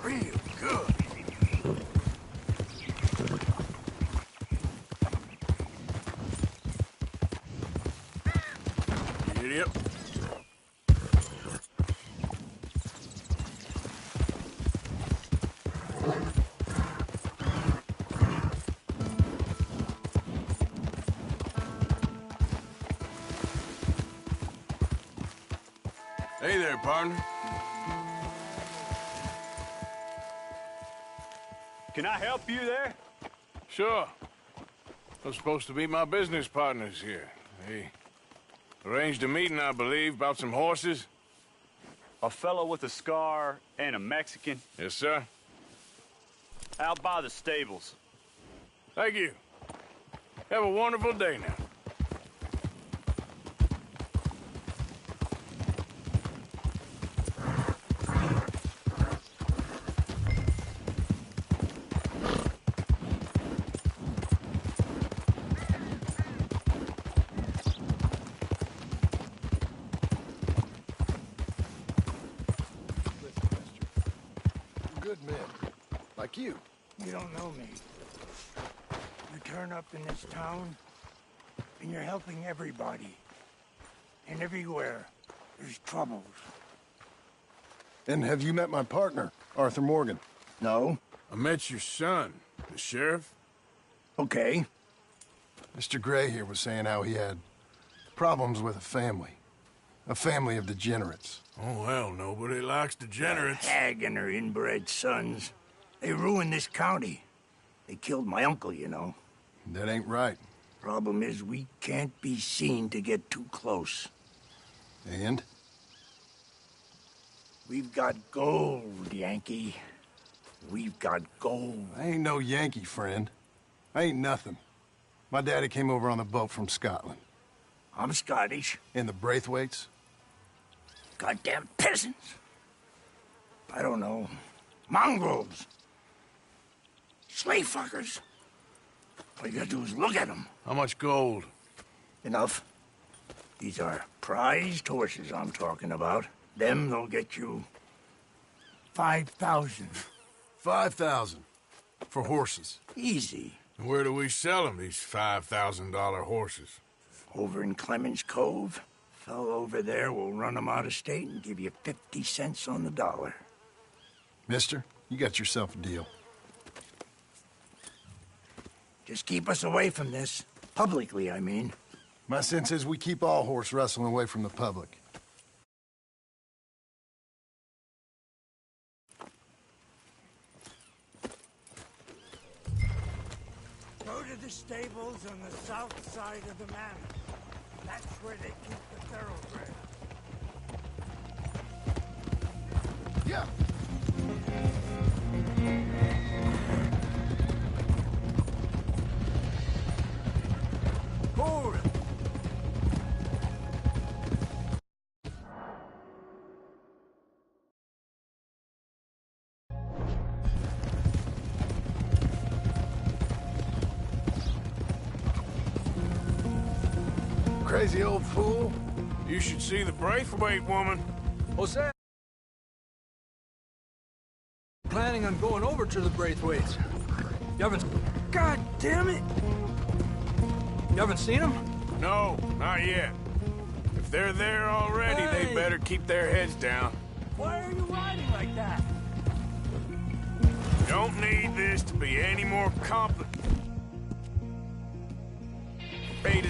Real good. Idiot. Hey there, partner. Can I help you there? Sure. They're supposed to be my business partners here. They arranged a meeting, I believe, about some horses. A fellow with a scar and a Mexican. Yes, sir. Out by the stables. Thank you. Have a wonderful day now. Good men. Like you. You don't know me. You turn up in this town, and you're helping everybody. And everywhere, there's troubles. And have you met my partner, Arthur Morgan? No. I met your son, the sheriff. Okay. Mr. Gray here was saying how he had problems with a family. A family of degenerates. Oh, well, nobody likes degenerates. That hag and her inbred sons. They ruined this county. They killed my uncle, you know. That ain't right. Problem is, we can't be seen to get too close. And? We've got gold, Yankee. We've got gold. I ain't no Yankee, friend. I ain't nothing. My daddy came over on the boat from Scotland. I'm Scottish. And the Braithwaites? Goddamn peasants. I don't know. Mongrels. Slave fuckers. All you gotta do is look at them. How much gold? Enough. These are prized horses I'm talking about. Them, they'll get you 5,000. 5,000 for horses. Easy. And where do we sell them, these $5,000 horses? Over in Clemens Cove. Fellow over there will run them out of state and give you 50 cents on the dollar. Mister, you got yourself a deal. Just keep us away from this. Publicly, I mean. My sense is we keep all horse wrestling away from the public. Go to the stables on the south side of the manor. That's where they keep the thoroughbred. Yeah. Hold it. Crazy old fool. You should see the Braithwaite woman. What's that? Planning on going over to the Braithwaites. You haven't... God damn it! You haven't seen them? No, not yet. If they're there already, Hey! they better keep their heads down. Why are you riding like that? Don't need this to be any more complicated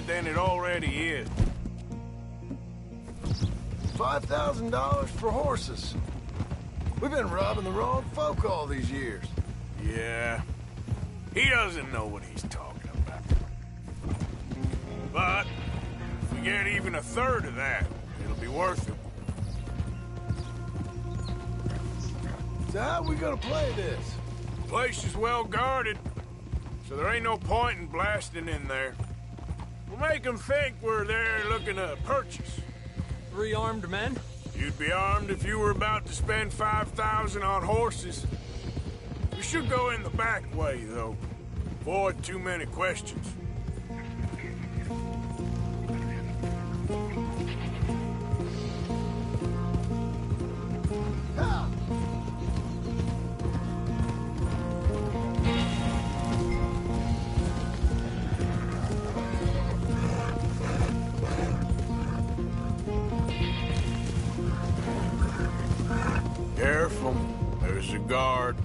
than it already is. $5,000 for horses. We've been robbing the wrong folk all these years. Yeah. He doesn't know what he's talking about. But if we get even a third of that, it'll be worth it. So how we gonna play this? The place is well guarded, so there ain't no point in blasting in there. We'll make them think we're there looking to purchase. 3 armed men? You'd be armed if you were about to spend 5,000 on horses. We should go in the back way, though. Avoid too many questions. Careful. There's a guard.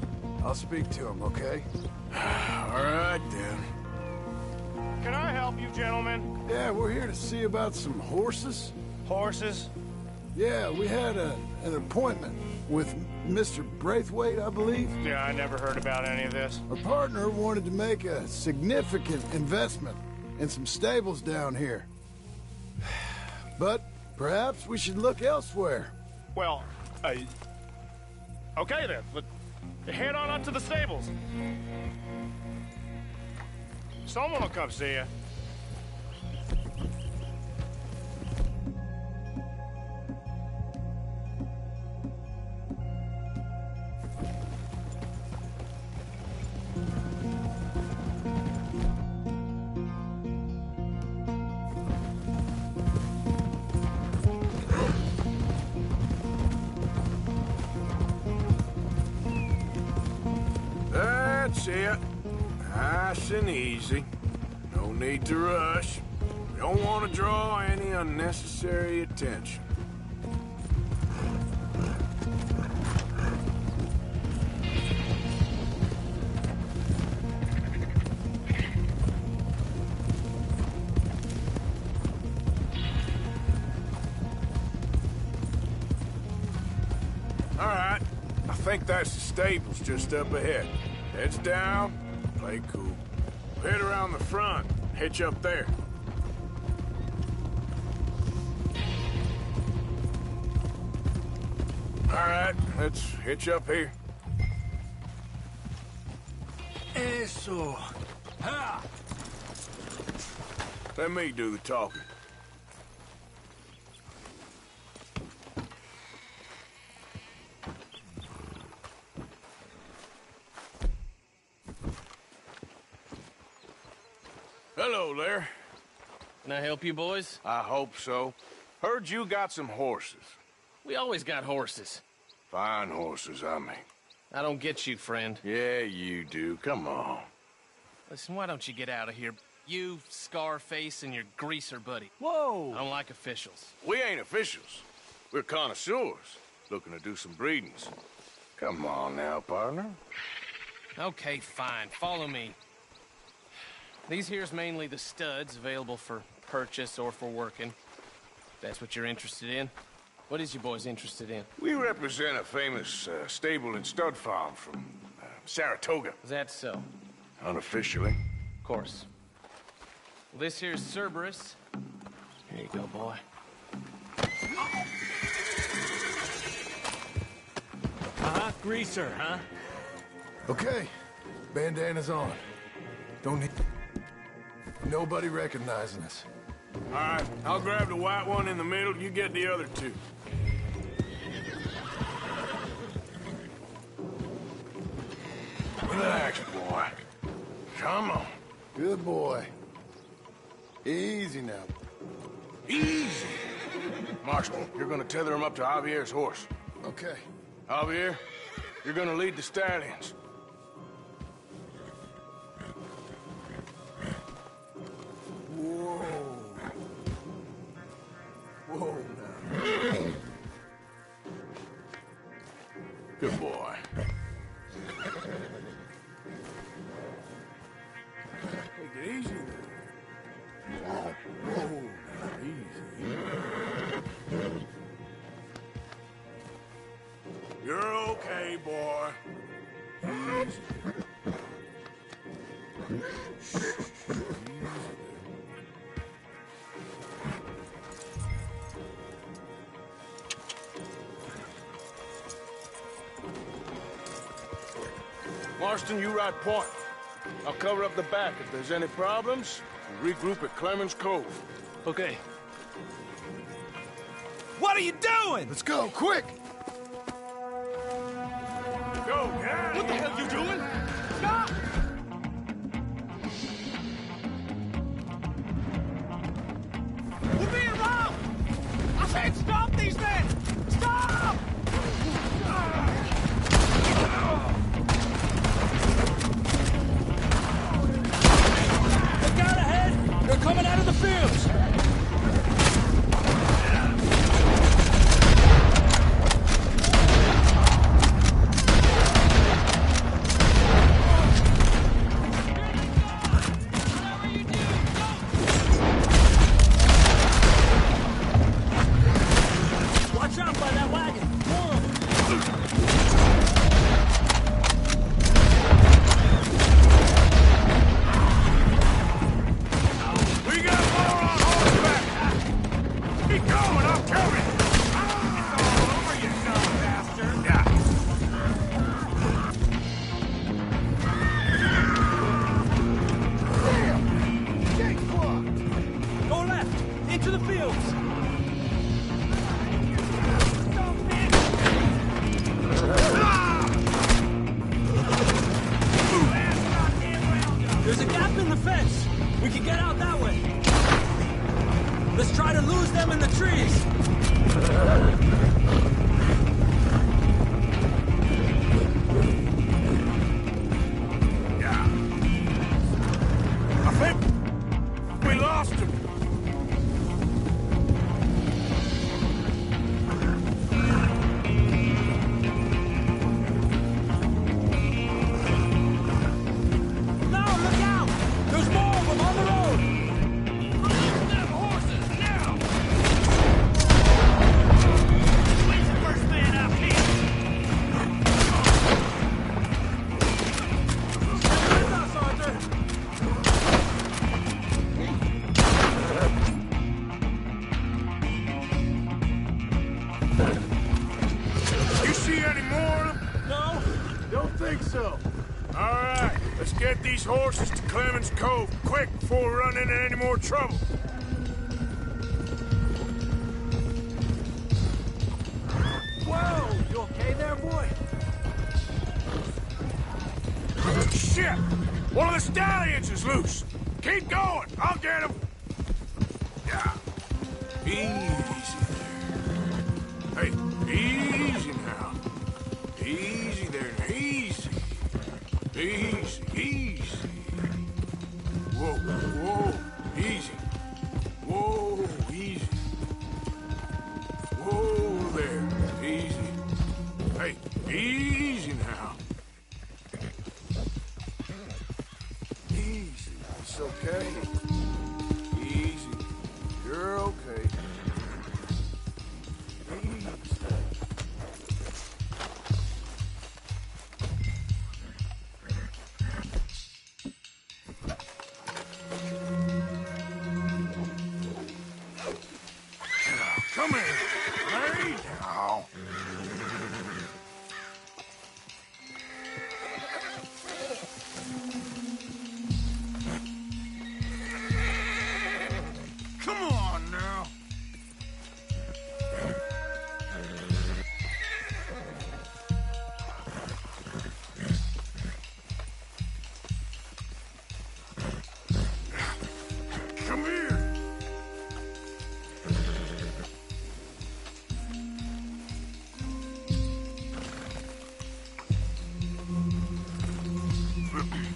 I'll speak to him, okay? All right, then. Can I help you, gentlemen? Yeah, we're here to see about some horses. Horses? Yeah, we had an appointment with Mr. Braithwaite, I believe. Yeah, I never heard about any of this. Our partner wanted to make a significant investment in some stables down here. But perhaps we should look elsewhere. Well, okay then. Head on up to the stables. Someone will come see you. That's it. Nice and easy. No need to rush. We don't want to draw any unnecessary attention. All right. I think that's the stables just up ahead. Heads down, play cool. Head around the front, hitch up there. All right, let's hitch up here. Eso. Ha! Let me do the talking. Hello there. Can I help you, boys? I hope so. Heard you got some horses. We always got horses. Fine horses, I mean. I don't get you, friend. Yeah, you do. Come on. Listen, why don't you get out of here? You, Scarface, and your greaser buddy. Whoa! I don't like officials. We ain't officials. We're connoisseurs, looking to do some breedings. Come on now, partner. Okay, fine. Follow me. These here's mainly the studs available for purchase or for working. If that's what you're interested in. What is you boys interested in? We represent a famous stable and stud farm from Saratoga. Is that so? Unofficially. Of course. Well, this here's Cerberus. Here you go, boy. Greaser, huh? Okay, bandana's on. Don't need nobody recognizing us. All right, I'll grab the white one in the middle. You get the other two. Relax, boy. Come on. Good boy. Easy now. Easy. Marshal, you're gonna tether him up to Javier's horse. Okay. Javier, you're gonna lead the stallions. Whoa. Whoa, now. Good boy. Take it easy there. Whoa, now, easy. You're okay, boy. Easy. Marston, you ride point. I'll cover up the back. If there's any problems, we'll regroup at Clemens Cove. Okay. What are you doing? Let's go, quick! Go, yeah! What the hell you doing? Stop! We're being robbed! I said stop these men! Stop! Look out ahead! They're coming out of the fields! Watch out by that wagon! More of them! We got more on horseback! Keep going, I'll cover it! It's all over you, dumb bastard! Yeah. Go left! Into the fields! There's a gap in the fence! We can get out that way! Let's try to lose them in the trees! Yeah. I think we lost him. No, look out! There's more of them on the road! Release them horses, now! Where's the first man out here? Stay with us, Arthur! You see any more of them? No? Don't think so. All right, let's get these horses to Clemens Cove quick before we run into any more trouble. Whoa! You okay there, boy? Shit! One of the stallions is loose. Keep going. I'll get him. Yeah. Easy there. Hey, easy now. Easy there. Easy. Easy. Easy. Whoa. Whoa. Easy. Whoa. Easy. Whoa there. Easy. Hey, easy now. Easy. It's okay. Come here. Lay down. Come on now. Come here.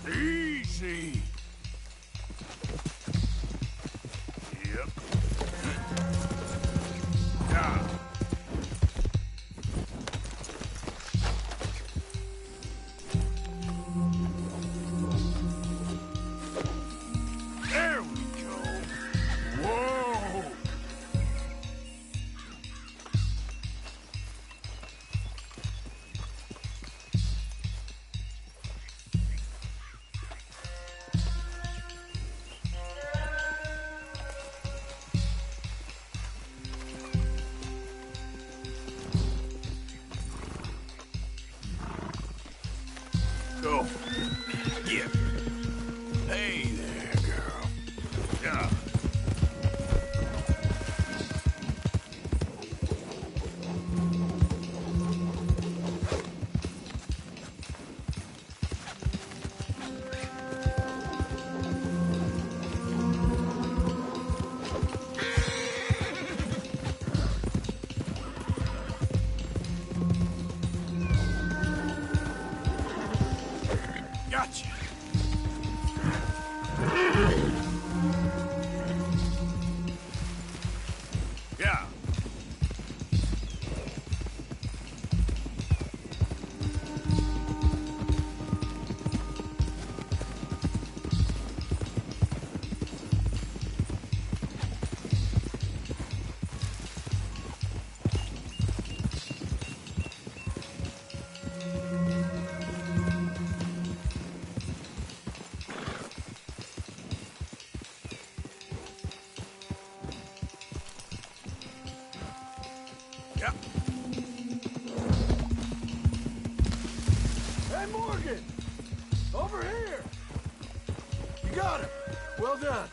Easy. Yep. Ah. There we go. Whoa. Go. Yeah. Hey there, girl. Yeah. Gotcha. Yeah. Yeah. Hey, Morgan! Over here! You got him. Well done.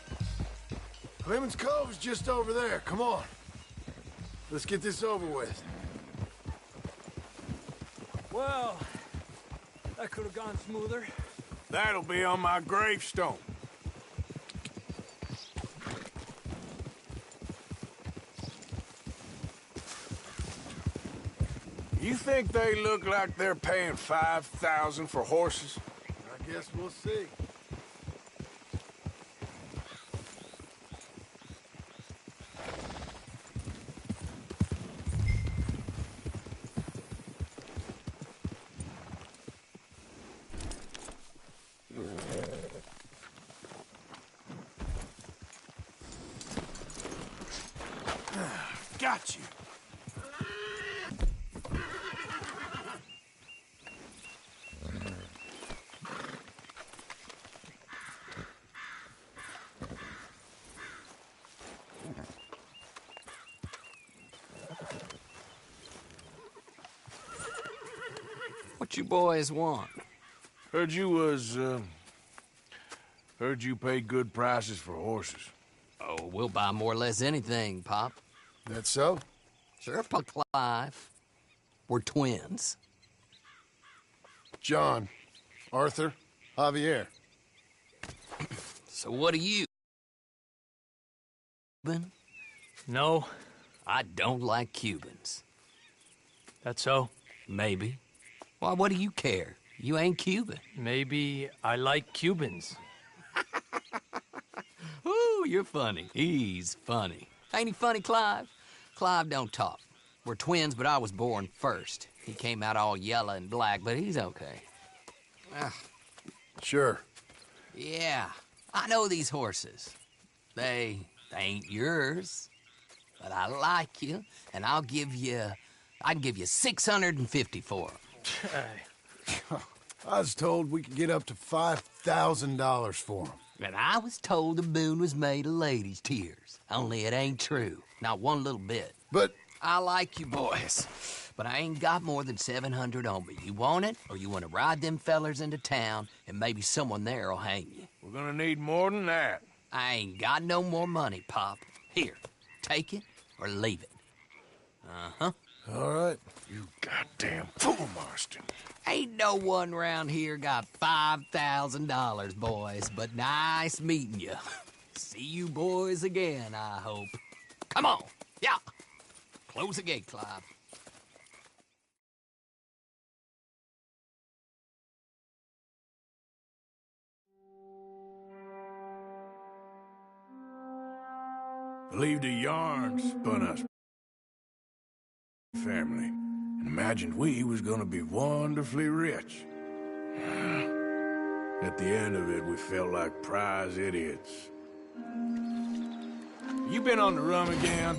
Clemens Cove's just over there. Come on. Let's get this over with. Well, that could have gone smoother. That'll be on my gravestone. You think they look like they're paying $5,000 for horses? I guess we'll see. Got you. What you boys want? Heard you pay good prices for horses. Oh, we'll buy more or less anything, Pop. That so? Sure, Pop Clive. We're twins. John, Arthur, Javier. So what are you? Cuban? No. I don't like Cubans. That so? Maybe. Why, what do you care? You ain't Cuban. Maybe I like Cubans. Ooh, you're funny. He's funny. Ain't he funny, Clive? Clive don't talk. We're twins, but I was born first. He came out all yellow and black, but he's okay. Sure. Yeah, I know these horses. They ain't yours, but I like you, and I can give you 650 for them. I was told we could get up to $5,000 for them. And I was told the moon was made of ladies' tears. Only it ain't true. Not one little bit. But... I like you boys, but I ain't got more than 700 on me. You want it, or you want to ride them fellers into town, and maybe someone there'll hang you? We're gonna need more than that. I ain't got no more money, Pop. Here, take it or leave it. Uh-huh. All right. You goddamn fool, Marston. Ain't no one round here got $5,000, boys, but nice meeting you. See you boys again, I hope. Come on, yeah. Close the gate, Clive. Believed a yarn spun us family and imagined we was gonna be wonderfully rich. At the end of it, we felt like prize idiots. You been on the rum again?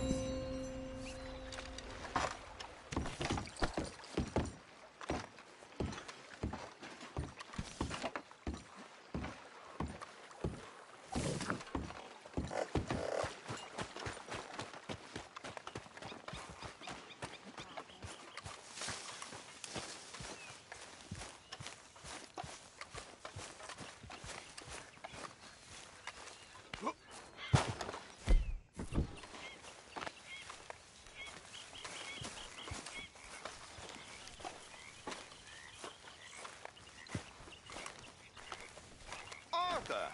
Arthur!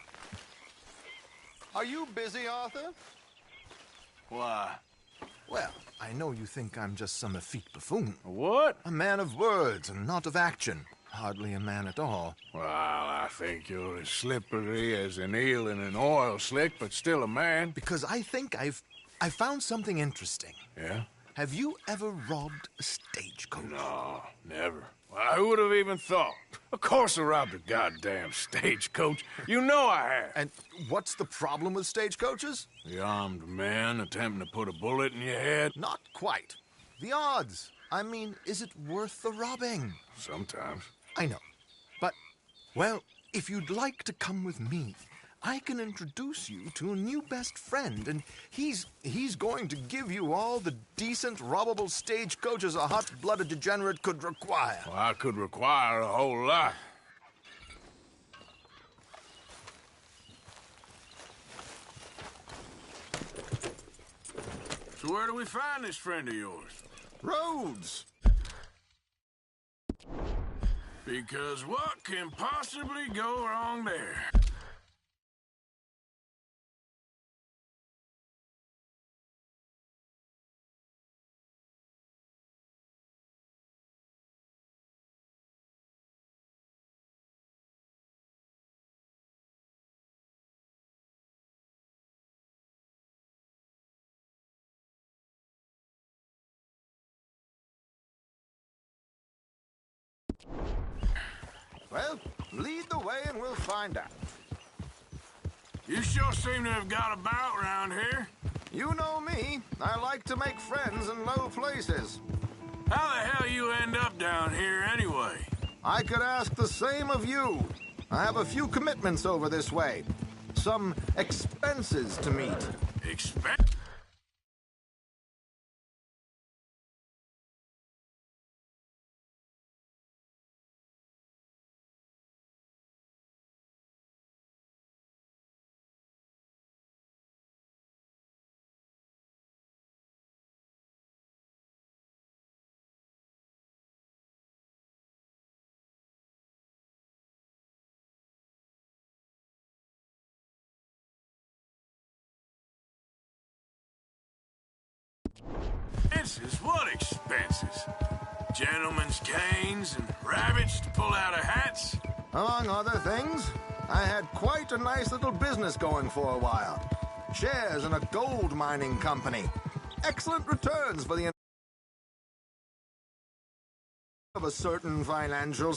Are you busy, Arthur? Why? Well, I know you think I'm just some effete buffoon. What? A man of words and not of action. Hardly a man at all. Well, I think you're as slippery as an eel in an oil slick, but still a man. Because I think I found something interesting. Yeah? Have you ever robbed a stagecoach? No, never. Well, who would have even thought? Of course I robbed a goddamn stagecoach. You know I have. And what's the problem with stagecoaches? The armed man attempting to put a bullet in your head? Not quite. The odds. I mean, is it worth the robbing? Sometimes. I know. But, well, if you'd like to come with me, I can introduce you to a new best friend, and he's going to give you all the decent, robbable stagecoaches a hot-blooded degenerate could require. Well, I could require a whole lot. So where do we find this friend of yours? Roads. Because what can possibly go wrong there? Well, lead the way and we'll find out. You sure seem to have got about around here. You know me. I like to make friends in low places. How the hell you end up down here anyway? I could ask the same of you. I have a few commitments over this way. Some expenses to meet. Expense? Expenses? What expenses? Gentlemen's canes and rabbits to pull out of hats? Among other things, I had quite a nice little business going for a while. Shares in a gold mining company. Excellent returns for the of a certain financial...